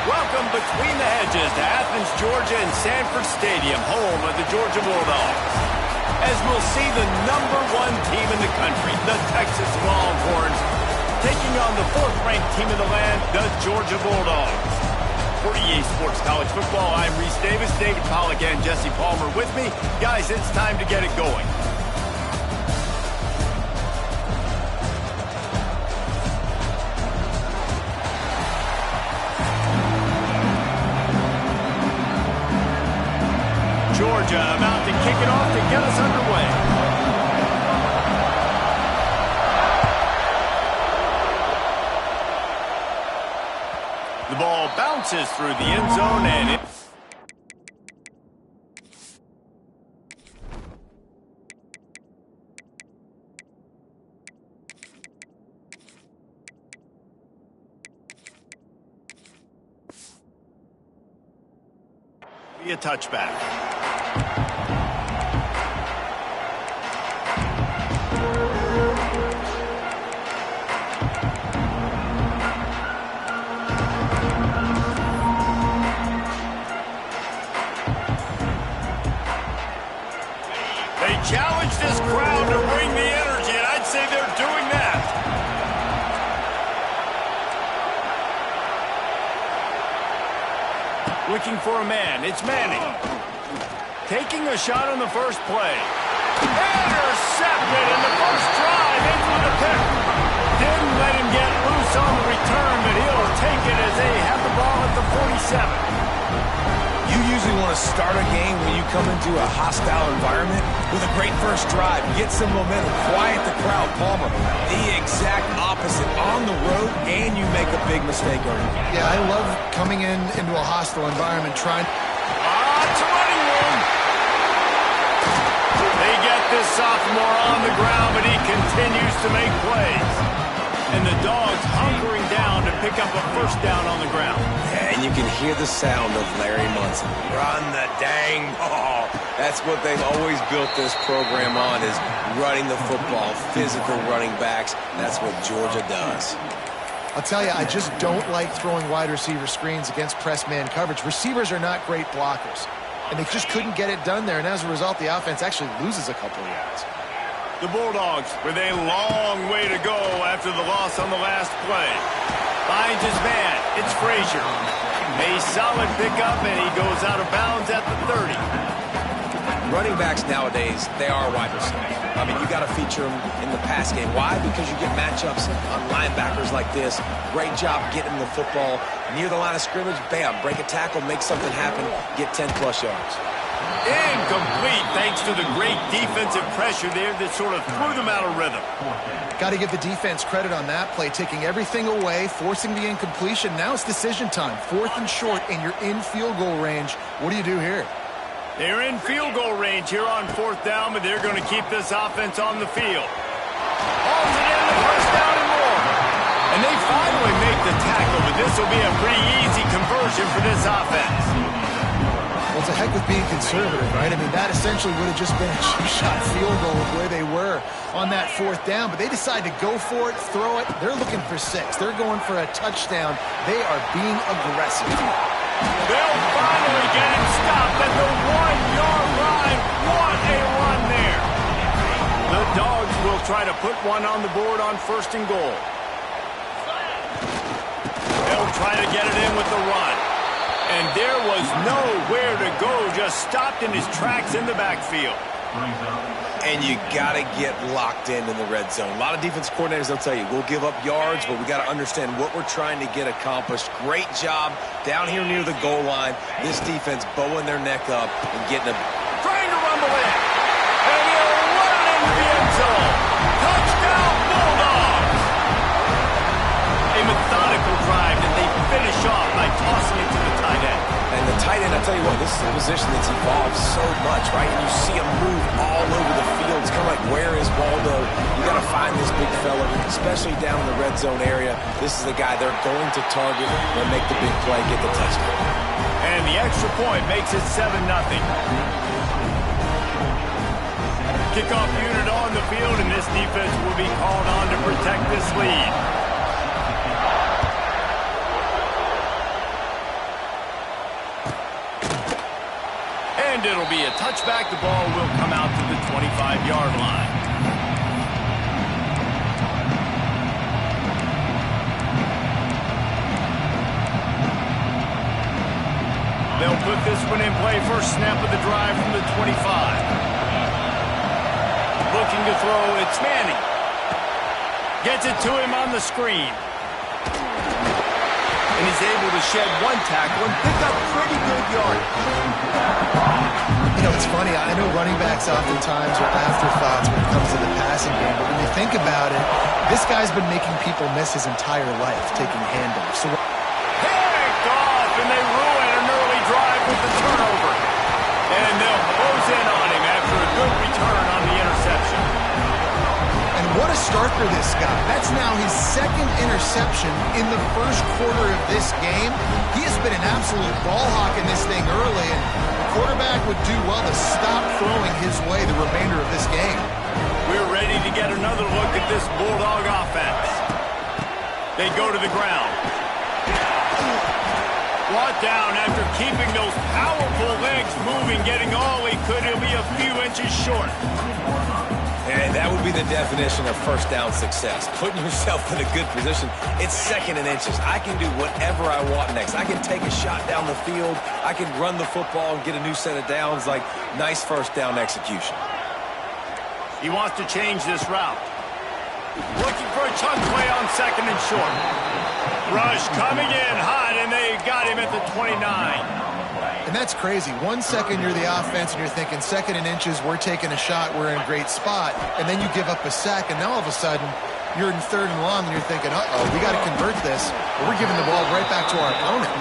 Welcome between the hedges to Athens, Georgia and Sanford Stadium, home of the Georgia Bulldogs. As we'll see the #1 team in the country, the Texas Longhorns, taking on the 4th-ranked team in the land, the Georgia Bulldogs. For EA Sports College Football, I'm Reese Davis, David Pollack, and Jesse Palmer with me. Guys, it's time to get it going. Georgia about to kick it off to get us underway. The ball bounces through the end zone, and Be a touchback. They challenge this crowd to bring the energy, and I'd say they're doing that. Looking for a man. It's Manning. Taking a shot on the first play. Intercepted in the first drive. Ends with a pick. Didn't let him get loose on the return, but he'll take it as they have the ball at the 47. You usually want to start a game when you come into a hostile environment with a great first drive. Get some momentum, quiet the crowd. Palmer, the exact opposite. On the road, and you make a big mistake early. Yeah, I love coming into a hostile environment, trying... It's a running room. They get this sophomore on the ground, but he continues to make plays. And the Dogs hunkering down to pick up a first down on the ground. And you can hear the sound of Larry Munson. Run the dang ball. That's what they've always built this program on, is running the football, physical running backs. That's what Georgia does. I'll tell you, I just don't like throwing wide receiver screens against press man coverage. Receivers are not great blockers, and they just couldn't get it done there. And as a result, the offense actually loses a couple of yards. The Bulldogs with a long way to go after the loss on the last play. Finds his man. It's Frazier. A solid pickup, and he goes out of bounds at the 30. Running backs nowadays, they are wide receivers. I mean, you got to feature them in the pass game. Why? Because you get matchups on linebackers like this. Great job getting the football near the line of scrimmage. Bam, break a tackle, make something happen, get 10-plus yards. Incomplete thanks to the great defensive pressure there that sort of threw them out of rhythm. Got to give the defense credit on that play, taking everything away, forcing the incompletion. Now it's decision time. 4th and short, and you're in field goal range. What do you do here? They're in field goal range here on 4th down, but they're going to keep this offense on the field. Hauls it in, the first down and more. And they finally make the tackle, but this will be a pretty easy conversion for this offense. Well, it's a heck with being conservative, right? I mean, that essentially would have just been a cheap-shot field goal of where they were on that 4th down, but they decide to go for it, throw it. They're looking for 6. They're going for a touchdown. They are being aggressive. They'll finally get him stopped at the 1-yard line. What a run there. The Dogs will try to put one on the board on 1st and goal. They'll try to get it in with the run. And there was nowhere to go, just stopped in his tracks in the backfield. And you got to get locked in the red zone. A lot of defense coordinators, they'll tell you, we'll give up yards, but we got to understand what we're trying to get accomplished. Great job down here near the goal line. This defense bowing their neck up and getting a... Trying to rumble in. And he'll run it into the end zone. Touchdown, Bulldogs. A methodical drive that they finish off by tossing it to the tight end. And the tight end, I tell you what, this is a position that's evolved so much, right? And you see him move all over the field. It's kind of like, where is Waldo? You got to find this big fella, especially down in the red zone area. This is the guy they're going to target and make the big play, get the touchdown. And the extra point makes it 7-0. Kickoff unit on the field, and this defense will be called on to protect this lead. And it'll be a touchback. The ball will come out to the 25-yard line. They'll put this one in play. First snap of the drive from the 25. Looking to throw. It's Manning. Gets it to him on the screen. And he's able to shed one tackle and pick up pretty good yardage. You know, it's funny. I know running backs oftentimes are afterthoughts when it comes to the passing game, but when you think about it, this guy's been making people miss his entire life taking handoffs. So picked off, and they ruin an early drive with the turnover. And they'll close in on him after a good return on the interception. And what a a start for this guy. That's now his second interception in the first quarter of this game. He has been an absolute ball hawk in this thing early, and the quarterback would do well to stop throwing his way the remainder of this game. We're ready to get another look at this Bulldog offense. They go to the ground. Brought down after keeping those powerful legs moving, getting all he could. He'll be a few inches short. And that would be the definition of first down success. Putting yourself in a good position. It's second and inches. I can do whatever I want next. I can take a shot down the field. I can run the football and get a new set of downs. Like, nice first down execution. He wants to change this route. Looking for a chunk play on second and short. Rush coming in hot, and they got him at the 29. And that's crazy. 1 second you're the offense and you're thinking second and inches, we're taking a shot, we're in a great spot. And then you give up a sack, and now all of a sudden you're in third and long and you're thinking, uh-oh, we got to convert this. But we're giving the ball right back to our opponent.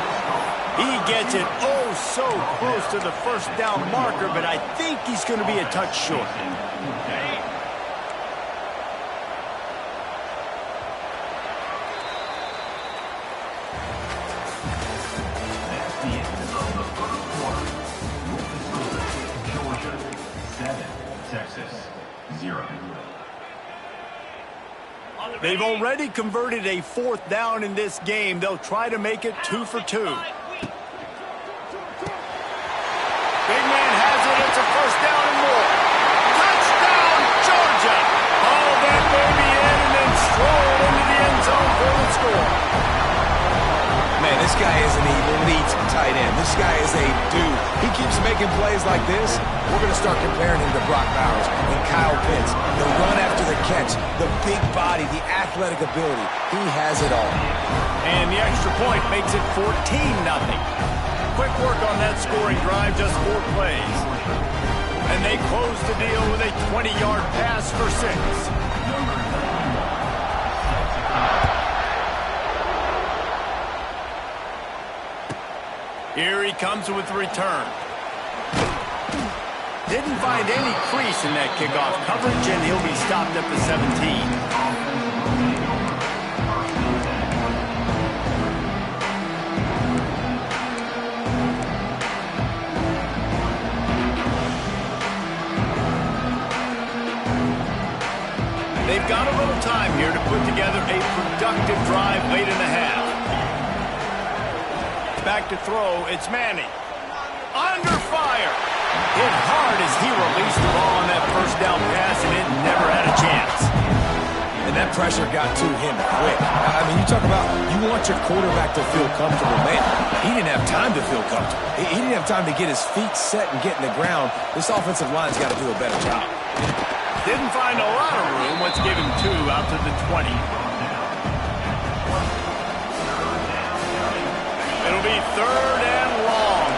He gets it oh so close to the first down marker, but I think he's going to be a touch short. They've already converted a fourth down in this game. They'll try to make it 2 for 2. Big man has it. It's a first down and more. Touchdown, Georgia. Haul that baby in and then stroll into the end zone for the score. Man, this guy is an elite tight end. This guy is a dude. He keeps making plays like this. We're going to start comparing him to Brock Bowers and Kyle Pitts. The run after the catch, the big body, the athletic ability. He has it all. And the extra point makes it 14-0. Quick work on that scoring drive, just 4 plays. And they close the deal with a 20-yard pass for 6. Here he comes with the return. Didn't find any crease in that kickoff coverage, and he'll be stopped at the 17. They've got a little time here to put together a productive drive late in the half. Back to throw, it's Manning. Under fire. Hit hard as he released the ball on that first down pass, and it never had a chance. And that pressure got to him quick. I mean, you talk about you want your quarterback to feel comfortable. Man, he didn't have time to feel comfortable. He didn't have time to get his feet set and get in the ground. This offensive line's got to do a better job. Didn't find a lot of room. Let's give him 2 out to the 20. It'll be third and long.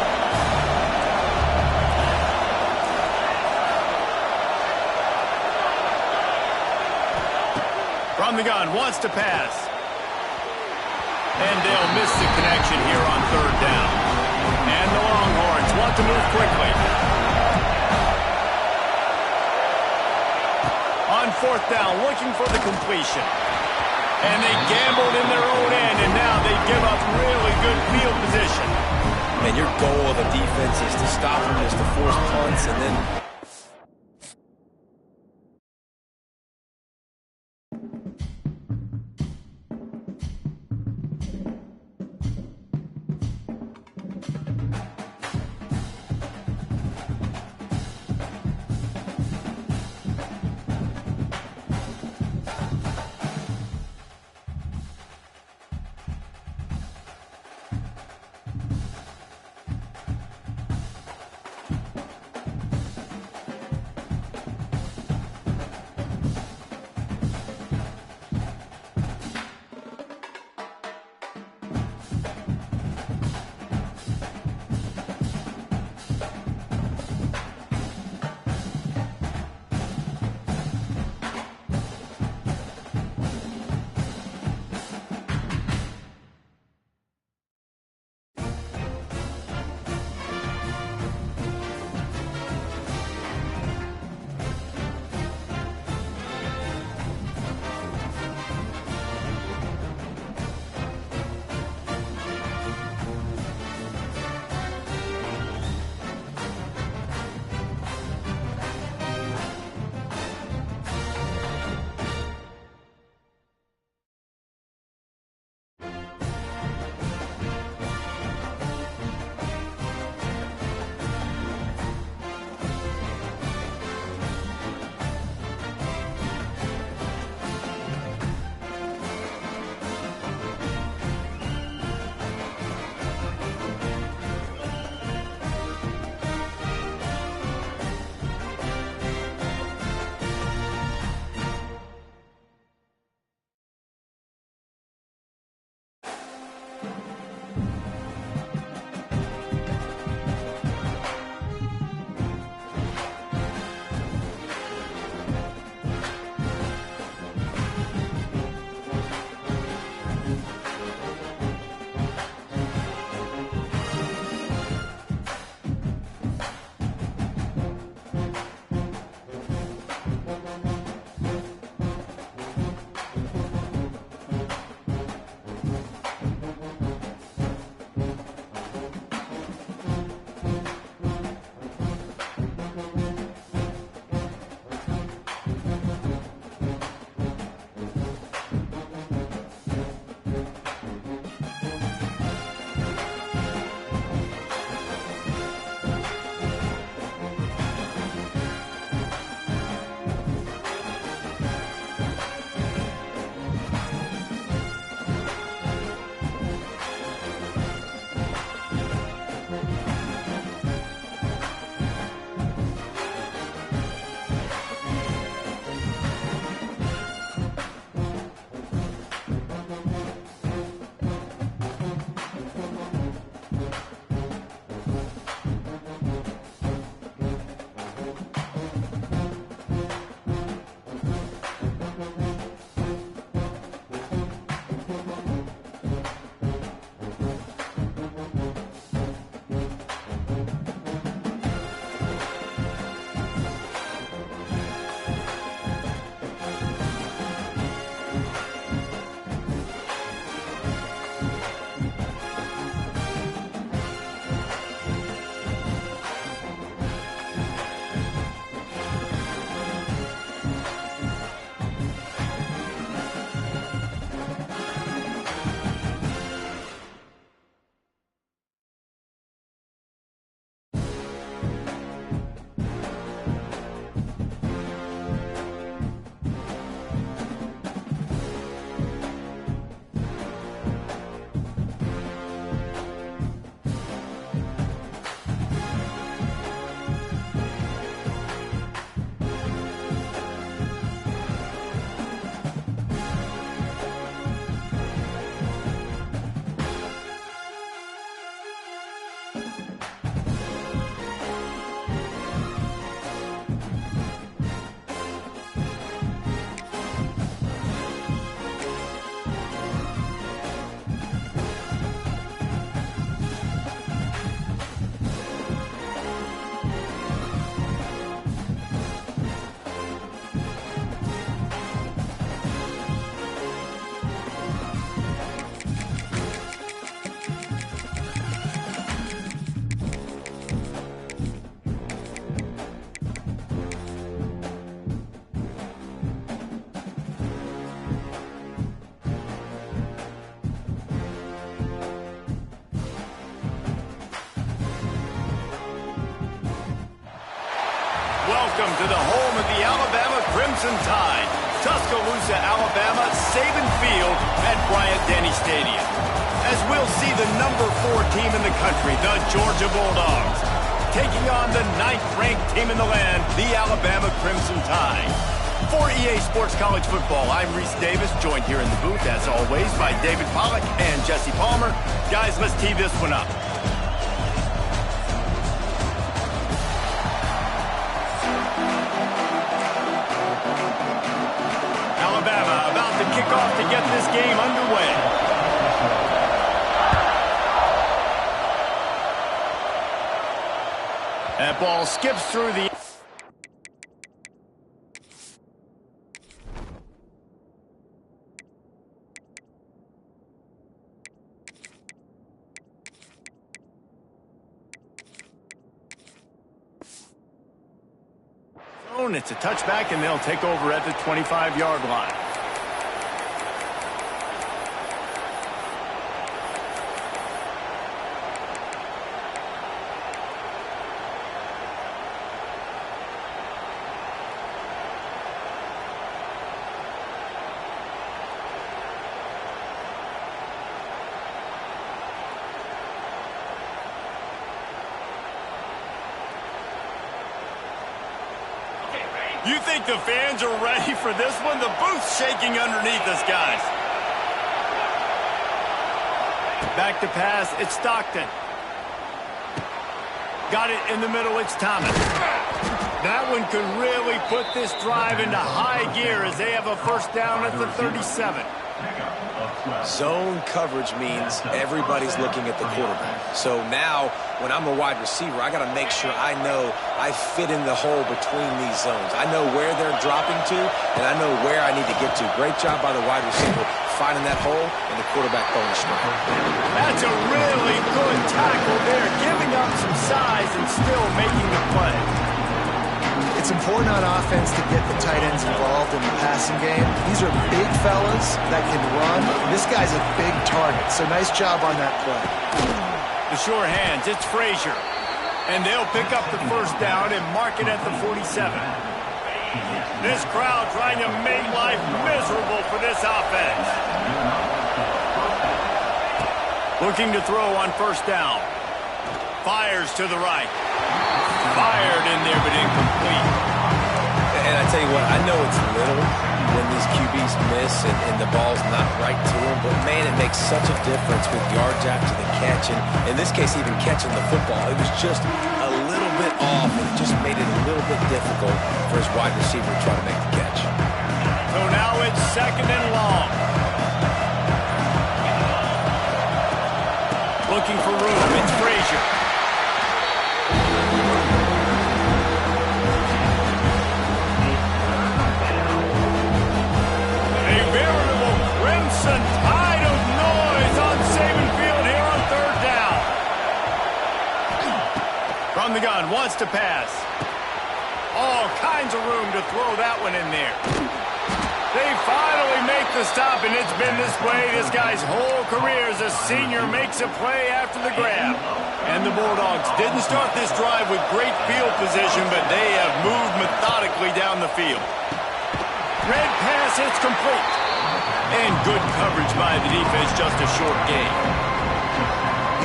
From the gun, wants to pass. And they'll miss the connection here on third down. And the Longhorns want to move quickly. On fourth down, looking for the completion. And they gambled in their own end, and now they give up really good field position. Man, your goal of a defense is to stop them, is to force punts, and then welcome to the home of the Alabama Crimson Tide. Tuscaloosa, Alabama, Saban Field at Bryant-Denny Stadium. As we'll see the number 4 team in the country, the Georgia Bulldogs, taking on the 9th-ranked team in the land, the Alabama Crimson Tide. For EA Sports College Football, I'm Reese Davis, joined here in the booth, as always, by David Pollack and Jesse Palmer. Guys, let's tee this one up. Alabama about to kick off to get this game underway. That ball skips through the... It's a touchback, and they'll take over at the 25-yard line. You think the fans are ready for this one? The booth's shaking underneath us, guys. Back to pass, it's Stockton. Got it in the middle, it's Thomas. That one could really put this drive into high gear as they have a first down at the 37. Zone coverage means everybody's looking at the quarterback. So now, when I'm a wide receiver, I got to make sure I know I fit in the hole between these zones. I know where they're dropping to, and I know where I need to get to. Great job by the wide receiver finding that hole, and the quarterback bonus strike. That's a really good tackle there, giving up some size and still making the play. It's important on offense to get the tight ends involved in the passing game. These are big fellas that can run. This guy's a big target, so nice job on that play. The sure hands, it's Frazier. And they'll pick up the first down and mark it at the 47. This crowd trying to make life miserable for this offense. Looking to throw on first down. Fires to the right. Fired in there, but incomplete. And I tell you what, I know it's little when these QBs miss and the ball's not right to them, but man, it makes such a difference with yards after the catch, and in this case, even catching the football. It was just a little bit off, and it just made it a little bit difficult for his wide receiver to try to make the catch. So now it's second and long. Looking for room, it's Frazier. Tide of noise on Saban Field here on third down. From the gun, wants to pass. All kinds of room to throw that one in there. They finally make the stop, and it's been this way this guy's whole career as a senior makes a play after the grab. And the Bulldogs didn't start this drive with great field position, but they have moved methodically down the field. Red pass, it's complete. And good coverage by the defense, just a short gain.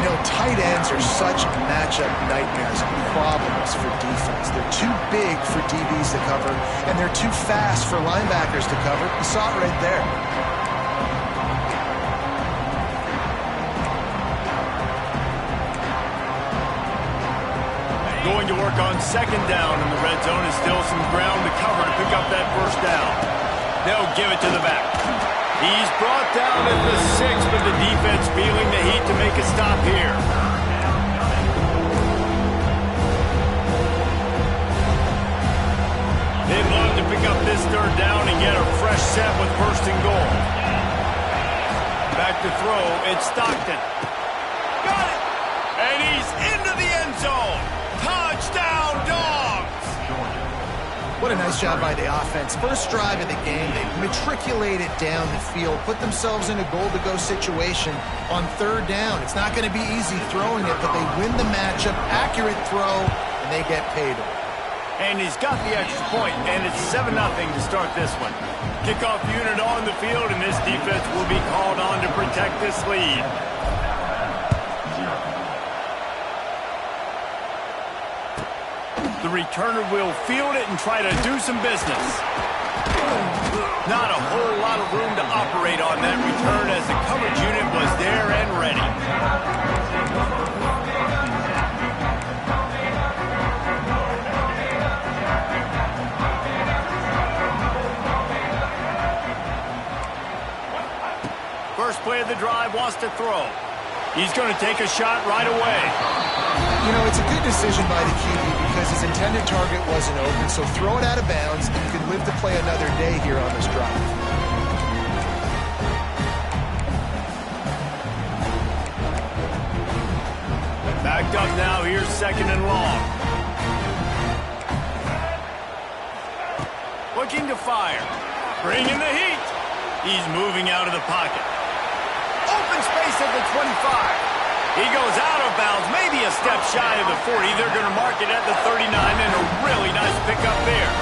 You know, tight ends are such matchup nightmares and problems for defense. They're too big for DBs to cover, and they're too fast for linebackers to cover. You saw it right there. Going to work on second down in the red zone, and still some ground to cover to pick up that first down. They'll give it to the back. He's brought down at the 6, but the defense feeling the heat to make a stop here. They'd love to pick up this third down and get a fresh set with first and goal. Back to throw, it's Stockton. Got it! And he's into the end zone. Touchdown, Dogs! What a nice job by the offense. First drive of the game, they matriculated down the field, put themselves in a goal-to-go situation on third down. It's not going to be easy throwing it, but they win the matchup, accurate throw, and they get paid. And he's got the extra point, and it's 7-0 to start this one. Kickoff unit on the field, and this defense will be called on to protect this lead. The returner will field it and try to do some business. Not a whole lot of room to operate on that return as the coverage unit was there and ready. First play of the drive, wants to throw. He's going to take a shot right away. You know, it's a good decision by the QB because his intended target wasn't open, so throw it out of bounds, and you can live to play another day here on this drive. Backed up now, here's 2nd and long. Looking to fire. Bringing the heat. He's moving out of the pocket. Open space at the 25. He goes out of bounds, maybe a step shy of the 40. They're going to mark it at the 39, and a really nice pickup there.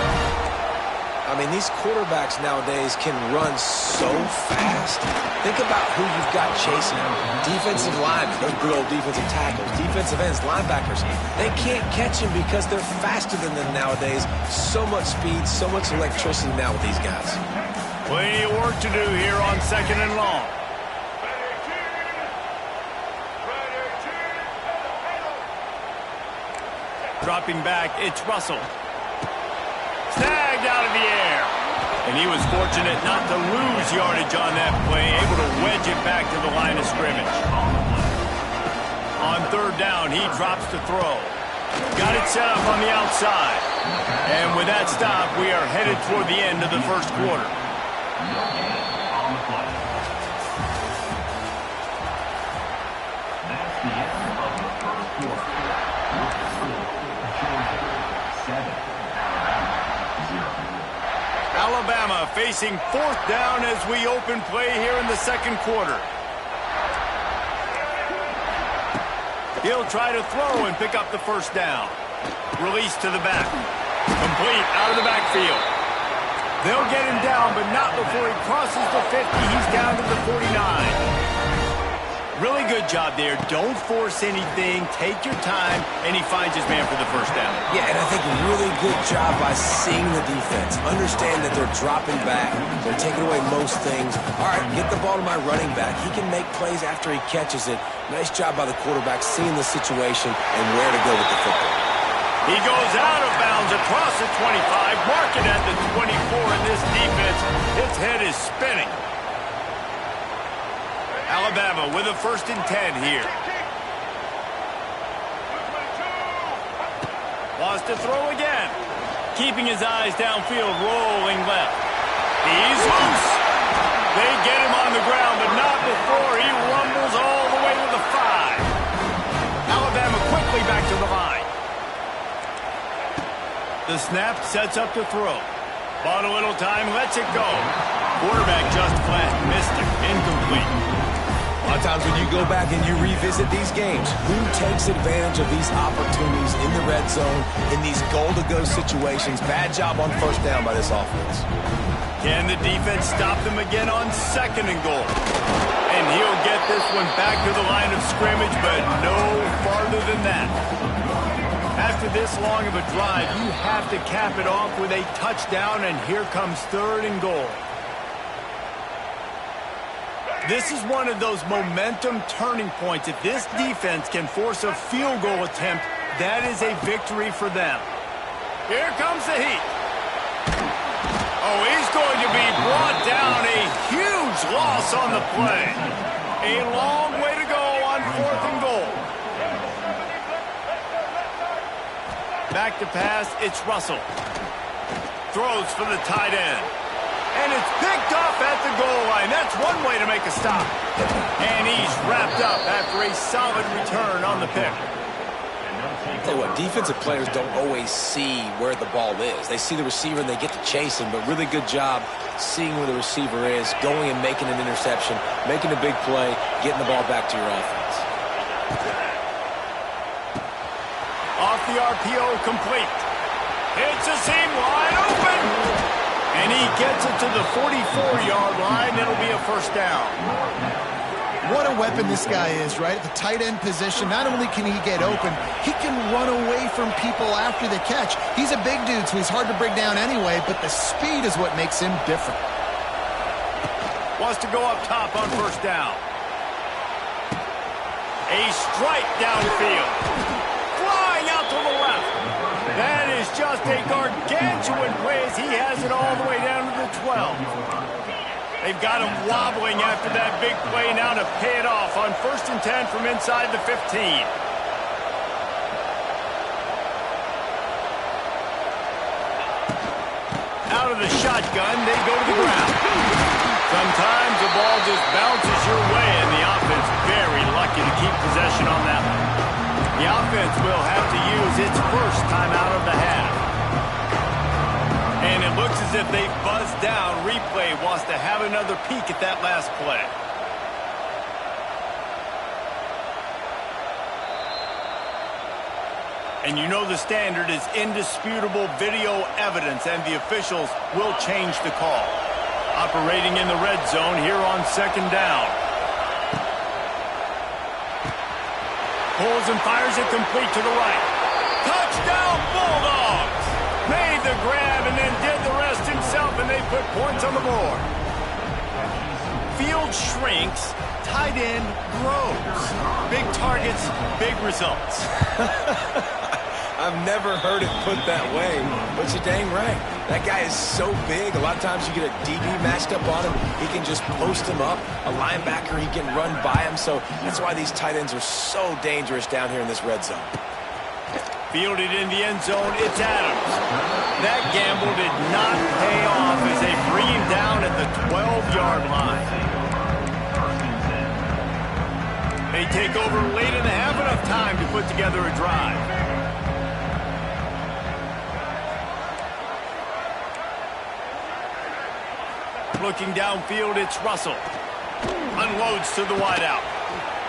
I mean, these quarterbacks nowadays can run so fast. Think about who you've got chasing. Defensive linemen, those big old defensive tackles, defensive ends, linebackers. They can't catch him because they're faster than them nowadays. So much speed, so much electricity now with these guys. Plenty of work to do here on 2nd and long. Dropping back, it's Russell. Snagged out of the air. And he was fortunate not to lose yardage on that play, able to wedge it back to the line of scrimmage. On 3rd down, he drops to throw. Got it set up on the outside. And with that stop, we are headed toward the end of the first quarter. On the play. That's the end of the first quarter. With the score, Georgia 7, Alabama 0. Alabama facing 4th down as we open play here in the 2nd quarter. He'll try to throw and pick up the 1st down. Release to the back. Complete out of the backfield. They'll get him down, but not before he crosses the 50. He's down to the 49. Really good job there. Don't force anything. Take your time, and he finds his man for the 1st down. Yeah, and I think really good job by seeing the defense. Understand that they're dropping back. They're taking away most things. All right, get the ball to my running back. He can make plays after he catches it. Nice job by the quarterback seeing the situation and where to go with the football. He goes out of bounds across the 25, mark it at the 24, and this defense, its head is spinning. Alabama with a 1st and 10 here. Wants to throw again. Keeping his eyes downfield, rolling left. He's loose. They get him on the ground, but not before he rumbles all the way to the 5. Alabama quickly back to the line. The snap sets up to throw. Bought a little time, lets it go. Quarterback just flat, missed it, incomplete. A lot of times when you go back and you revisit these games, who takes advantage of these opportunities in the red zone, in these goal-to-go situations? Bad job on 1st down by this offense. Can the defense stop them again on 2nd and goal? And he'll get this one back to the line of scrimmage, but no farther than that. After this long of a drive, you have to cap it off with a touchdown, and here comes 3rd and goal. This is one of those momentum turning points. If this defense can force a field goal attempt, that is a victory for them. Here comes the heat. Oh, he's going to be brought down. A huge loss on the play. A long way to go on 4th and goal. Back to pass, it's Russell. Throws for the tight end. And it's picked off at the goal line. That's one way to make a stop. And he's wrapped up after a solid return on the pick. I'll tell you what, defensive players don't always see where the ball is. They see the receiver and they get to chase him, but really good job seeing where the receiver is, going and making an interception, making a big play, getting the ball back to your offense. Off the RPO, complete. It's a seam wide open. And he gets it to the 44-yard line. It'll be a first down. What a weapon this guy is, right? At the tight end position, not only can he get open, he can run away from people after the catch. He's a big dude, so he's hard to bring down anyway, but the speed is what makes him different. Wants to go up top on first down. A strike downfield. Flying out to the left. That is just a gargantuan play as he has it all the way down to the 12. They've got him wobbling after that big play now to pay it off on 1st and 10 from inside the 15. Out of the shotgun, they go to the ground. Sometimes the ball just bounces your way, and the offense very lucky to keep possession on that one. The offense will have to use its first timeout of the half. And it looks as if they've buzzed down. Replay wants to have another peek at that last play. And you know the standard is indisputable video evidence, and the officials will change the call. Operating in the red zone here on 2nd down. Pulls and fires it complete to the right. Touchdown Bulldogs! Made the grab and then did the rest himself, and they put points on the board. Field shrinks, tight end grows. Big targets, big results. I've never heard it put that way, but you're dang right. That guy is so big. A lot of times you get a DB matched up on him. He can just post him up. A linebacker, he can run by him. So that's why these tight ends are so dangerous down here in this red zone. Fielded in the end zone, it's Adams. That gamble did not pay off as they bring him down at the 12-yard line. They take over late and have enough time to put together a drive. Looking downfield, it's Russell. Unloads to the wideout.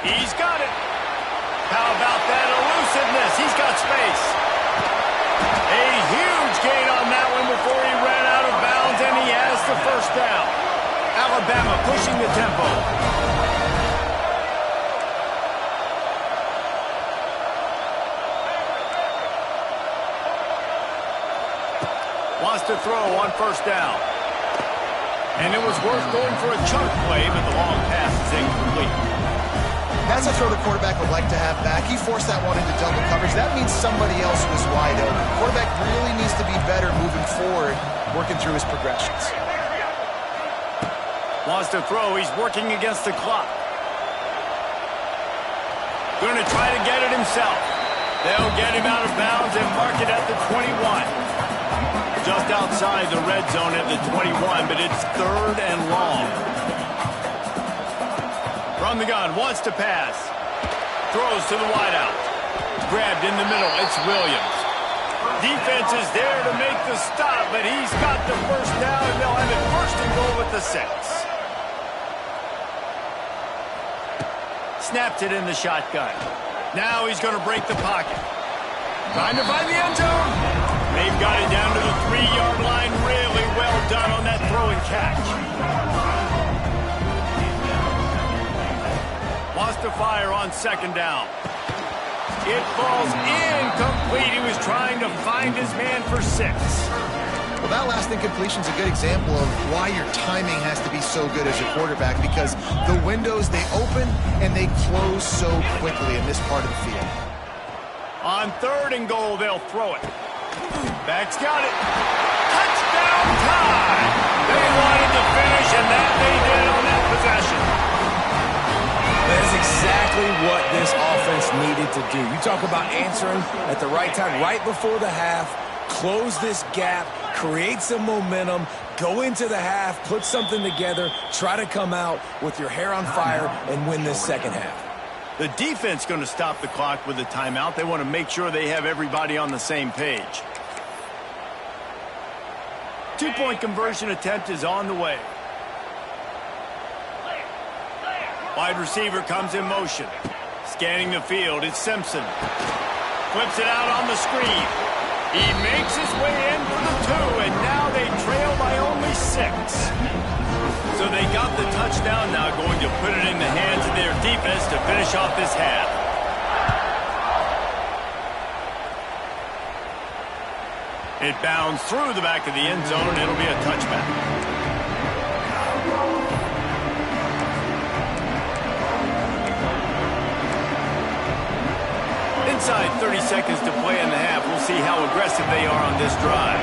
He's got it. How about that elusiveness? He's got space. A huge gain on that one before he ran out of bounds, and he has the first down. Alabama pushing the tempo. Wants to throw on first down. And it was worth going for a chunk play, but the long pass is incomplete. That's a throw the quarterback would like to have back. He forced that one into double coverage. That means somebody else was wide open. Quarterback really needs to be better moving forward, working through his progressions. Wants to throw. He's working against the clock. Going to try to get it himself. They'll get him out of bounds and mark it at the 21. Just outside the red zone at the 21, but it's 3rd and long. From the gun, wants to pass. Throws to the wideout. Grabbed in the middle, it's Williams. Defense is there to make the stop, but he's got the first down, and they'll have it 1st and goal at the 6. Snapped it in the shotgun. Now he's going to break the pocket. Trying to find the end zone. They've got it down to the 3-yard line. Really well done on that throw and catch. Wants to fire on 2nd down. It falls incomplete. He was trying to find his man for 6. Well, that last incompletion is a good example of why your timing has to be so good as your quarterback, because the windows, they open and they close so quickly in this part of the field. On 3rd and goal, they'll throw it. Back's got it. Touchdown time! They wanted to finish, and that they did on that possession. That is exactly what this offense needed to do. You talk about answering at the right time, right before the half, close this gap, create some momentum, go into the half, put something together, try to come out with your hair on fire and win this 2nd half. The defense going to stop the clock with a timeout. They want to make sure they have everybody on the same page. 2-point conversion attempt is on the way. Wide receiver comes in motion. Scanning the field, it's Simpson. Flips it out on the screen. He makes his way in for the 2, and now they trail by only 6. So they got the touchdown, now going to put it in the hands of their defense to finish off this half. It bounds through the back of the end zone, and it'll be a touchback. Inside 30 seconds to play in the half. We'll see how aggressive they are on this drive.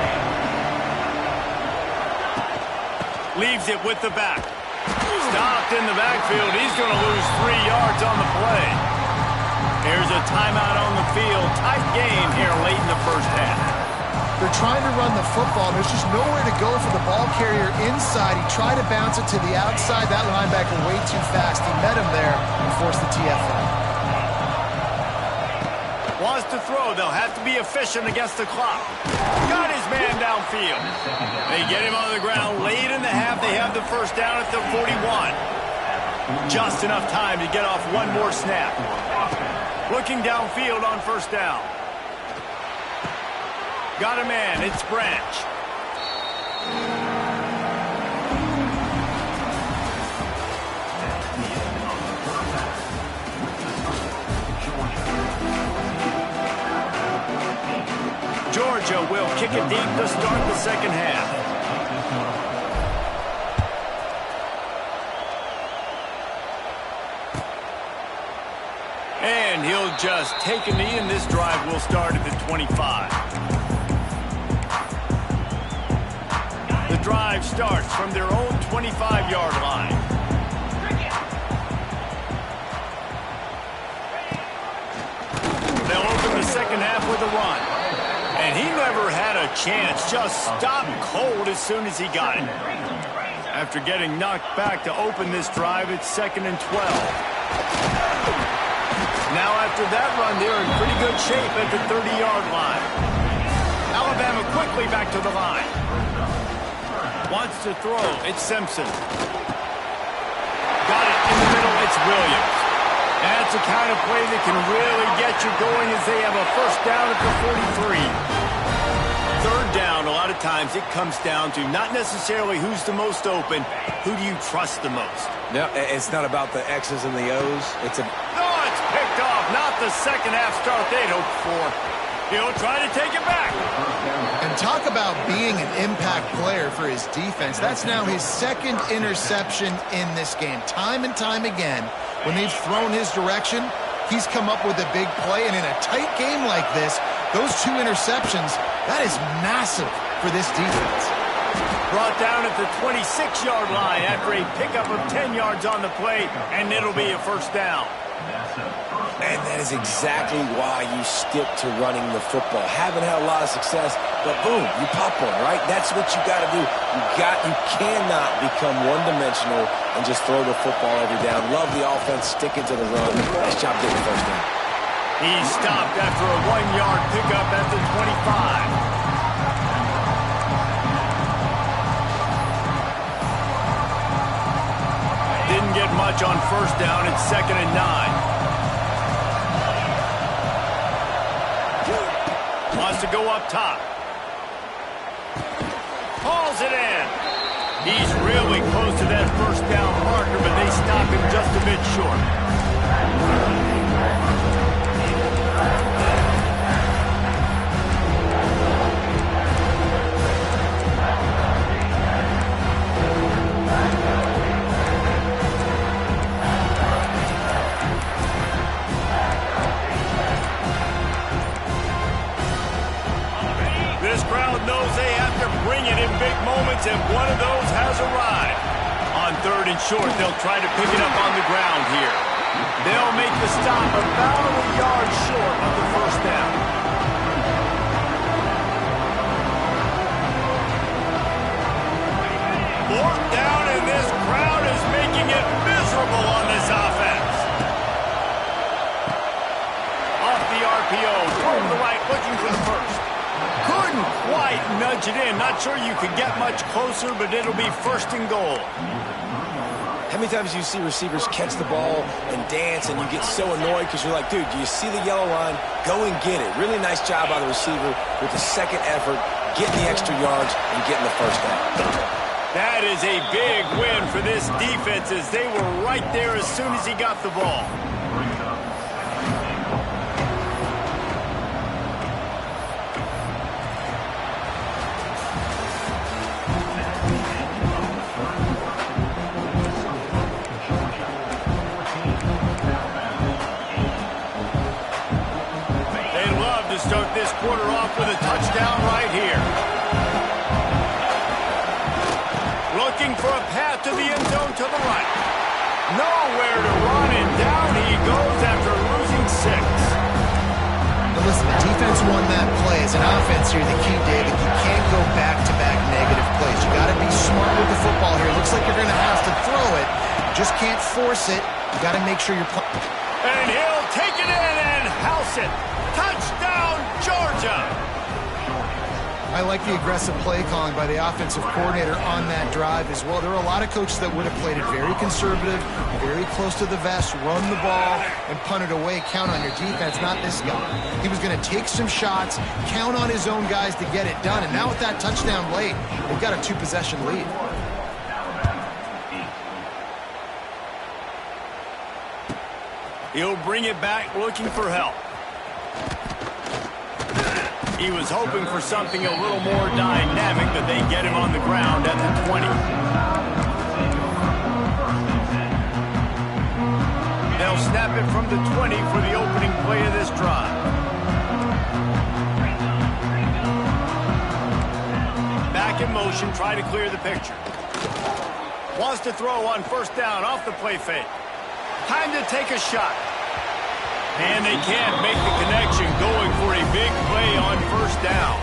Leaves it with the back. Stopped in the backfield. He's going to lose 3 yards on the play. Here's a timeout on the field. Tight game here late in the first half. They're trying to run the football. There's just nowhere to go for the ball carrier inside. He tried to bounce it to the outside. That linebacker way too fast. He met him there and forced the TFL. Wants to throw. They'll have to be efficient against the clock. Got his man downfield. They get him on the ground late in the half. They have the first down at the 41. Just enough time to get off one more snap. Looking downfield on first down. Got a man. It's Branch. Georgia will kick it deep to start the second half. And he'll just take a knee, and this drive will start at the 25. The drive starts from their own 25-yard line. They'll open the second half with a run. And he never had a chance, just stopped cold as soon as he got it. After getting knocked back to open this drive, it's 2nd and 12. Now after that run, they're in pretty good shape at the 30-yard line. Alabama quickly back to the line. Wants to throw, it's Simpson. Got it in the middle, it's Williams. That's the kind of play that can really get you going as they have a first down at the 43. Third down, a lot of times it comes down to not necessarily who's the most open, who do you trust the most? No, it's not about the X's and the O's. It's picked off, not the second half start they'd hoped for. He'll try to take it back. And talk about being an impact player for his defense. That's now his 2nd interception in this game. Time and time again, when they've thrown his direction, he's come up with a big play. And in a tight game like this, those 2 interceptions, that is massive for this defense. Brought down at the 26-yard line after a pickup of 10 yards on the play, and it'll be a first down. And that is exactly why you stick to running the football. Haven't had a lot of success, but boom, you pop one, right? That's what you got to do. You cannot become one-dimensional and just throw the football every down. Love the offense, sticking to the run. Nice job getting the first down. He stopped after a 1-yard pickup at the 25. Didn't get much on first down. It's 2nd and 9. Wants to go up top. Hauls it in. He's really close to that first down marker, but they stop him just a bit short. This crowd knows they have to bring it in big moments, and one of those has arrived. On 3rd and short, they'll try to pick it up on the ground here. They'll make the stop about a yard short of the first down. Fourth down, and this crowd is making it miserable on this offense. Off the RPO, toward the right, looking for the first. Couldn't quite nudge it in. Not sure you could get much closer, but it'll be 1st and goal. How many times do you see receivers catch the ball and dance and you get so annoyed because you're like, dude, do you see the yellow line? Go and get it. Really nice job by the receiver with the second effort, getting the extra yards and getting the first down. That is a big win for this defense as they were right there as soon as he got the ball. Start this quarter off with a touchdown right here. Looking for a path to the end zone to the right. Nowhere to run, and down he goes after losing 6. Now listen, the defense won that play. As an offense here, the key, David, you can't go back-to-back negative plays. You got to be smart with the football here. It looks like you're going to have to throw it. You just can't force it. You got to make sure you're playing. And he'll take it in and house it. Touchdown, Georgia! I like the aggressive play calling by the offensive coordinator on that drive as well. There are a lot of coaches that would have played it very conservative, very close to the vest, run the ball, and punt it away. Count on your defense, not this guy. He was going to take some shots, count on his own guys to get it done. And now with that touchdown late, they've got a 2-possession lead. He'll bring it back looking for help. He was hoping for something a little more dynamic, but they get him on the ground at the 20. They'll snap it from the 20 for the opening play of this drive. Back in motion, try to clear the picture. Wants to throw on first down off the play fake. Time to take a shot. And they can't make the connection, going for a big play on first down.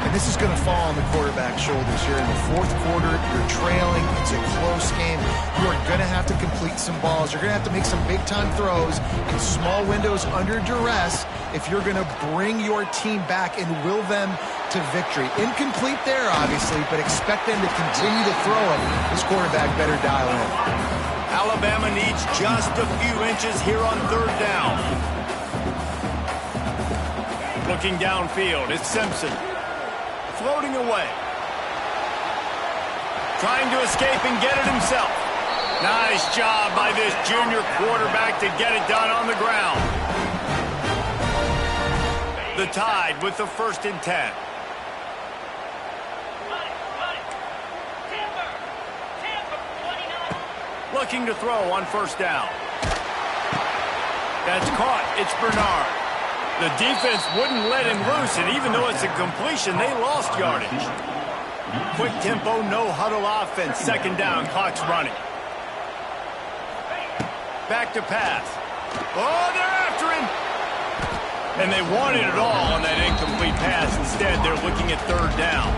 And this is going to fall on the quarterback's shoulders here in the fourth quarter. You're trailing. It's a close game. You are going to have to complete some balls. You're going to have to make some big-time throws in small windows under duress if you're going to bring your team back and will them to victory. Incomplete there, obviously, but expect them to continue to throw it. This quarterback better dial in. Alabama needs just a few inches here on third down. Looking downfield, it's Simpson. Floating away. Trying to escape and get it himself. Nice job by this junior quarterback to get it done on the ground. The Tide with the 1st and 10. Looking to throw on first down. That's caught. It's Bernard. The defense wouldn't let him loose, and even though it's a completion, they lost yardage. Quick tempo, no huddle offense. 2nd down, clock's running. Back to pass. Oh, they're after him. And they wanted it all on that incomplete pass. Instead, they're looking at 3rd down.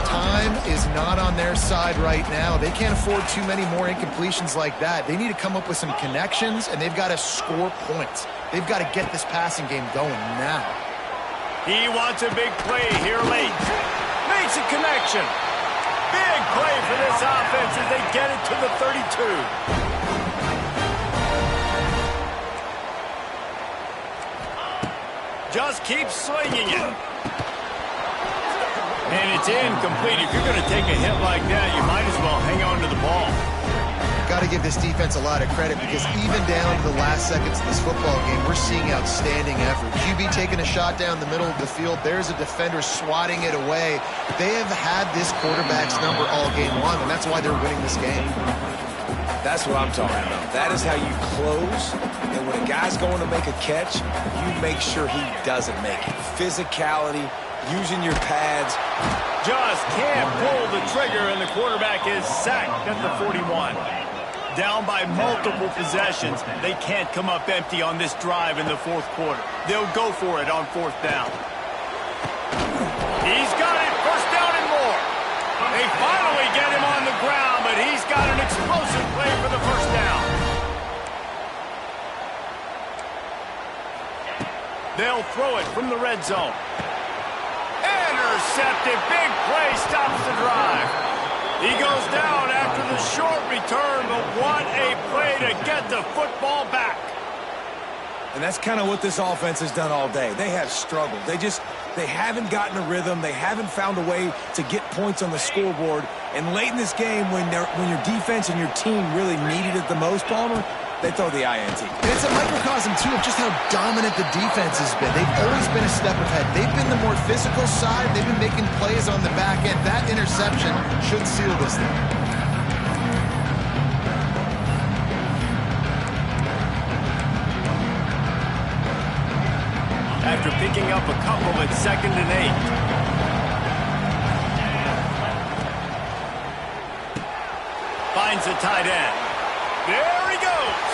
Time is not on their side right now. They can't afford too many more incompletions like that. They need to come up with some connections, and they've got to score points. They've got to get this passing game going now. He wants a big play here late. Makes a connection. Big play for this offense as they get it to the 32. Just keep slinging it. And it's incomplete. If you're going to take a hit like that, you might as well hang on to the ball. Got to give this defense a lot of credit because even down to the last seconds of this football game, we're seeing outstanding effort. QB taking a shot down the middle of the field. There's a defender swatting it away. They have had this quarterback's number all game long, and that's why they're winning this game. That's what I'm talking about. That is how you close. And when a guy's going to make a catch, you make sure he doesn't make it. Physicality, using your pads. Just can't pull the trigger, and the quarterback is sacked at the 41. Down by multiple possessions. They can't come up empty on this drive in the 4th quarter. They'll go for it on 4th down. He's got it. 1st down and more. They finally get him on the ground, but he's got an explosive play for the 1st down. They'll throw it from the red zone. Intercepted. Big play stops the drive. He goes down after the short return, but what a play to get the football back. And that's kind of what this offense has done all day. They have struggled. They haven't gotten a rhythm. They haven't found a way to get points on the scoreboard. And late in this game, when your defense and your team really needed it the most, Palmer, they throw the INT. And it's a microcosm, too, of just how dominant the defense has been. They've always been a step ahead. They've been the more physical side. They've been making plays on the back end. That interception should seal this thing. After picking up a couple at 2nd and 8. Finds the tight end. There he goes.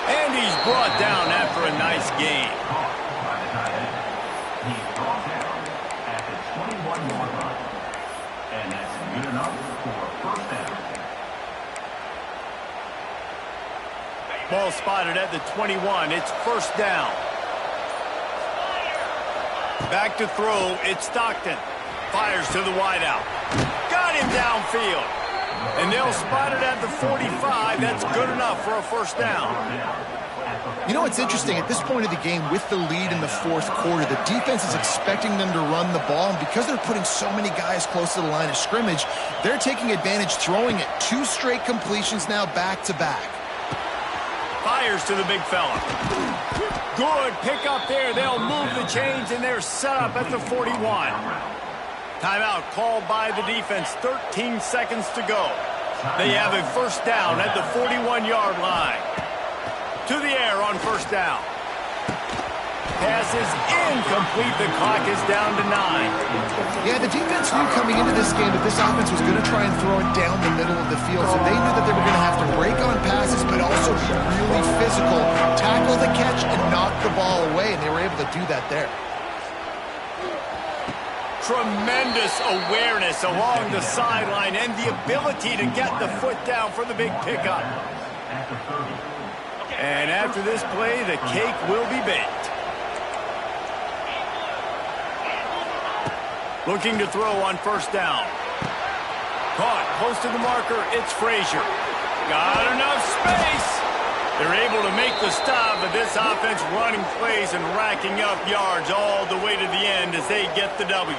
And he's brought down after a nice gain. By the tight end. He's brought down at the 21-yard line. And that's good enough for a first down. Ball spotted at the 21. It's first down. Back to throw. It's Stockton. Fires to the wideout. Got him downfield. And they'll spot it at the 45. That's good enough for a first down. You know what's interesting? At this point of the game, with the lead in the fourth quarter, the defense is expecting them to run the ball. And because they're putting so many guys close to the line of scrimmage, they're taking advantage, throwing it. 2 straight completions now back-to-back. Fires to the big fella. Good pick up there. They'll move the chains, and they're set up at the 41. Timeout called by the defense. 13 seconds to go. They have a first down at the 41-yard line. To the air on first down. Pass is incomplete. The clock is down to 9. Yeah, the defense knew coming into this game that this offense was going to try and throw it down the middle of the field, so they knew that they were going to have to break on passes, but also be really physical, tackle the catch, and knock the ball away, and they were able to do that there. Tremendous awareness along the sideline and the ability to get the foot down for the big pickup. And after this play, the cake will be baked. Looking to throw on first down. Caught close to the marker. It's Frazier. Got enough space. They're able to make the stop, but this offense running plays and racking up yards all the way to the end as they get the W.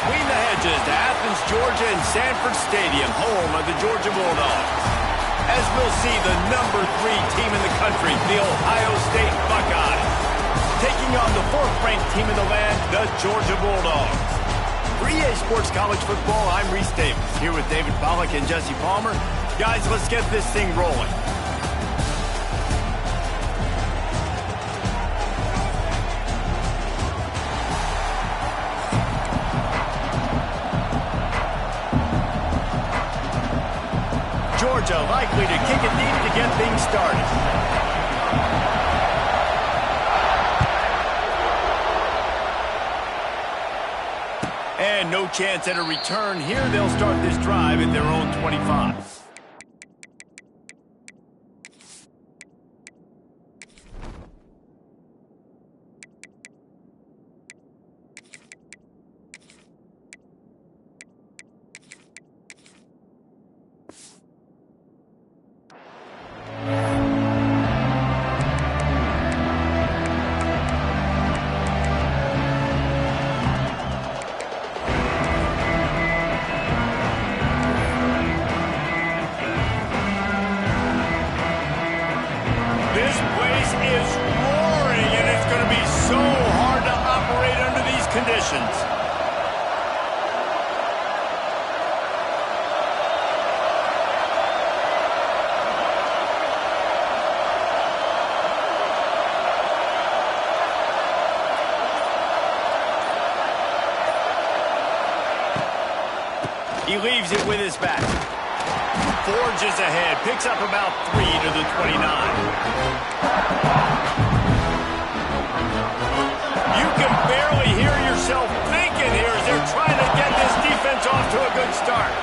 between the hedges to Athens, Georgia and Sanford Stadium, home of the Georgia Bulldogs. As we'll see the #3 team in the country, the Ohio State Buckeyes, taking on the 4th-ranked team in the land, the Georgia Bulldogs. For EA Sports College Football, I'm Reese Davis, here with David Pollack and Jesse Palmer. Guys, let's get this thing rolling. Georgia likely to kick it deep to get things started. And no chance at a return here. They'll start this drive at their own 25. Conditions. He leaves it with his back. Forges ahead, picks up about 3 to the 29. You can barely hear yourself thinking here as they're trying to get this defense off to a good start.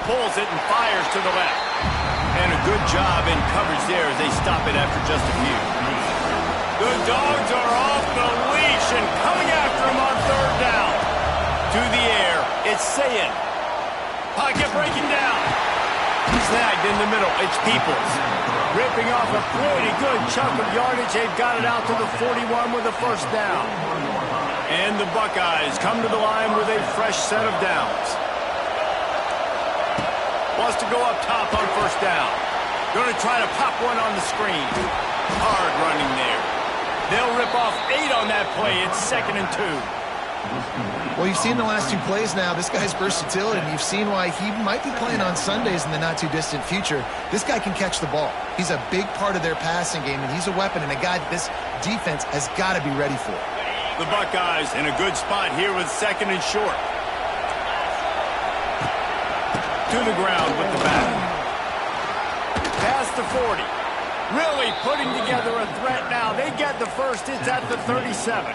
Pulls it and fires to the left. And a good job in coverage there as they stop it after just a few. The Dogs are off the leash and coming after him on 3rd down. To the air, it's Sayin. Pocket breaking down. Snagged in the middle, it's Peoples. Ripping off a pretty good chunk of yardage. They've got it out to the 41 with a 1st down. And the Buckeyes come to the line with a fresh set of downs. Wants to go up top on 1st down. Going to try to pop one on the screen. Hard running there. They'll rip off 8 on that play. It's 2nd and 2. Well, you've seen the last 2 plays now. This guy's versatility, and you've seen why he might be playing on Sundays in the not-too-distant future. This guy can catch the ball. He's a big part of their passing game, and he's a weapon and a guy that this defense has got to be ready for. The Buckeyes in a good spot here with 2nd and short. To the ground with the back. Past the 40. Really putting together a threat now. They get the first. It's at the 37.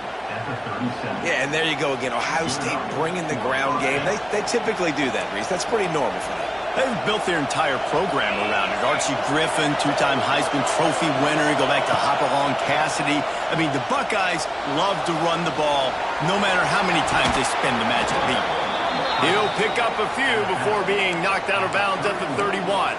Yeah, and there you go again. Ohio State bringing the ground game. They typically do that, Reese. That's pretty normal for them. They've built their entire program around it. Archie Griffin, 2-time Heisman Trophy winner. You go back to Hopalong Cassidy. I mean, the Buckeyes love to run the ball no matter how many times they spin the magic beat. He'll pick up a few before being knocked out of bounds at the 31.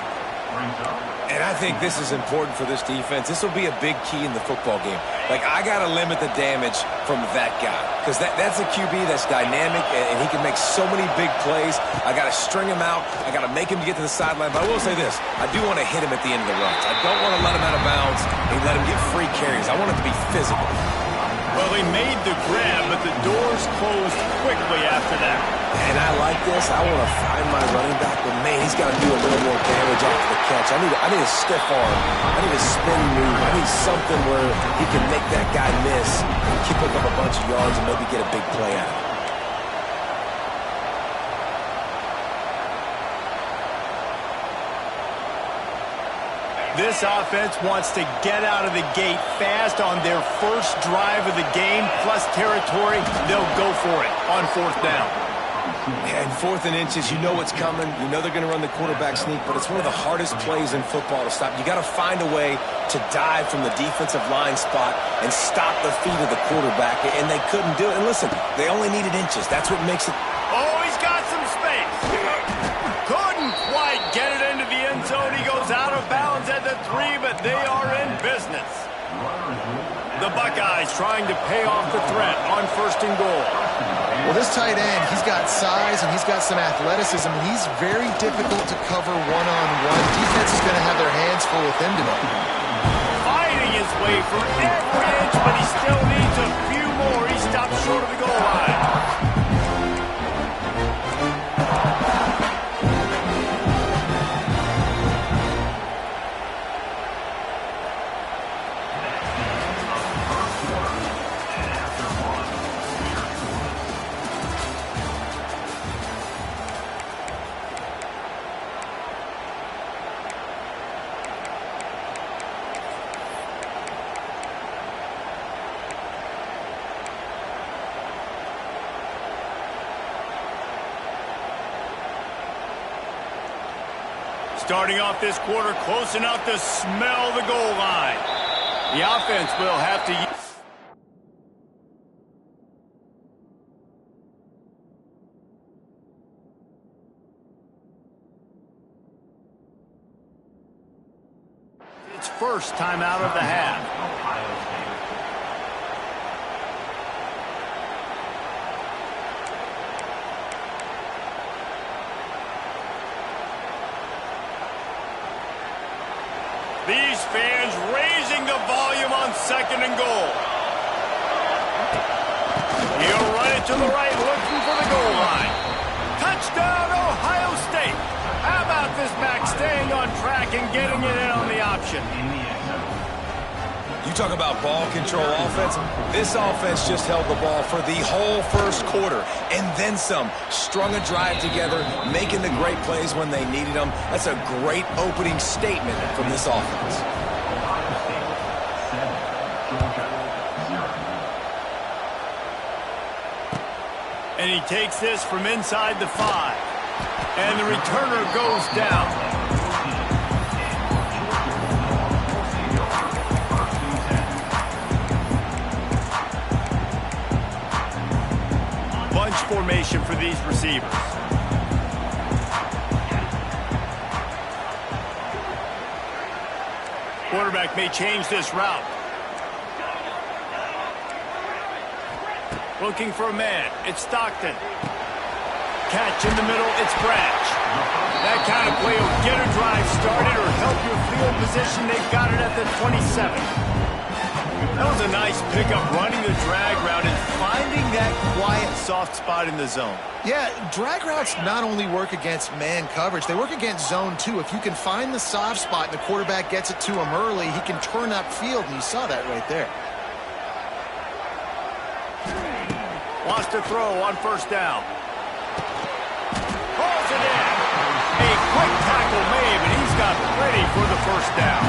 And I think this is important for this defense. This will be a big key in the football game. Like, I got to limit the damage from that guy because that's a QB that's dynamic, and he can make so many big plays. I got to string him out. I got to make him get to the sideline. But I will say this. I do want to hit him at the end of the runs. I don't want to let him out of bounds and let him get free carries. I want it to be physical. Well, he made the grab, but the doors closed quickly after that. And I like this. I want to find my running back, but man, he's got to do a little more damage after the catch. I need a stiff arm. I need a spin move. I need something where he can make that guy miss and keep up a bunch of yards and maybe get a big play out of it. This offense wants to get out of the gate fast on their first drive of the game, plus territory. They'll go for it on 4th down. And 4th and inches, you know what's coming. You know they're going to run the quarterback sneak, but it's one of the hardest plays in football to stop. You got to find a way to dive from the defensive line spot and stop the feet of the quarterback, and they couldn't do it. And listen, they only needed inches. That's what makes it. Oh, he's got some space. Couldn't quite get it into the end zone. He goes out of bounds at the 3, but they are in business. The Buckeyes trying to pay off the threat on 1st and goal. Well, this tight end, he's got size and he's got some athleticism, and he's very difficult to cover one-on-one. Defense is going to have their hands full with him today. Fighting his way for every inch, but he still needs a few more. He stops short of the goal line. Starting off this quarter close enough to smell the goal line. The offense will have to use... its first time out of the half. These fans raising the volume on 2nd and goal. He'll run it to the right, looking for the goal line. Touchdown, Ohio State. How about this back staying on track and getting it in on the option? You talk about ball control offense. This offense just held the ball for the whole 1st quarter and then some. Strung a drive together, making the great plays when they needed them. That's a great opening statement from this offense. And he takes this from inside the 5. And the returner goes down. Bunch formation for these receivers. Quarterback may change this route. Looking for a man. It's Stockton. Catch in the middle. It's Branch. That kind of play will get a drive started or help your field position. They've got it at the 27. That was a nice pickup, running the drag route and finding that quiet, soft spot in the zone. Yeah, drag routes not only work against man coverage, they work against zone too. If you can find the soft spot and the quarterback gets it to him early, he can turn upfield, and you saw that right there. Wants to throw on 1st down. Pulls it in. A quick tackle made, and he's got ready for the 1st down.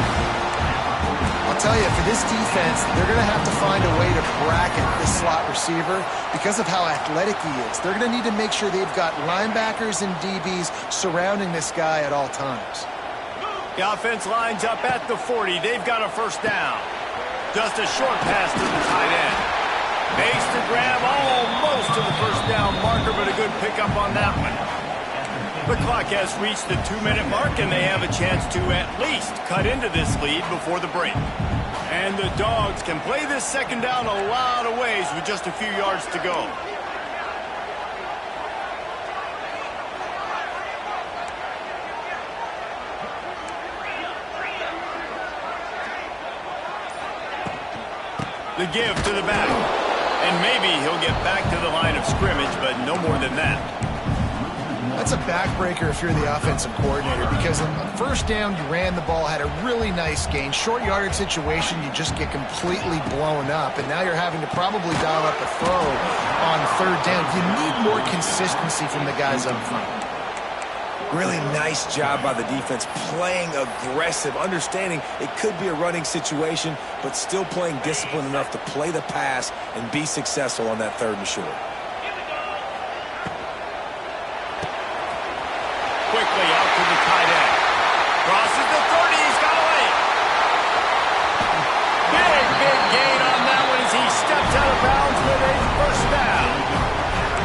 I'll tell you, for this defense, they're going to have to find a way to bracket this slot receiver because of how athletic he is. They're going to need to make sure they've got linebackers and DBs surrounding this guy at all times. The offense lines up at the 40. They've got a 1st down. Just a short pass to the tight end. Makes the grab almost to the 1st down marker, but a good pickup on that one. The clock has reached the 2-minute mark, and they have a chance to at least cut into this lead before the break. And the Dogs can play this 2nd down a lot of ways with just a few yards to go. The give to the back. And maybe he'll get back to the line of scrimmage, but no more than that. That's a backbreaker if you're the offensive coordinator, because on 1st down, you ran the ball, had a really nice gain. Short yardage situation, you just get completely blown up, and now you're having to probably dial up a throw on 3rd down. You need more consistency from the guys up front. Really nice job by the defense, playing aggressive, understanding it could be a running situation, but still playing disciplined enough to play the pass and be successful on that 3rd and short. Quickly out to the tight end. Crosses the 30. He's got away. Big gain on that one as he steps out of bounds with a 1st down.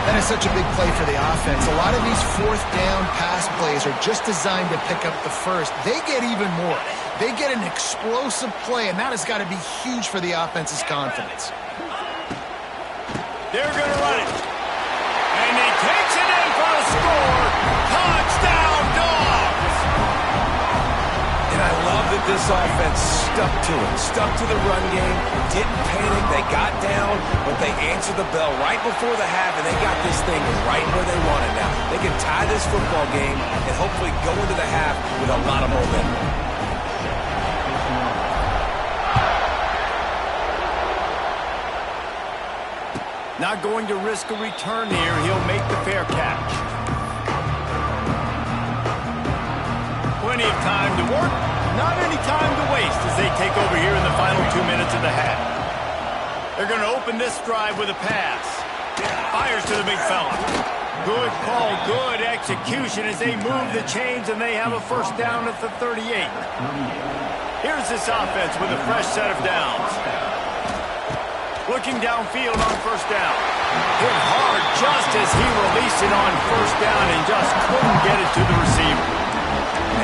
And is such a big play for the offense. A lot of these fourth down pass plays are just designed to pick up the first. They get even more. They get an explosive play, and that has got to be huge for the offense's confidence. They're going to run it. And he takes it in for a score. Touchdown, Dogs! And I love that this offense stuck to it, stuck to the run game, didn't panic, they got down, but they answered the bell right before the half, and they got this thing right where they want it now. They can tie this football game and hopefully go into the half with a lot of momentum. Not going to risk a return here. He'll make the fair catch. Plenty of time to work. Not any time to waste as they take over here in the final 2 minutes of the half. They're going to open this drive with a pass. Fires to the big fella. Good call, good execution as they move the chains and they have a first down at the 38. Here's this offense with a fresh set of downs. Looking downfield on first down. Hit hard just as he released it on first down and just couldn't get it to the receiver.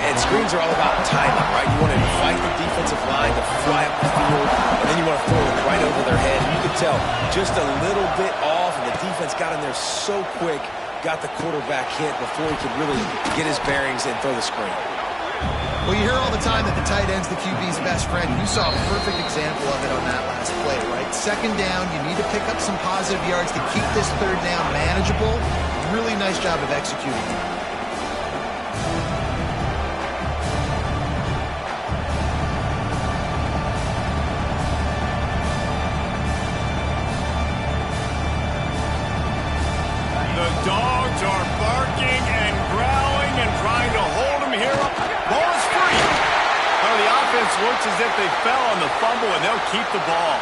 And screens are all about timing, right? You want to fight the defensive line to fly up the field, and then you want to throw it right over their head. And you can tell just a little bit off, and the defense got in there so quick, got the quarterback hit before he could really get his bearings and throw the screen. Well, you hear all the time that the tight end's the QB's best friend. You saw a perfect example of it on that last play, right? Second down, you need to pick up some positive yards to keep this third down manageable. Really nice job of executing. The Dogs are barking and growling and trying to hold him here. Ball is free. Well, the offense looks as if they fell on the fumble, and they'll keep the ball.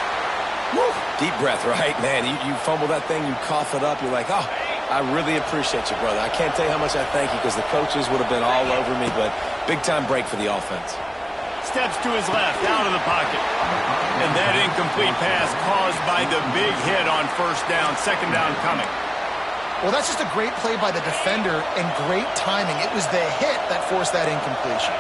Woo. Deep breath, right? Man, you fumble that thing, you cough it up, you're like, oh, I really appreciate you, brother. I can't tell you how much I thank you because the coaches would have been all over me, but big-time break for the offense. Steps to his left, out of the pocket. And that incomplete pass caused by the big hit on first down, second down coming. Well, that's just a great play by the defender and great timing. It was the hit that forced that incompletion.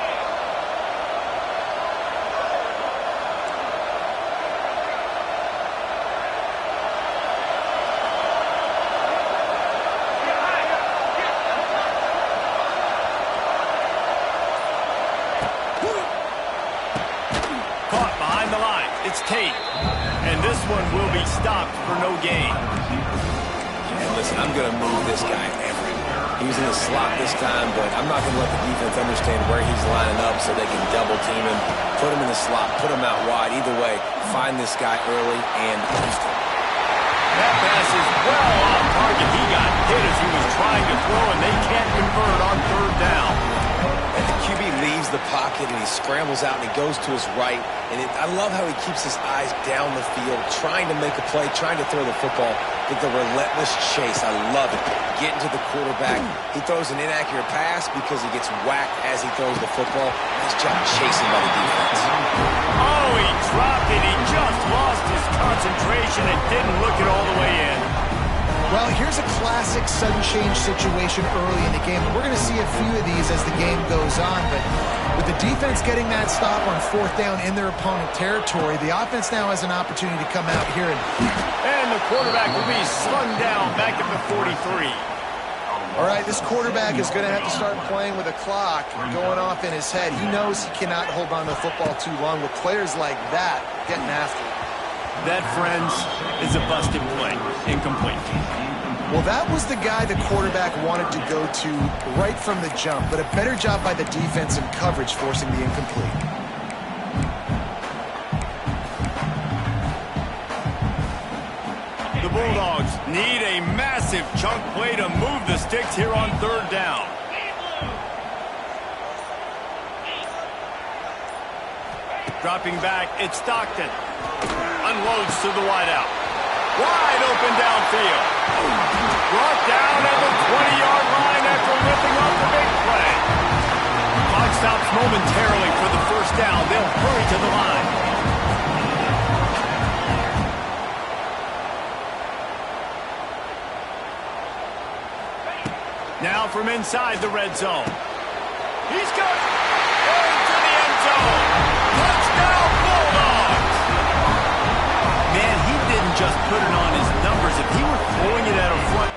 Caught behind the line. It's Tate. And this one will be stopped for no gain. And listen, I'm going to move this guy everywhere. He was in the slot this time, but I'm not going to let the defense understand where he's lining up so they can double team him, put him in the slot, put him out wide. Either way, find this guy early and use him. That pass is well off target. He got hit as he was trying to throw, and they can't convert on third down. And the QB leaves the pocket, and he scrambles out, and he goes to his right. And I love how he keeps his eyes down the field, trying to make a play, trying to throw the football, but the relentless chase, I love it. Getting to the quarterback. He throws an inaccurate pass because he gets whacked as he throws the football. Nice job chasing by the defense. Oh, he dropped it. He just lost his concentration and didn't look it all the way in. Well, here's a classic sudden change situation early in the game. We're going to see a few of these as the game goes on, but with the defense getting that stop on fourth down in their opponent territory, the offense now has an opportunity to come out here and the quarterback will be slung down back at the 43. All right, this quarterback is going to have to start playing with a clock going off in his head. He knows he cannot hold on to the football too long with players like that getting after him. That, friends, is a busted play. Incomplete. Well, that was the guy the quarterback wanted to go to right from the jump, but a better job by the defense in coverage forcing the incomplete. The Bulldogs need a massive chunk play to move the sticks here on third down. Dropping back, it's Stockton. Unloads to the wideout. Wide open downfield. Brought down at the 20-yard line after ripping off the big play. Clock stops momentarily for the first down. They'll hurry to the line. from inside the red zone. He's got into the end zone. Touchdown, Bulldogs! Man, he didn't just put it on his numbers. If he were throwing it at a front...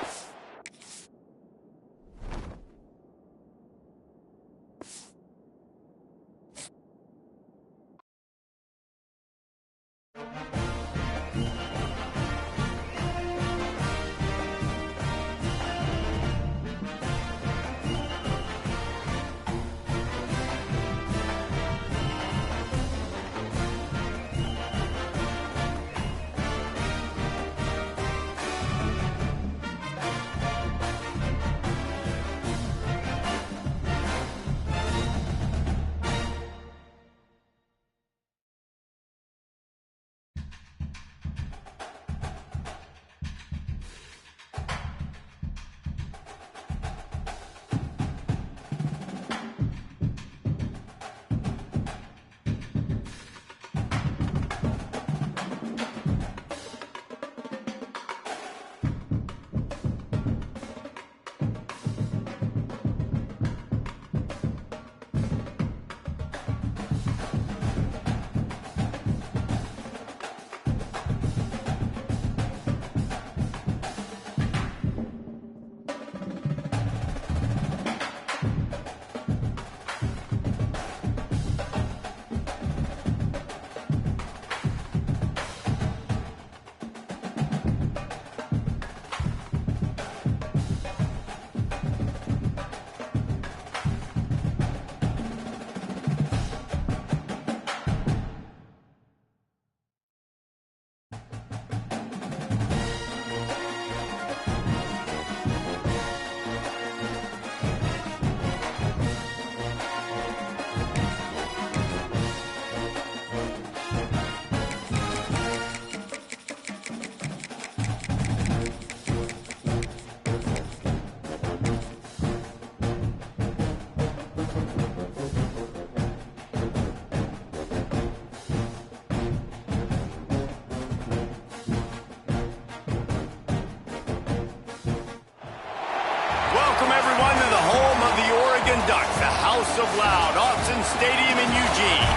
Ducks, the House of Loud, Autzen Stadium in Eugene.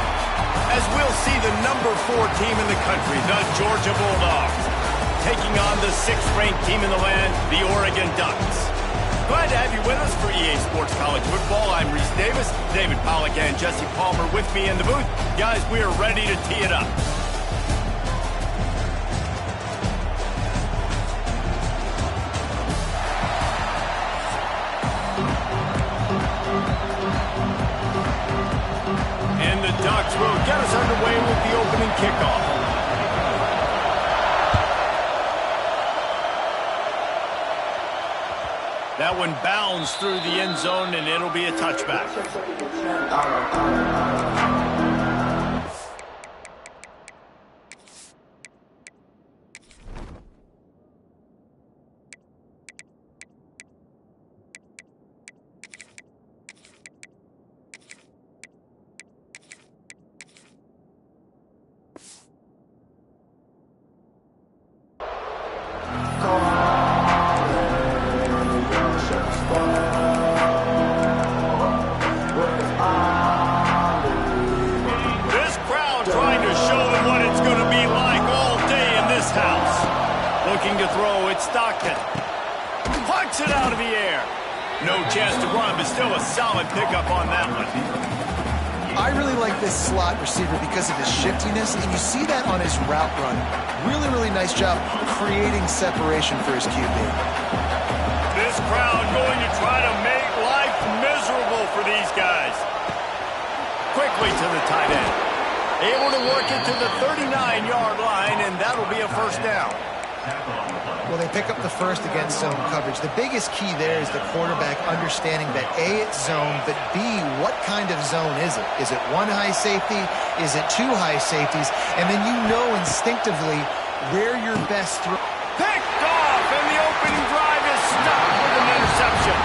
As we'll see the number 4 team in the country, the Georgia Bulldogs, taking on the 6th-ranked team in the land, the Oregon Ducks. Glad to have you with us for EA Sports College Football. I'm Reese Davis, David Pollack and Jesse Palmer with me in the booth. Guys, we are ready to tee it up. Ducks will get us underway with the opening kickoff. That one bounds through the end zone, and it'll be a touchback. Looking to throw, it's Stockton. Punts it out of the air. No chance to run, but still a solid pickup on that one. I really like this slot receiver because of his shiftiness, and you see that on his route run. Really, really nice job creating separation for his QB. This crowd going to try to make life miserable for these guys. Quickly to the tight end. Able to work it to the 39-yard line, and that'll be a first down. Well, they pick up the first against zone coverage. The biggest key there is the quarterback understanding that A, it's zone, but B, what kind of zone is it? Is it one high safety? Is it two high safeties? And then you know instinctively where your best throw. Picked off, and the opening drive is stopped with an interception.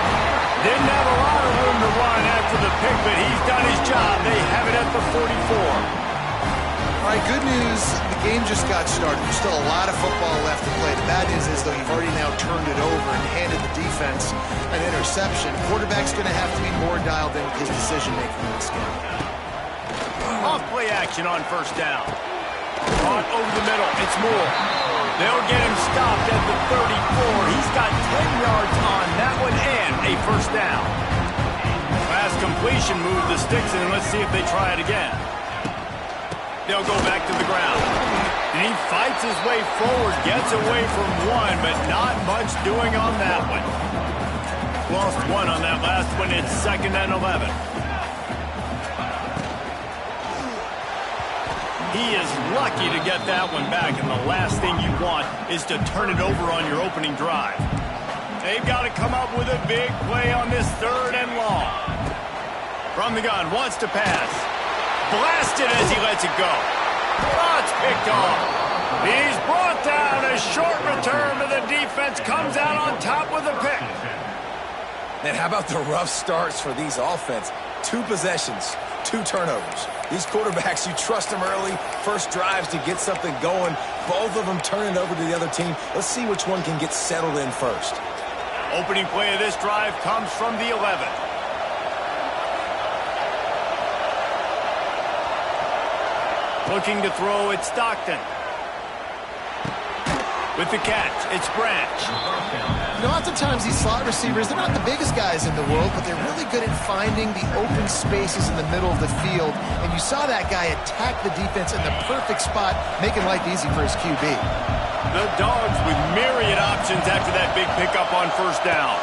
Didn't have a lot of room to run after the pick, but he's done his job. They have it at the 44. All right, good news. The game just got started. There's still a lot of football left to play. The bad news is, though, you've already now turned it over and handed the defense an interception. Quarterback's going to have to be more dialed in with his decision-making in this game. Off-play action on first down. Brought over the middle. It's Moore. They'll get him stopped at the 34. He's got 10 yards on that one and a first down. Fast completion moved the sticks in. Let's see if they try it again. They'll go back to the ground. And he fights his way forward, gets away from one, but not much doing on that one. Lost one on that last one. It's 2nd and 11. He is lucky to get that one back, and the last thing you want is to turn it over on your opening drive. They've got to come up with a big play on this 3rd and long. From the gun, wants to pass. Blasted as he lets it go. Oh, it's picked off. He's brought down. A short return to the defense. Comes out on top with a pick. Man, how about the rough starts for these offense? 2 possessions, 2 turnovers. These quarterbacks, you trust them early. First drives to get something going. Both of them turn it over to the other team. Let's see which one can get settled in first. Opening play of this drive comes from the 11. Looking to throw, it's Stockton. With the catch, it's Branch. You know, oftentimes these slot receivers, they're not the biggest guys in the world, but they're really good at finding the open spaces in the middle of the field. And you saw that guy attack the defense in the perfect spot, making life easy for his QB. The Dogs with myriad options after that big pickup on first down.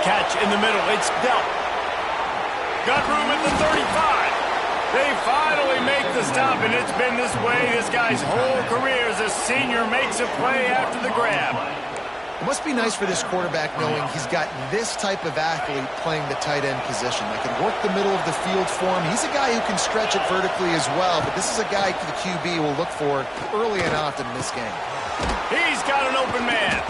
Catch in the middle, it's Delp. Got room at the 35. They finally make the stop, and it's been this way this guy's whole career as a senior makes a play after the grab. It must be nice for this quarterback knowing he's got this type of athlete playing the tight end position that can work the middle of the field for him. He's a guy who can stretch it vertically as well, but this is a guy the QB will look for early and often in this game. He's got an open man.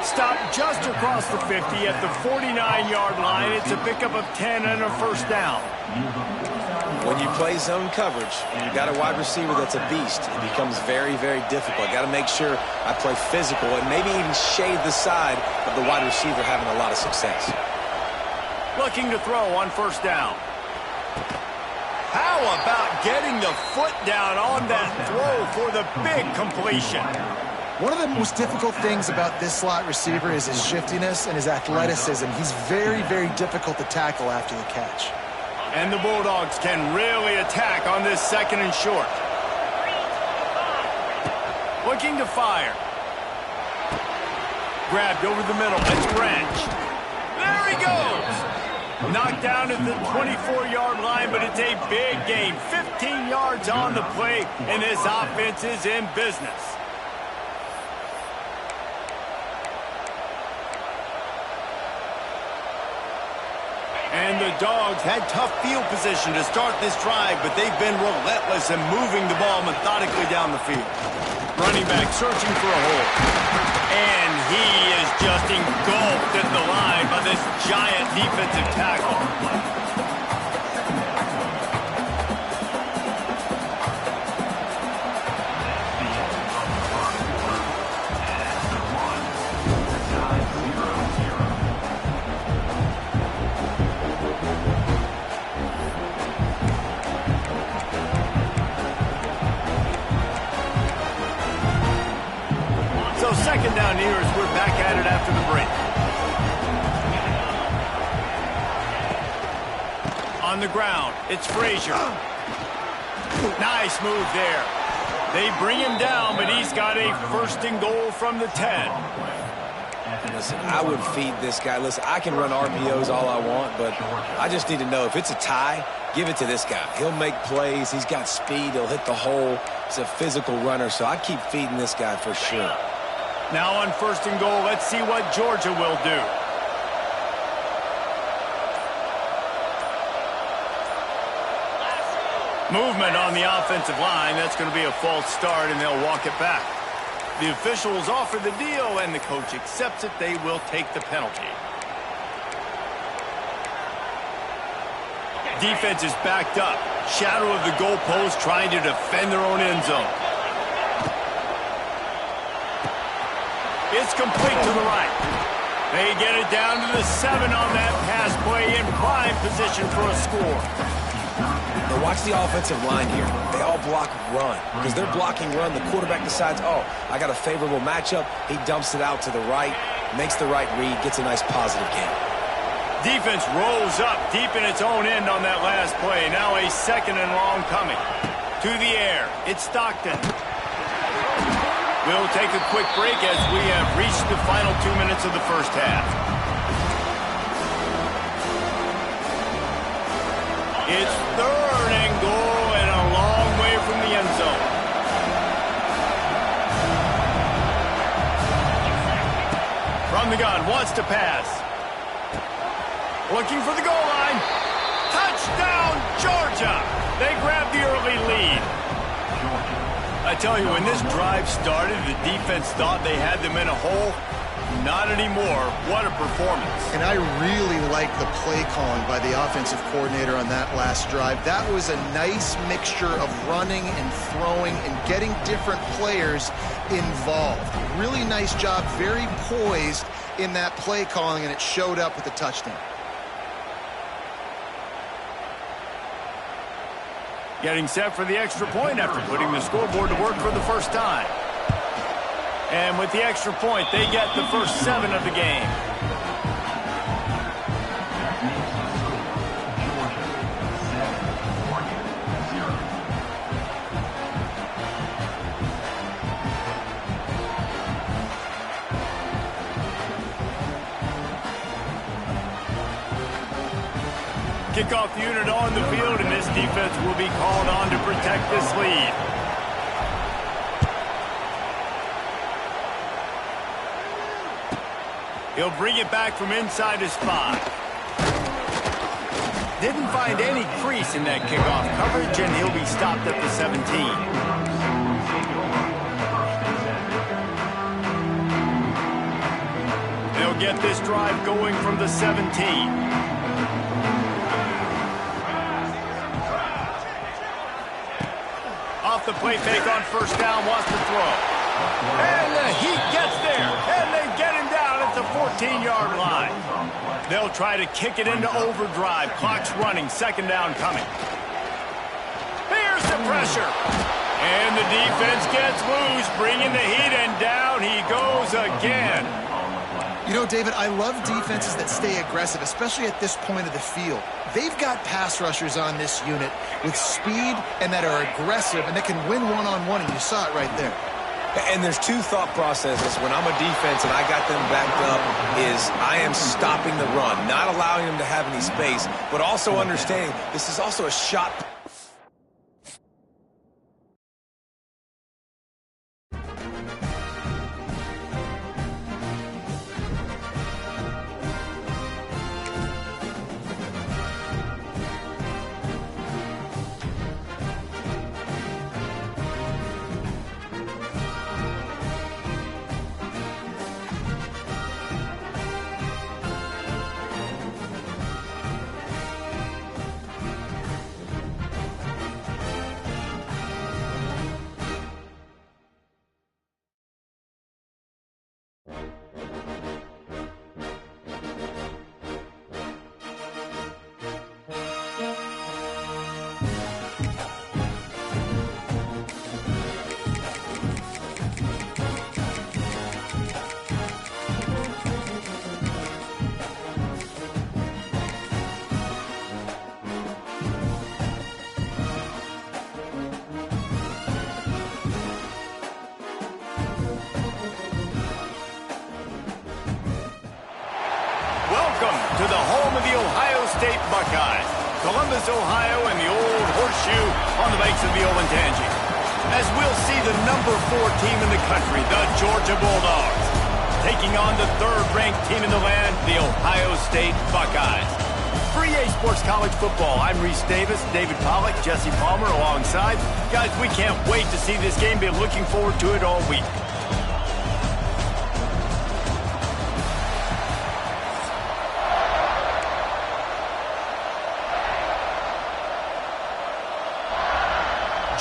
Stopped just across the 50 at the 49-yard line. It's a pickup of 10 and a first down. When you play zone coverage and you got a wide receiver that's a beast, it becomes very, very difficult. I got to make sure I play physical and maybe even shade the side of the wide receiver having a lot of success. Looking to throw on first down. How about getting the foot down on that throw for the big completion? One of the most difficult things about this slot receiver is his shiftiness and his athleticism. He's very, very difficult to tackle after the catch. And the Bulldogs can really attack on this 2nd and short. Looking to fire. Grabbed over the middle. It's Branch. There he goes. Knocked down at the 24-yard line, but it's a big gain. 15 yards on the play, and this offense is in business. And the Dogs had tough field position to start this drive, but they've been relentless in moving the ball methodically down the field. Running back searching for a hole. And he is just engulfed at the line by this giant defensive tackle. So 2nd down here as we're back at it after the break. On the ground, it's Frazier. Nice move there. They bring him down, but he's got a 1st and goal from the 10. Listen, I would feed this guy. Listen, I can run RPOs all I want, but I just need to know if it's a tie, give it to this guy. He'll make plays. He's got speed. He'll hit the hole. He's a physical runner, so I keep feeding this guy for sure. Now on 1st and goal, let's see what Georgia will do. Movement on the offensive line. That's going to be a false start, and they'll walk it back. The officials offer the deal, and the coach accepts it. They will take the penalty. Defense is backed up. Shadow of the goalpost trying to defend their own end zone. It's complete to the right. They get it down to the 7 on that pass play in prime position for a score. Now watch the offensive line here. They all block run. Because they're blocking run, the quarterback decides, oh, I got a favorable matchup. He dumps it out to the right, makes the right read, gets a nice positive gain. Defense rolls up deep in its own end on that last play. Now a 2nd and long coming. To the air. It's Stockton. We'll take a quick break as we have reached the final 2 minutes of the first half. It's 3rd and goal and a long way from the end zone. From the gun, wants to pass. Looking for the goal line. Touchdown, Georgia! They grab the early lead. I tell you, when this drive started, the defense thought they had them in a hole. Not anymore. What a performance. And I really like the play calling by the offensive coordinator on that last drive. That was a nice mixture of running and throwing and getting different players involved. Really nice job, very poised in that play calling, and it showed up with a touchdown. Getting set for the extra point after putting the scoreboard to work for the first time. And with the extra point, they get the first 7 of the game. Kickoff unit on the field, and this defense will be called on to protect this lead. He'll bring it back from inside his 5. Didn't find any crease in that kickoff coverage, and he'll be stopped at the 17. They'll get this drive going from the 17. Off the play fake on first down, wants to throw. And the Heat gets there, and they get him down at the 14-yard line. They'll try to kick it into overdrive. Clock's running, 2nd down coming. Here's the pressure. And the defense gets loose, bringing the Heat, and down he goes again. You know, David, I love defenses that stay aggressive, especially at this point of the field. They've got pass rushers on this unit with speed and that are aggressive and that can win one-on-one, and you saw it right there. And there's 2 thought processes when I'm a defense and I got them backed up is I am stopping the run, not allowing them to have any space, but also understanding this is also a shot. To the home of the Ohio State Buckeyes, Columbus, Ohio, and the old horseshoe on the banks of the Olentangy. As we'll see the number 4 team in the country, the Georgia Bulldogs, taking on the 3rd-ranked team in the land, the Ohio State Buckeyes. For EA Sports College Football, I'm Reese Davis, David Pollack, Jesse Palmer alongside. Guys, we can't wait to see this game. Been looking forward to it all week.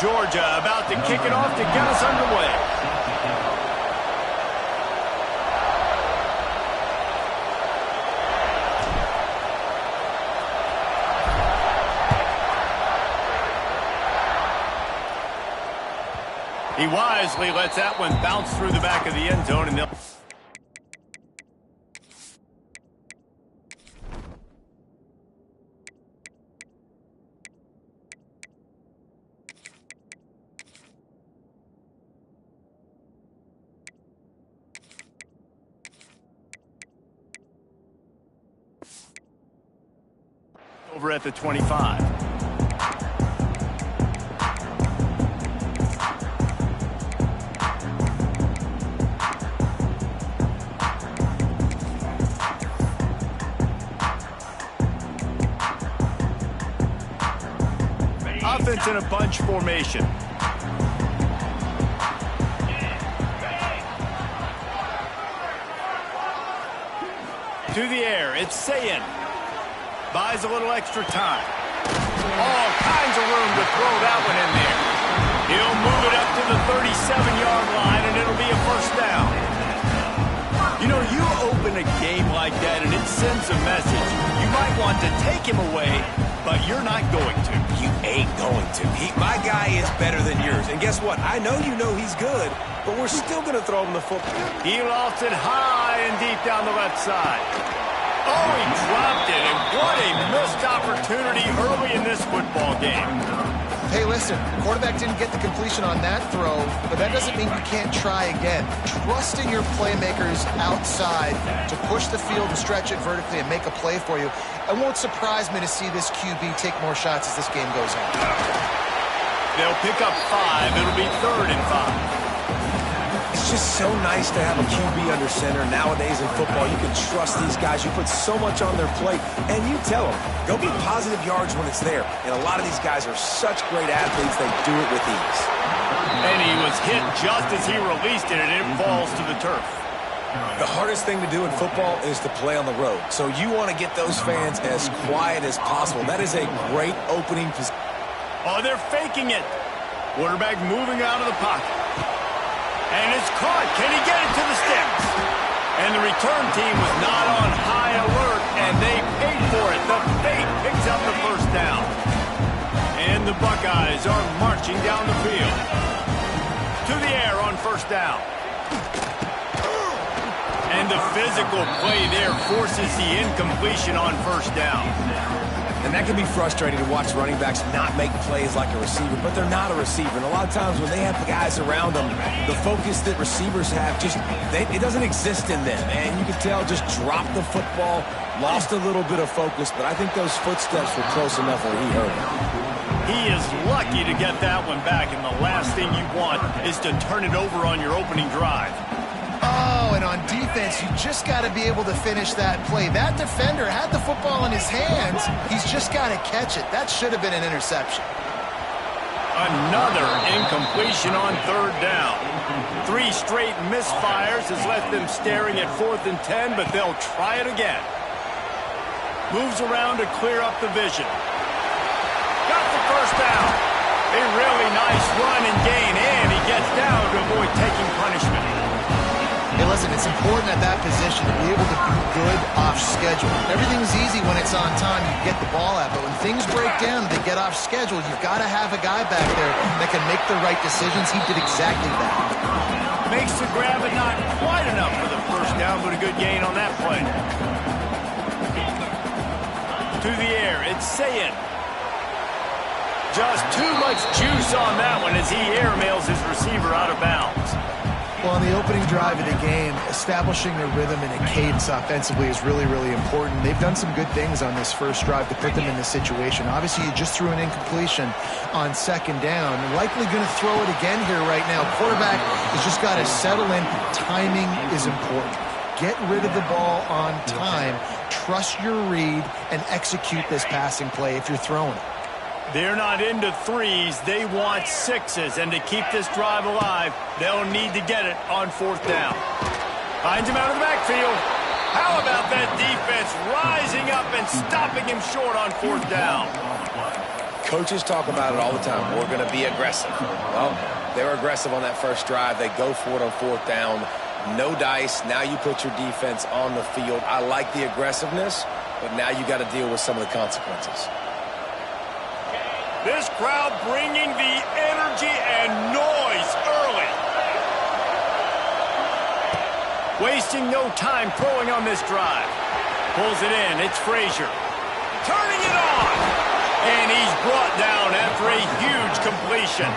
Georgia about to kick it off to get us underway. He wisely lets that one bounce through the back of the end zone, and they'll... over at the 25. Offense in a bunch formation. To the air, it's Sayin. Buys a little extra time. All kinds of room to throw that one in there. He'll move it up to the 37-yard line, and it'll be a first down. You know, you open a game like that, and it sends a message. You might want to take him away, but you're not going to. You ain't going to. My guy is better than yours. And guess what? I know you know he's good, but we're still going to throw him the football. He lost it high and deep down the left side. Oh, he dropped it, and what a missed opportunity early in this football game. Hey, listen, quarterback didn't get the completion on that throw, but that doesn't mean you can't try again. Trusting your playmakers outside to push the field and stretch it vertically and make a play for you. It won't surprise me to see this QB take more shots as this game goes on. They'll pick up 5. It'll be 3rd and 5. It's just so nice to have a QB under center. Nowadays in football, you can trust these guys. You put so much on their plate, and you tell them, go get positive yards when it's there. And a lot of these guys are such great athletes, they do it with ease. And he was hit just as he released it, and it falls to the turf. The hardest thing to do in football is to play on the road. So you want to get those fans as quiet as possible. That is a great opening position. Oh, they're faking it. Quarterback moving out of the pocket. And it's caught. Can he get it to the sticks? And the return team was not on high alert, and they paid for it. The fake picks up the first down. And the Buckeyes are marching down the field. To the air on first down. And the physical play there forces the incompletion on first down. And that can be frustrating to watch running backs not make plays like a receiver, but they're not a receiver. And a lot of times when they have guys around them, the focus that receivers have it doesn't exist in them. And you can tell just dropped the football, lost a little bit of focus, but I think those footsteps were close enough where he heard it. He is lucky to get that one back, and the last thing you want is to turn it over on your opening drive. Oh, and on defense, you just got to be able to finish that play. That defender had the football in his hands. He's just got to catch it. That should have been an interception. Another incompletion on 3rd down. 3 straight misfires has left them staring at 4th and 10, but they'll try it again. Moves around to clear up the vision. Got the first down. A really nice run and gain, and he gets down to avoid taking punishment. Hey, listen, it's important at that position to be able to be good off schedule. Everything's easy when it's on time, you get the ball out. But when things break down, they get off schedule, you've got to have a guy back there that can make the right decisions. He did exactly that. Makes the grab, but not quite enough for the first down, but a good gain on that play. To the air, it's Sayin. Just too much juice on that one as he airmails his receiver out of bounds. Well, on the opening drive of the game, establishing a rhythm and a cadence offensively is really, really important. They've done some good things on this first drive to put them in this situation. Obviously, you just threw an incompletion on 2nd down. Likely going to throw it again here right now. Quarterback has just got to settle in. Timing is important. Get rid of the ball on time. Trust your read and execute this passing play if you're throwing it. They're not into 3s, they want 6s, and to keep this drive alive, they'll need to get it on 4th down. Finds him out of the backfield. How about that defense rising up and stopping him short on 4th down? Coaches talk about it all the time. We're going to be aggressive. Well, they were aggressive on that first drive. They go for it on 4th down. No dice. Now you put your defense on the field. I like the aggressiveness, but now you got to deal with some of the consequences. This crowd bringing the energy and noise early. Wasting no time throwing on this drive. Pulls it in. It's Frazier. Turning it on. And he's brought down after a huge completion.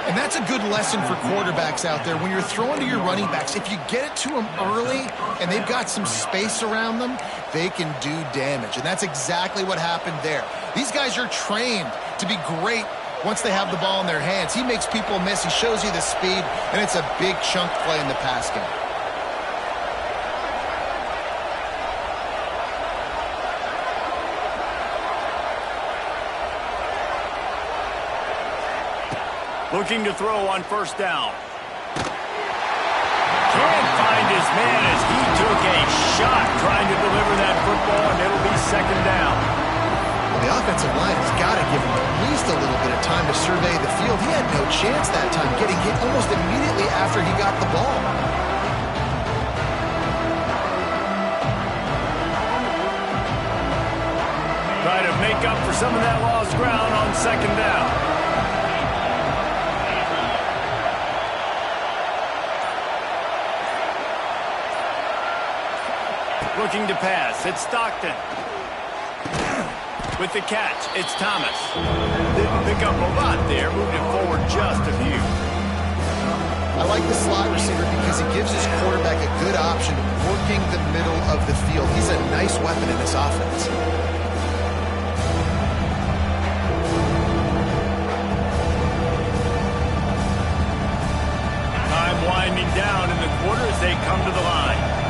And that's a good lesson for quarterbacks out there. When you're throwing to your running backs, if you get it to them early and they've got some space around them, they can do damage. And that's exactly what happened there. These guys are trained to be great once they have the ball in their hands. He makes people miss. He shows you the speed, and it's a big chunk play in the pass game. Looking to throw on 1st down. Can't find his man as he took a shot trying to deliver that football, and it'll be 2nd down. Well, the offensive line has got to give him at least a little bit of time to survey the field. He had no chance that time, getting hit almost immediately after he got the ball. Try to make up for some of that lost ground on 2nd down. Looking to pass, it's Stockton. With the catch, it's Thomas. Didn't pick up a lot there, moved it forward just a few. I like the slot receiver because he gives his quarterback a good option working the middle of the field. He's a nice weapon in this offense. Time winding down in the quarter as they come to the line.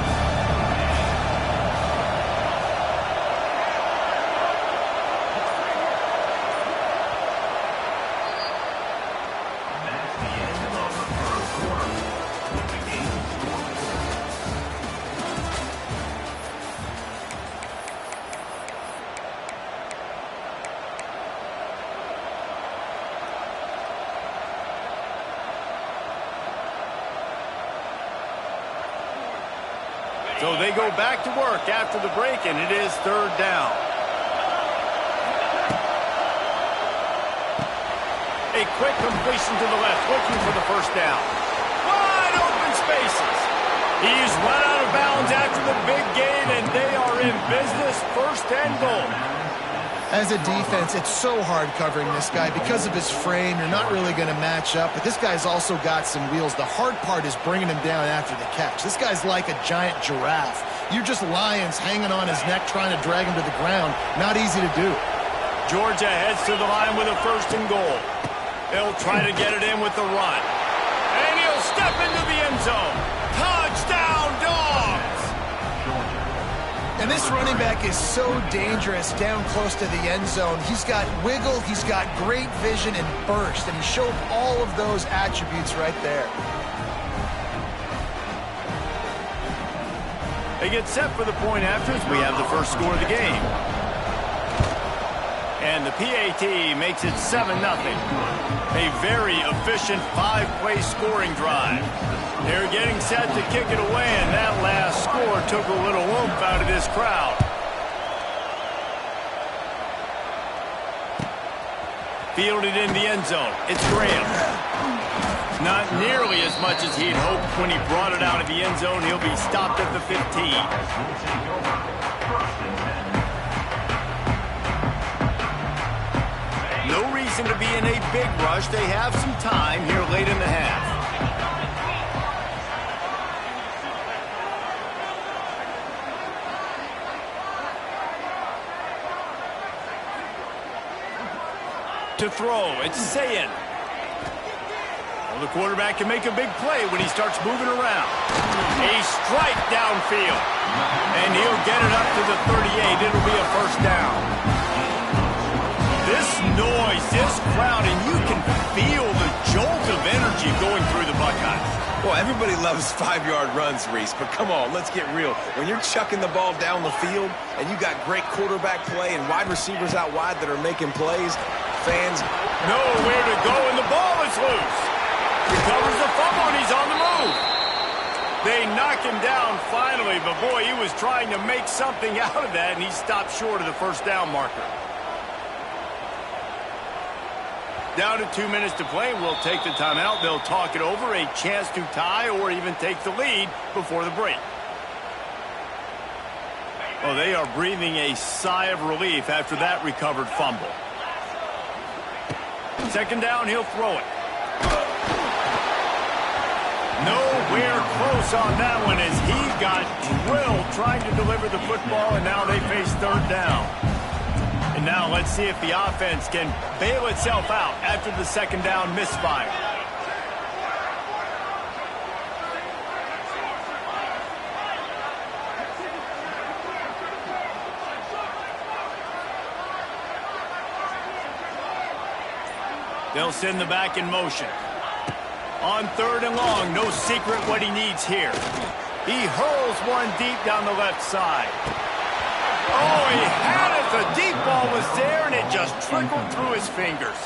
So they go back to work after the break, and it is 3rd down. A quick completion to the left, looking for the 1st down. Wide open spaces. He's run out of bounds after the big gain, and they are in business, 1st and goal. As a defense, it's so hard covering this guy. Because of his frame, you're not really going to match up. But this guy's also got some wheels. The hard part is bringing him down after the catch. This guy's like a giant giraffe. You're just lions hanging on his neck trying to drag him to the ground. Not easy to do. Georgia heads to the line with a 1st and goal. They'll try to get it in with the run. And he'll step into the end zone. Touchdown, Dogs! And this running back is so dangerous down close to the end zone. He's got wiggle, he's got great vision and burst, and he showed all of those attributes right there. They get set for the point after as we have the first score of the game. And the PAT makes it 7-0. A very efficient 5-play scoring drive. They're getting set to kick it away, and that last score took a little oomph out of this crowd. Fielded in the end zone. It's Graham. Not nearly as much as he'd hoped when he brought it out of the end zone. He'll be stopped at the 15. No reason to be in a big rush. They have some time here late in the half. To throw, it's Sayin. Well, the quarterback can make a big play when he starts moving around. A strike downfield. And he'll get it up to the 38. It'll be a 1st down. This noise, this crowd, and you can feel the jolt of energy going through the Buckeyes. Well, everybody loves 5-yard runs, Reese, but come on, let's get real. When you're chucking the ball down the field and you got great quarterback play and wide receivers out wide that are making plays, fans nowhere to go, and the ball is loose. Recovers the fumble, and he's on the move. They knock him down finally, but boy, he was trying to make something out of that, and he stopped short of the first down marker. Down to 2 minutes to play. We'll take the timeout. They'll talk it over, a chance to tie or even take the lead before the break. Oh, they are breathing a sigh of relief after that recovered fumble. Second down, he'll throw it. Nowhere close on that one as he got drilled trying to deliver the football, and now they face third down. And now let's see if the offense can bail itself out after the second down misfire. They'll send the back in motion. On third and long, no secret what he needs here. He hurls one deep down the left side. Oh, he had it. The deep ball was there, and it just trickled through his fingers.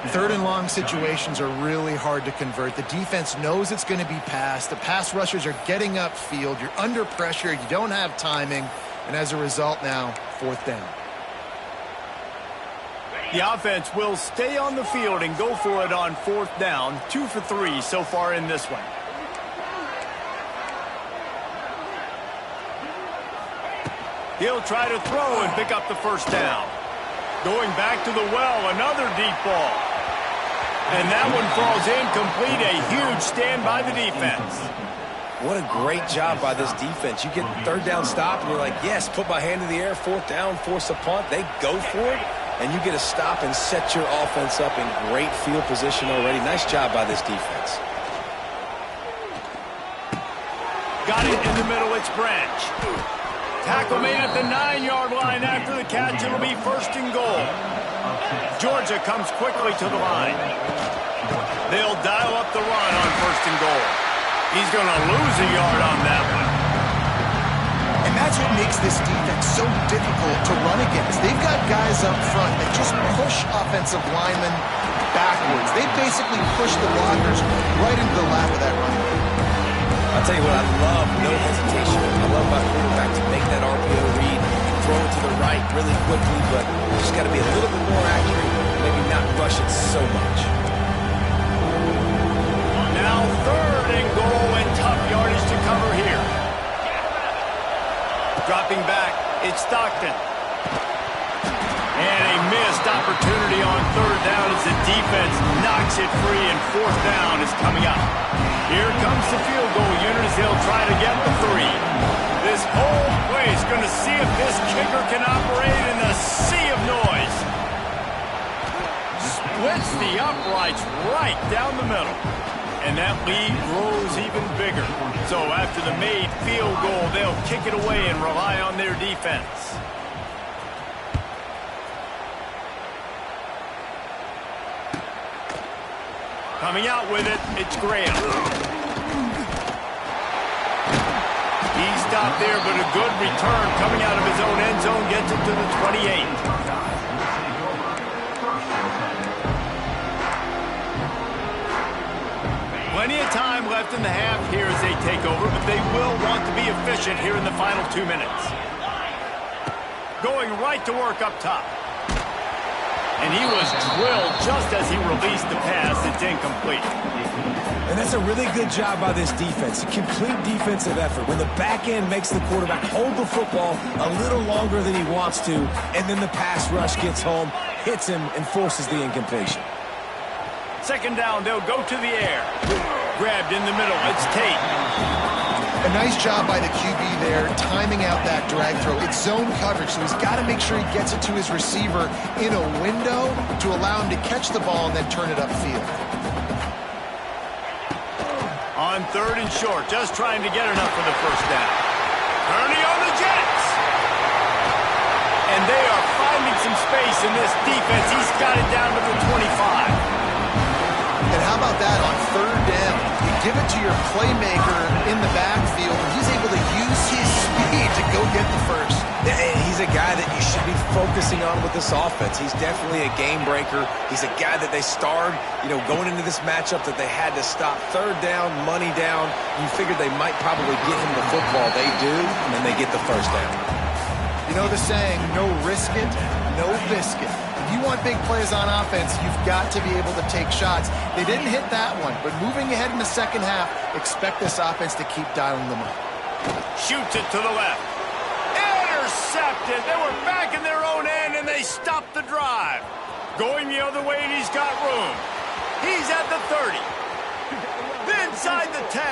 Third and long situations are really hard to convert. The defense knows it's going to be passed. The pass rushers are getting upfield. You're under pressure. You don't have timing. And as a result now, fourth down. The offense will stay on the field and go for it on fourth down. 2 for 3 so far in this one. He'll try to throw and pick up the first down. Going back to the well, another deep ball. And that one falls incomplete. A huge stand by the defense. What a great job by this defense. You get third down stop, and you're like, yes, put my hand in the air, fourth down, force a punt. They go for it, and you get a stop and set your offense up in great field position already. Nice job by this defense. Got it in the middle, it's Branch. Tackle made at the 9-yard line after the catch. It'll be first and goal. Georgia comes quickly to the line. They'll dial up the run on first and goal. He's going to lose a yard on that one. And that's what makes this defense so difficult to run against. They've got guys up front that just push offensive linemen backwards. They basically push the blockers right into the lap of that running back. I'll tell you what, I love no hesitation. I love my quarterback to make that RPO read, throw it to the right really quickly, but just got to be a little bit more accurate, maybe not rush it so much. Now third and goal, and tough yardage to cover here. Dropping back, it's Stockton. And a missed opportunity on third down as the defense knocks it free, and fourth down is coming up. Here comes the field goal unit as they'll try to get the 3. This whole place going to see if this kicker can operate in a sea of noise. Splits the uprights right down the middle. And that lead grows even bigger. So after the made field goal, they'll kick it away and rely on their defense. Coming out with it, it's Graham. He stopped there, but a good return coming out of his own end zone gets it to the 28. Plenty of time left in the half here as they take over, but they will want to be efficient here in the final 2 minutes. Going right to work up top. And he was drilled just as he released the pass. It's incomplete. And that's a really good job by this defense, a complete defensive effort. When the back end makes the quarterback hold the football a little longer than he wants to, and then the pass rush gets home, hits him, and forces the incompletion. Second down, they'll go to the air. Grabbed in the middle, it's Tate. A nice job by the QB there, timing out that drag throw. It's zone coverage, so he's got to make sure he gets it to his receiver in a window to allow him to catch the ball and then turn it upfield. On third and short, just trying to get enough for the first down. Ernie on the Jets. And they are finding some space in this defense. He's got it down to the 25. And how about that on third down? You give it to your playmaker in the backfield, and he's able to use his speed to go get the first. He's a guy that you should be focusing on with this offense. He's definitely a game breaker. He's a guy that they starred, going into this matchup that they had to stop. Third down, money down. You figured they might probably get him the football. They do, and they get the first down. You know the saying, no risk it, no biscuit. If you want big plays on offense, you've got to be able to take shots. They didn't hit that one, but moving ahead in the second half, expect this offense to keep dialing them up. Shoots it to the left. Intercepted. They were back in their own end, and they stopped the drive. Going the other way, and he's got room. He's at the 30. Inside the 10.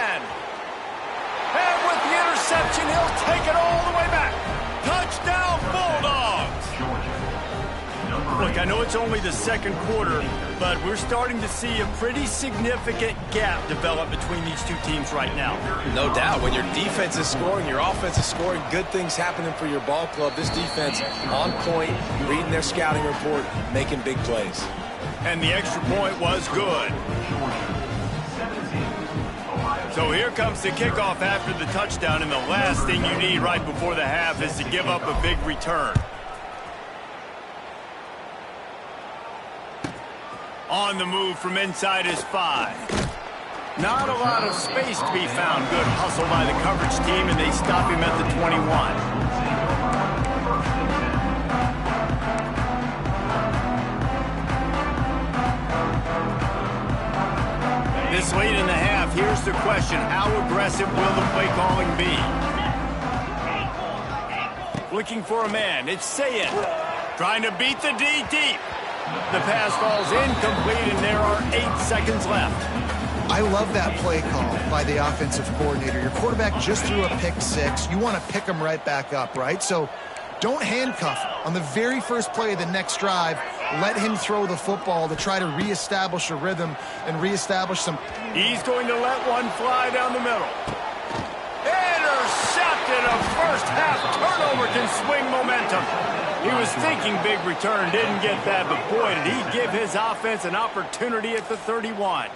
And with the interception, he'll take it all the way back. Touchdown, Bulldogs! Look, I know it's only the second quarter, but we're starting to see a pretty significant gap develop between these two teams right now. No doubt. When your defense is scoring, your offense is scoring, good things happening for your ball club. This defense on point, reading their scouting report, making big plays. And the extra point was good. So here comes the kickoff after the touchdown, and the last thing you need right before the half is to give up a big return. On the move from inside his 5. Not a lot of space to be found. Good hustle by the coverage team, and they stop him at the 21. This late in the half, here's the question. How aggressive will the play calling be? Looking for a man. It's Sayed. Trying to beat the D deep. The pass falls incomplete, and there are 8 seconds left. I love that play call by the offensive coordinator. Your quarterback just threw a pick 6. You want to pick him right back up, right? So don't handcuff him. On the very first play of the next drive, let him throw the football to try to reestablish a rhythm and reestablish some... He's going to let one fly down the middle. Intercepted. A first half turnover can swing momentum. He was thinking big return, didn't get that, but boy, did he give his offense an opportunity at the 31.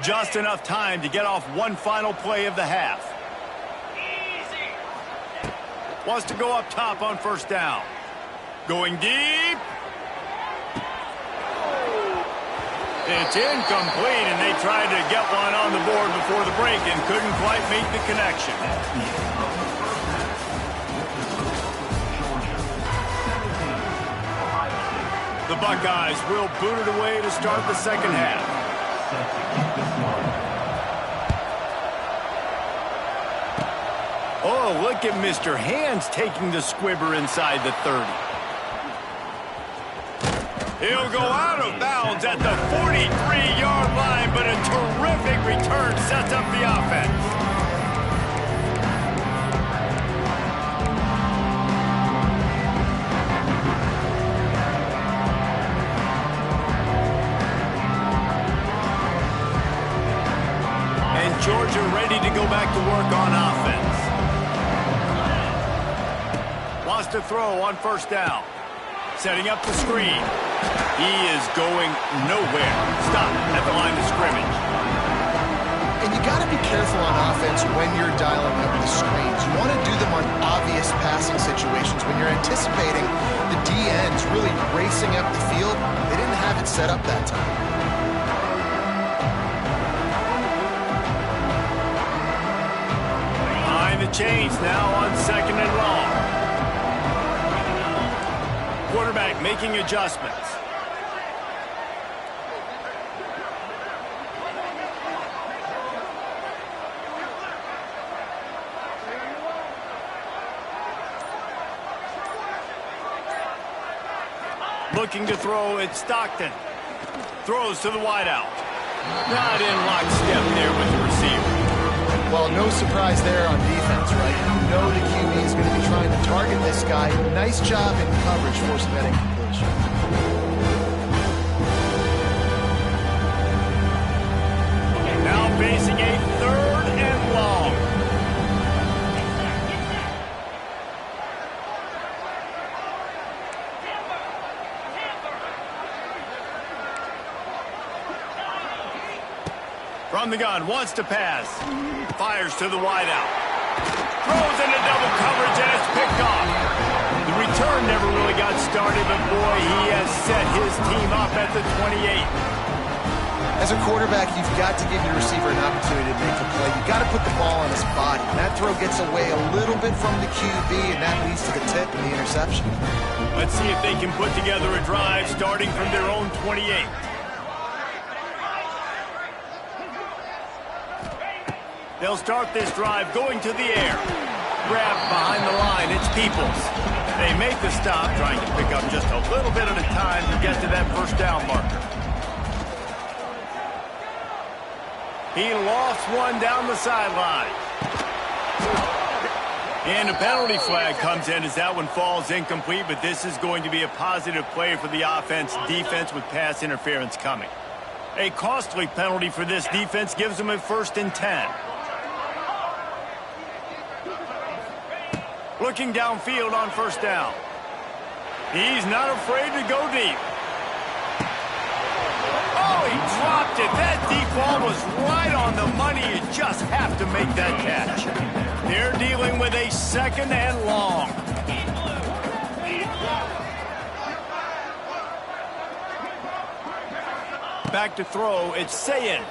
Just enough time to get off one final play of the half. Wants to go up top on first down. Going deep. It's incomplete, and they tried to get one on the board before the break and couldn't quite make the connection. The Buckeyes will boot it away to start the second half. Oh, look at Mr. Hands taking the squibber inside the 30. He'll go out of bounds at the 43-yard line, but a terrific return sets up the offense. And Georgia ready to go back to work on offense. Wants to throw on first down. Setting up the screen. He is going nowhere. Stop at the line of scrimmage. And you got to be careful on offense when you're dialing up the screens. You want to do them on obvious passing situations. When you're anticipating the DNs really racing up the field, they didn't have it set up that time. Behind the chains now on second and long. Quarterback making adjustments. Looking to throw, it's Stockton. Throws to the wideout. Not in lockstep there with the receiver. Well, no surprise there on defense, right? You know the QB is going to be trying to target this guy. Nice job in coverage forcing that incompletion. Now facing a third and long. From the gun, wants to pass. Fires to the wideout. Throws into double coverage and it's picked off. The return never really got started, but boy, he has set his team up at the 28. As a quarterback, you've got to give your receiver an opportunity to make a play. You've got to put the ball on his body. That throw gets away a little bit from the QB, and that leads to the tip and the interception. Let's see if they can put together a drive starting from their own 28. They'll start this drive going to the air. Grabbed behind the line, it's Peoples. They make the stop, trying to pick up just a little bit at a time to get to that first down marker. He lofts one down the sideline. And a penalty flag comes in as that one falls incomplete, but this is going to be a positive play for the offense. Defense with pass interference coming. A costly penalty for this defense gives them a 1st and 10. Looking downfield on first down. He's not afraid to go deep. Oh, he dropped it. That deep ball was right on the money. You just have to make that catch. They're dealing with a 2nd and long. Back to throw, it's Sayin.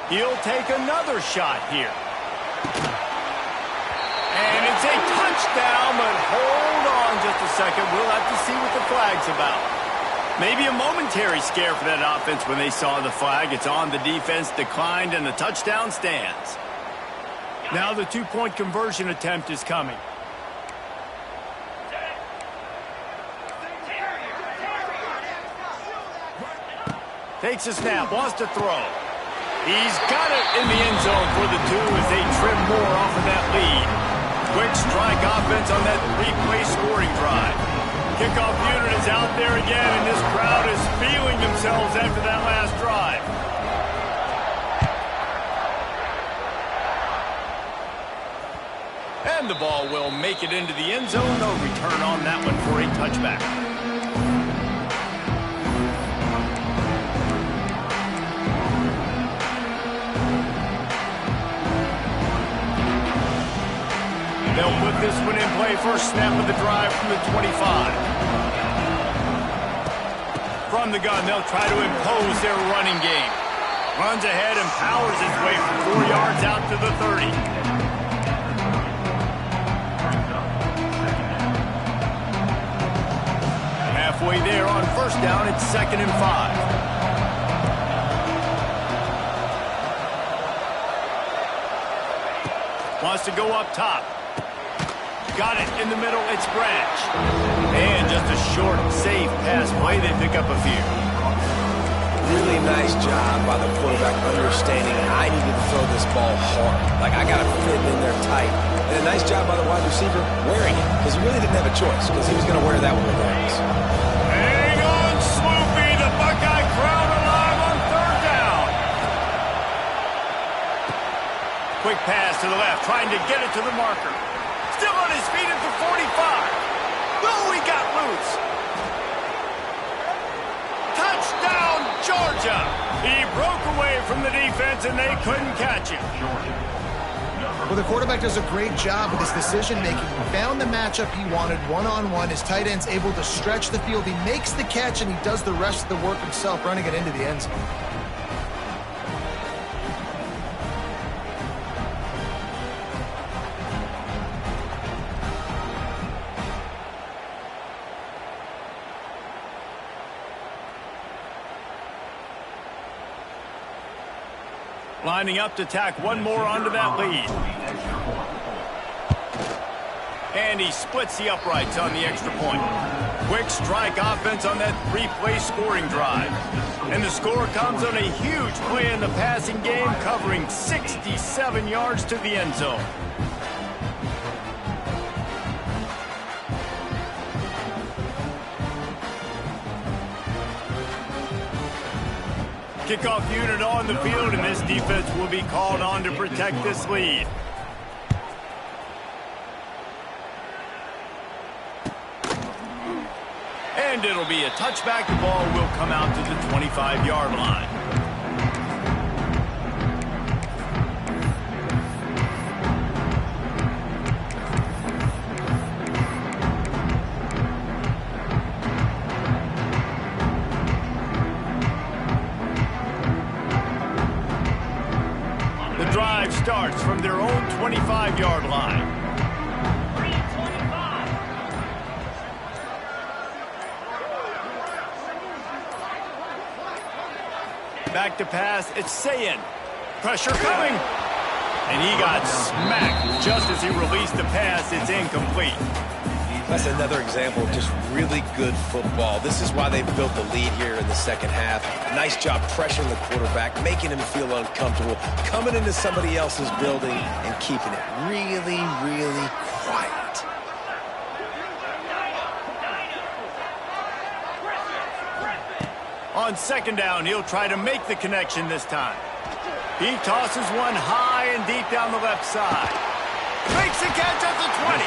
He'll take another shot here. And it's a touchdown, but hold on just a second. We'll have to see what the flag's about. Maybe a momentary scare for that offense when they saw the flag. It's on the defense, declined, and the touchdown stands. Now the 2-point conversion attempt is coming. Takes a snap, wants to throw. He's got it in the end zone for the 2 as they trim more off of that lead. Quick strike offense on that 3-play scoring drive. Kickoff unit is out there again, and this crowd is feeling themselves after that last drive. And the ball will make it into the end zone. No return on that one for a touchback. They'll put this one in play. First snap of the drive from the 25. From the gun, they'll try to impose their running game. Runs ahead and powers his way from 4 yards out to the 30. Halfway there on first down, it's 2nd and 5. Wants to go up top. Got it in the middle, it's Branch. And just a short, safe pass play. They pick up a few. Really nice job by the quarterback understanding I need to throw this ball hard. Like, I got to fit in there tight. And a nice job by the wide receiver wearing it, because he really didn't have a choice, because he was going to wear that one regardless. Hang on, Swoopy. The Buckeye crowd alive on 3rd down. Quick pass to the left, trying to get it to the marker. Still on his feet at the 45. Oh, he got loose. Touchdown, Georgia. He broke away from the defense, and they couldn't catch him. Well, the quarterback does a great job with his decision-making. He found the matchup he wanted, one-on-one. His tight end's able to stretch the field. He makes the catch, and he does the rest of the work himself, running it into the end zone. Lining up to tack one more onto that lead. And he splits the uprights on the extra point. Quick strike offense on that 3-play scoring drive. And the score comes on a huge play in the passing game, covering 67 yards to the end zone. Kickoff unit on the field, and this defense will be called on to protect this lead. And it'll be a touchback. The ball will come out to the 25-yard line. starts from their own 25-yard line. Back to pass, it's Sayin. Pressure coming. And he got smacked just as he released the pass. It's incomplete. That's another example of just really good football. This is why they built the lead here in the second half. Nice job pressuring the quarterback, making him feel uncomfortable, coming into somebody else's building and keeping it really, really quiet. On second down, he'll try to make the connection this time. He tosses one high and deep down the left side. Makes the catch at the 20.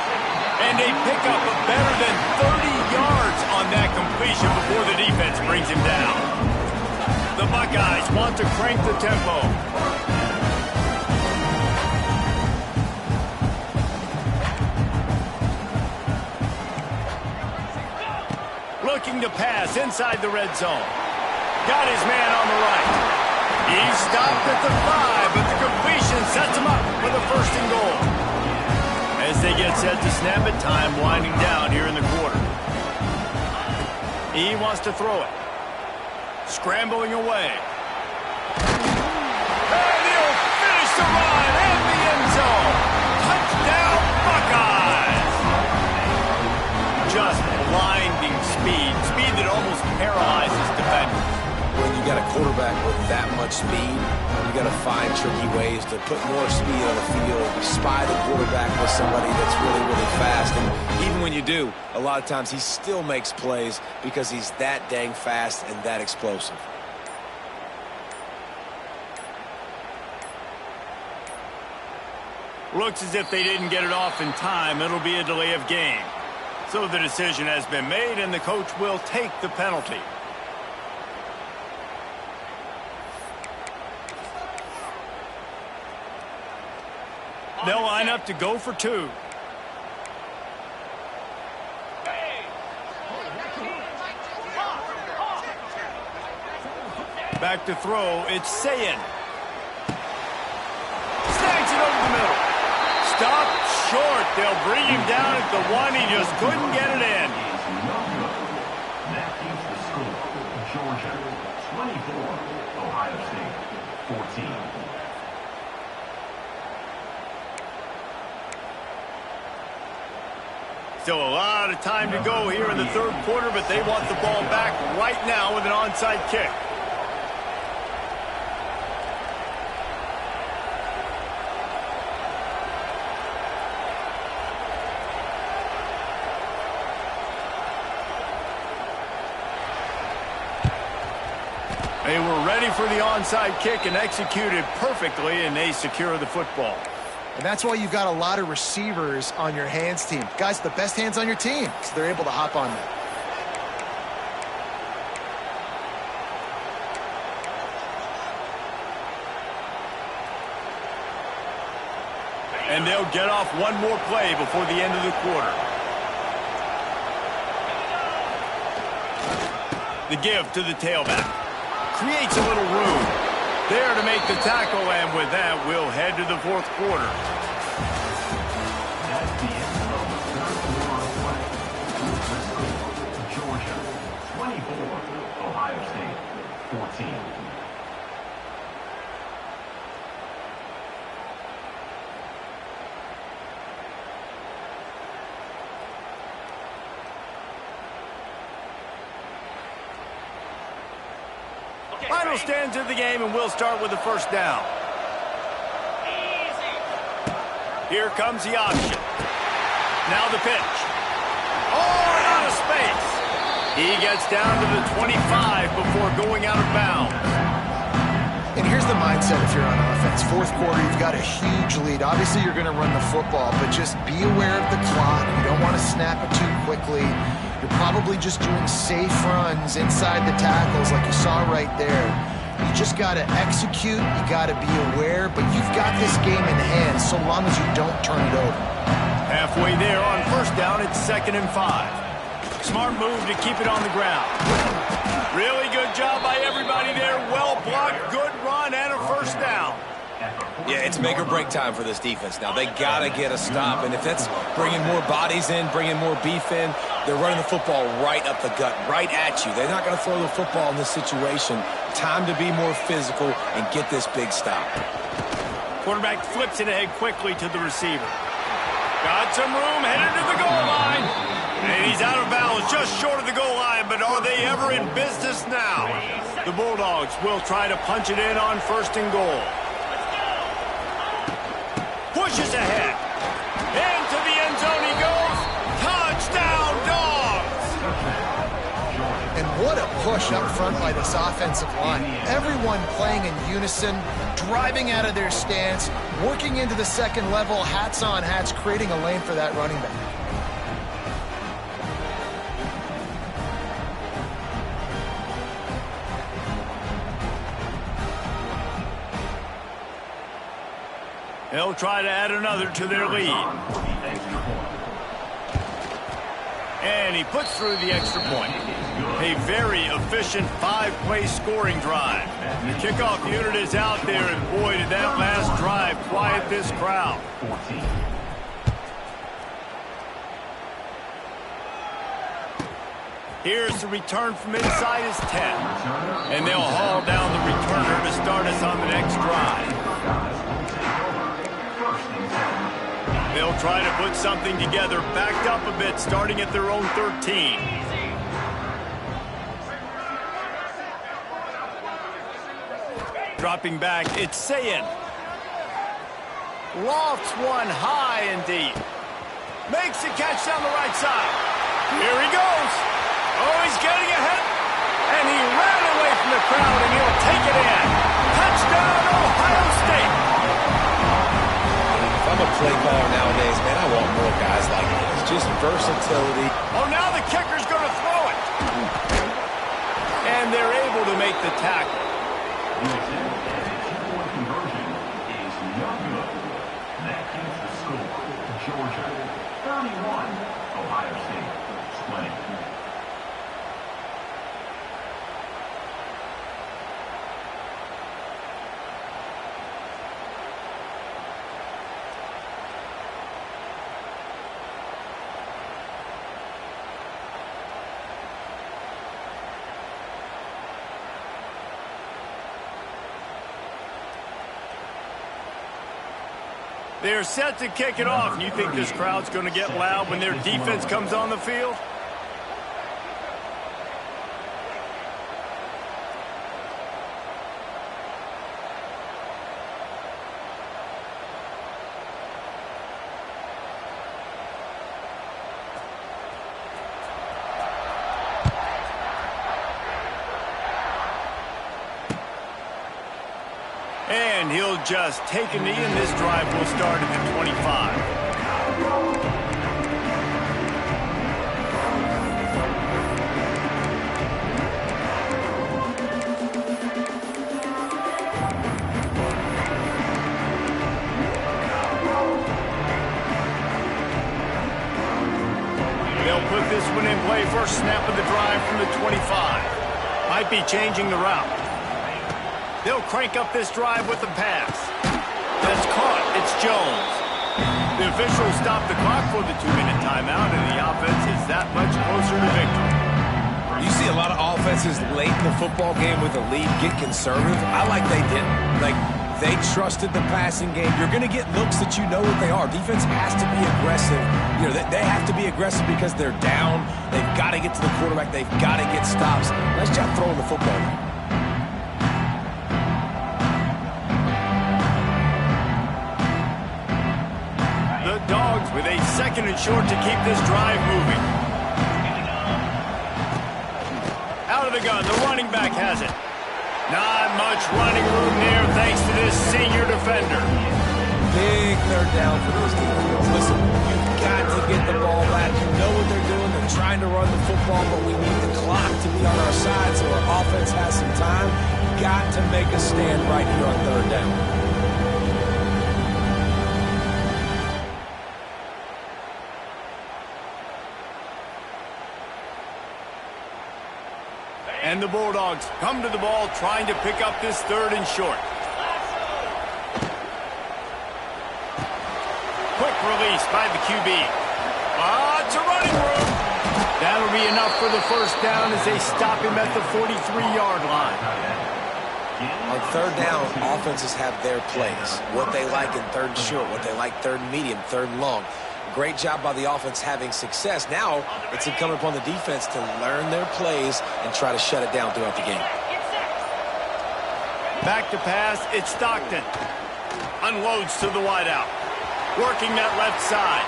And they pick up a better than 30 yards on that completion before the defense brings him down. The Buckeyes want to crank the tempo. Looking to pass inside the red zone. Got his man on the right. He stopped at the 5, but the completion sets him up for the first and goal. As they get set to snap it, time winding down here in the quarter. He wants to throw it. Scrambling away. And he'll finish the run in the end zone. Touchdown, Buckeyes! Just blinding speed. Speed that almost paralyzes defenders. When you got a quarterback with that much speed, you got to find tricky ways to put more speed on the field, spy the quarterback with somebody that's really, really fast. And even when you do, a lot of times he still makes plays because he's that dang fast and that explosive. Looks as if they didn't get it off in time. It'll be a delay of game. So the decision has been made, and the coach will take the penalty. They'll line up to go for 2. Back to throw, it's Sayin. Snags it over the middle. Stopped short. They'll bring him down at the 1. He just couldn't get it in. That keeps the score. Georgia 24, Ohio State 14. Still a lot of time to go here in the third quarter, but they want the ball back right now with an onside kick. They were ready for the onside kick and executed perfectly, and they secure the football. And that's why you've got a lot of receivers on your hands team. Guys, the best hands on your team, so they're able to hop on that. And they'll get off one more play before the end of the quarter. The give to the tailback. Creates a little room. There to make the tackle, and with that, we'll head to the fourth quarter. That's the end of the third quarter of play. Georgia 24, Ohio State 14. Final stands of the game, and we'll start with the first down. Here comes the option. Now the pitch. Oh, and out of space. He gets down to the 25 before going out of bounds. And here's the mindset if you're on offense. Fourth quarter, you've got a huge lead. Obviously, you're going to run the football, but just be aware of the clock. You don't want to snap it too quickly. You're probably just doing safe runs inside the tackles like you saw right there. You just got to execute. You got to be aware, but you've got this game in hand so long as you don't turn it over. Halfway there on first down, it's 2nd and 5. Smart move to keep it on the ground. Really good job by everybody there. Well blocked, good run, and a first down. At the Yeah, it's make or break time for this defense now. They got to get a stop, and if that's bringing more bodies in, bringing more beef in, they're running the football right up the gut, right at you. They're not going to throw the football in this situation. Time to be more physical and get this big stop. Quarterback flips it ahead quickly to the receiver. Got some room, headed to the goal line. And he's out of bounds, just short of the goal line, but are they ever in business now? The Bulldogs will try to punch it in on 1st and goal. Pushes ahead. Into the end zone he goes. Touchdown, Dogs! And what a push up front by this offensive line. Everyone playing in unison, driving out of their stance, working into the second level, hats on hats, creating a lane for that running back. They'll try to add another to their lead. And he puts through the extra point. A very efficient 5-play scoring drive. The kickoff unit is out there, and boy, did that last drive quiet this crowd. Here's the return from inside his 10. And they'll haul down the returner to start us on the next drive. They'll try to put something together, backed up a bit, starting at their own 13. Dropping back, it's Sayin. Lofts one high and deep. Makes the catch down the right side. Here he goes. Oh, he's getting ahead. And he ran away from the crowd, and he'll take it in. Touchdown, Ohio State. If I'm a play caller nowadays, man, I want more guys like this. Just versatility. Oh, now the kicker's going to throw it. And they're able to make the tackle. Two-point conversion is no good. That keeps the score. Georgia 31, Ohio State 20. They're set to kick it off. You think this crowd's going to get loud when their defense comes on the field? And he'll just take a knee, and this drive will start at the 25. They'll put this one in play. First snap of the drive from the 25. Might be changing the route. They'll crank up this drive with the pass. That's caught. It's Jones. The officials stop the clock for the 2-minute timeout, and the offense is that much closer to victory. You see a lot of offenses late in the football game with a lead get conservative. I like they didn't. Like, they trusted the passing game. You're going to get looks that you know what they are. Defense has to be aggressive. You know, they have to be aggressive because they're down. They've got to get to the quarterback. They've got to get stops. Nice job throwing the football. The Dogs with a 2nd and short to keep this drive moving. Out of the gun, the running back has it. Not much running room there thanks to this senior defender. Big third down for this defense. Listen, you've got to get the ball back. You know what they're doing. They're trying to run the football, but we need the clock to be on our side so our offense has some time. Got to make a stand right here on 3rd down. And the Bulldogs come to the ball trying to pick up this 3rd and short. release by the QB. It's a running room. That'll be enough for the first down as they stop him at the 43-yard line. On third down, offenses have their plays. What they like in third and short, what they like third and medium, third and long. Great job by the offense having success. Now it's incumbent upon the defense to learn their plays and try to shut it down throughout the game. Back to pass, it's Stockton. Unloads to the wideout. Working that left side.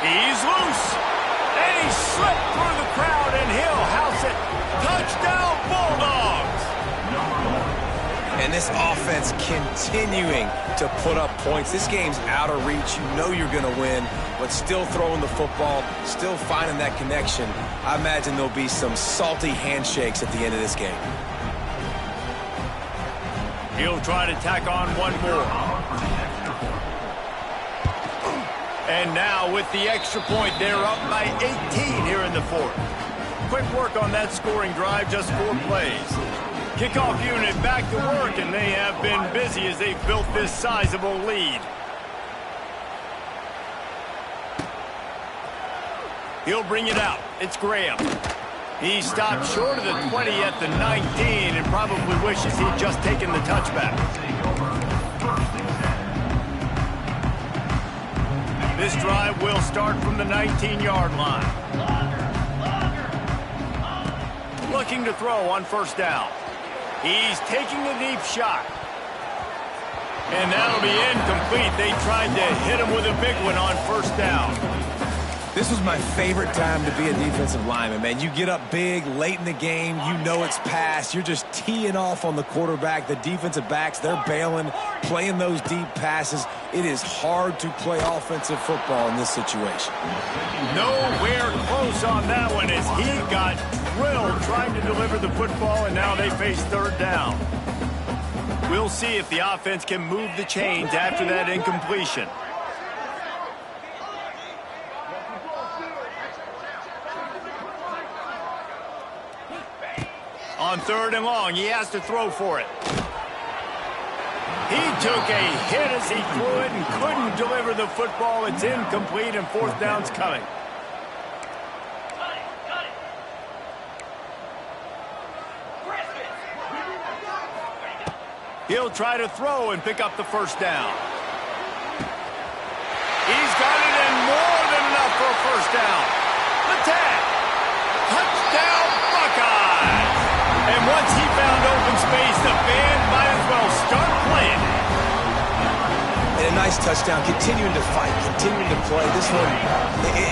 He's loose. And he slipped through the crowd, and he'll house it. Touchdown, Bulldogs! And this offense continuing to put up points. This game's out of reach. You know you're going to win, but still throwing the football, still finding that connection. I imagine there'll be some salty handshakes at the end of this game. He'll try to tack on one more. And now with the extra point, they're up by 18 here in the fourth. Quick work on that scoring drive, just 4 plays. Kickoff unit back to work, and they have been busy as they've built this sizable lead. He'll bring it out. It's Graham. He stopped short of the 20 at the 19 and probably wishes he'd just taken the touchback. This drive will start from the 19-yard line. Looking to throw on first down. He's taking a deep shot. And that'll be incomplete. They tried to hit him with a big one on first down. This was my favorite time to be a defensive lineman, man. You get up big late in the game. You know it's past. You're just teeing off on the quarterback. The defensive backs, they're bailing, playing those deep passes. It is hard to play offensive football in this situation. Nowhere close on that one as he got drilled trying to deliver the football, and now they face third down. We'll see if the offense can move the chains after that incompletion. On third and long, he has to throw for it. He took a hit as he threw it and couldn't deliver the football. It's incomplete, and fourth down's coming. He'll try to throw and pick up the first down. He's got it, and more than enough for a first down. The tag. Touchdown, Buckeyes. And once he found open space, the band might as well start playing. And a nice touchdown, continuing to fight, continuing to play. This one,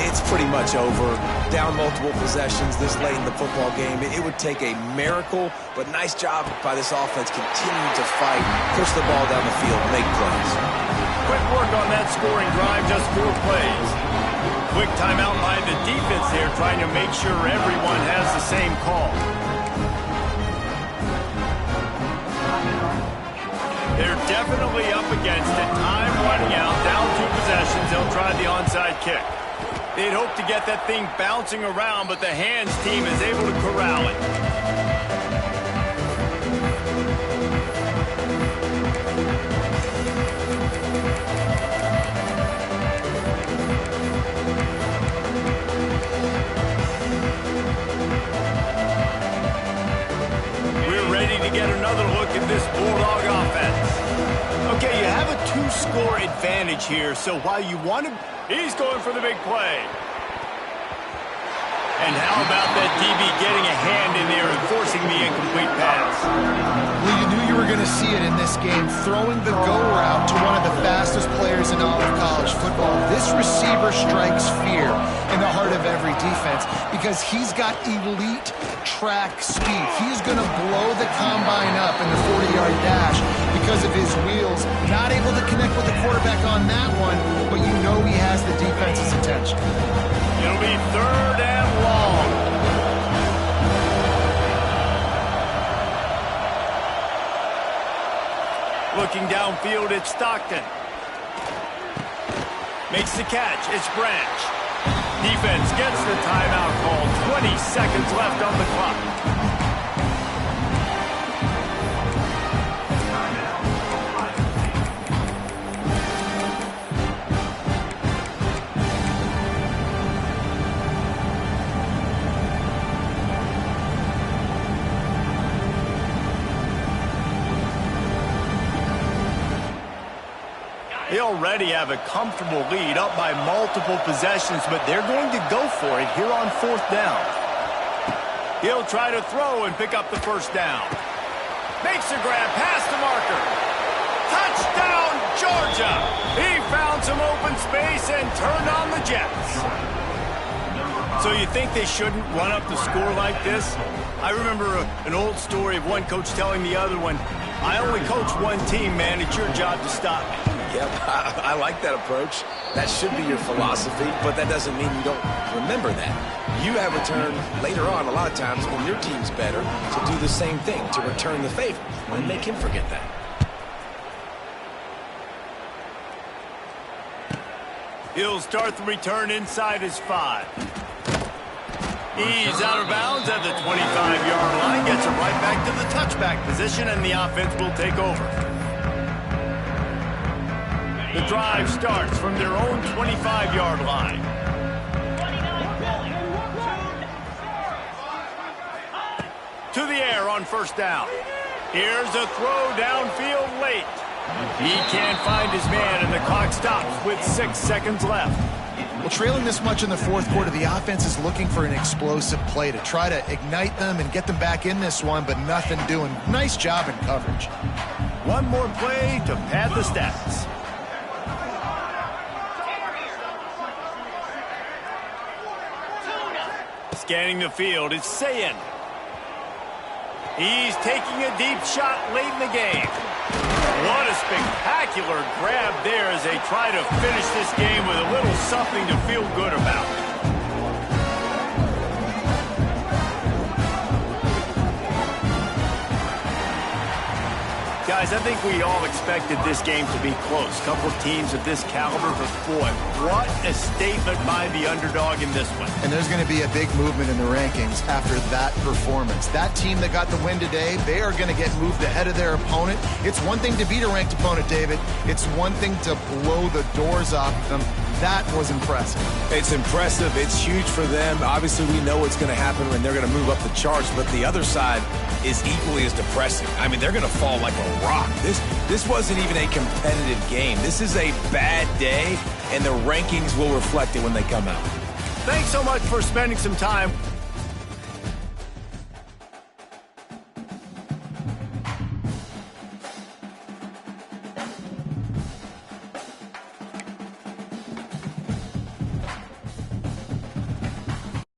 it's pretty much over. Down multiple possessions this late in the football game. It would take a miracle, but nice job by this offense continuing to fight, push the ball down the field, make plays. Quick work on that scoring drive, just 4 plays. Quick timeout by the defense there, trying to make sure everyone has the same call. They're definitely up against it. Time running out, down 2 possessions. They'll try the onside kick. They'd hope to get that thing bouncing around, but the hands team is able to corral it. We're ready to get another look at this Bulldog offense. Okay, you have a 2-score advantage here, so while you want to... He's going for the big play. And how about that DB getting a hand in there and forcing the incomplete pass? Well, you knew you were going to see it in this game, throwing the go route to one of the fastest players in all of college football. This receiver strikes fear in the heart of every defense because he's got elite track speed. He's going to blow the combine up in the 40-yard dash because of his wheels. Not able to connect with the quarterback on that one, but you know he has the defense's attention. It'll be third and long. Looking downfield, it's Stockton. Makes the catch, it's Branch. Defense gets the timeout call. 20 seconds left on the clock. They already have a comfortable lead, up by multiple possessions, but they're going to go for it here on 4th down. He'll try to throw and pick up the first down. Makes a grab past the marker. Touchdown, Georgia! He found some open space and turned on the Jets. So you think they shouldn't run up the score like this? I remember an old story of one coach telling the other one, I only coach one team, man. It's your job to stop me. Yep, I like that approach. That should be your philosophy, but that doesn't mean you don't remember that. You have a turn later on a lot of times when your team's better to do the same thing, to return the favor, and make him forget that. He'll start the return inside his 5. He's out of bounds at the 25-yard line, gets it right back to the touchback position, and the offense will take over. The drive starts from their own 25-yard line. To the air on first down. Here's a throw downfield late. He can't find his man, and the clock stops with 6 seconds left. Well, trailing this much in the 4th quarter, the offense is looking for an explosive play to try to ignite them and get them back in this one, but nothing doing. Nice job in coverage. One more play to pad the stats. Scanning the field, it's Sayin. He's taking a deep shot late in the game. What a spectacular grab there as they try to finish this game with a little something to feel good about. Guys, I think we all expected this game to be close. A couple of teams of this caliber, but boy, what a statement by the underdog in this one. And there's going to be a big movement in the rankings after that performance. That team that got the win today, they are going to get moved ahead of their opponent. It's one thing to beat a ranked opponent, David. It's one thing to blow the doors off them. That was impressive. It's impressive. It's huge for them. Obviously, we know what's going to happen when they're going to move up the charts, but the other side is equally as depressing. I mean, they're going to fall like a rock. This wasn't even a competitive game. This is a bad day, and the rankings will reflect it when they come out. Thanks so much for spending some time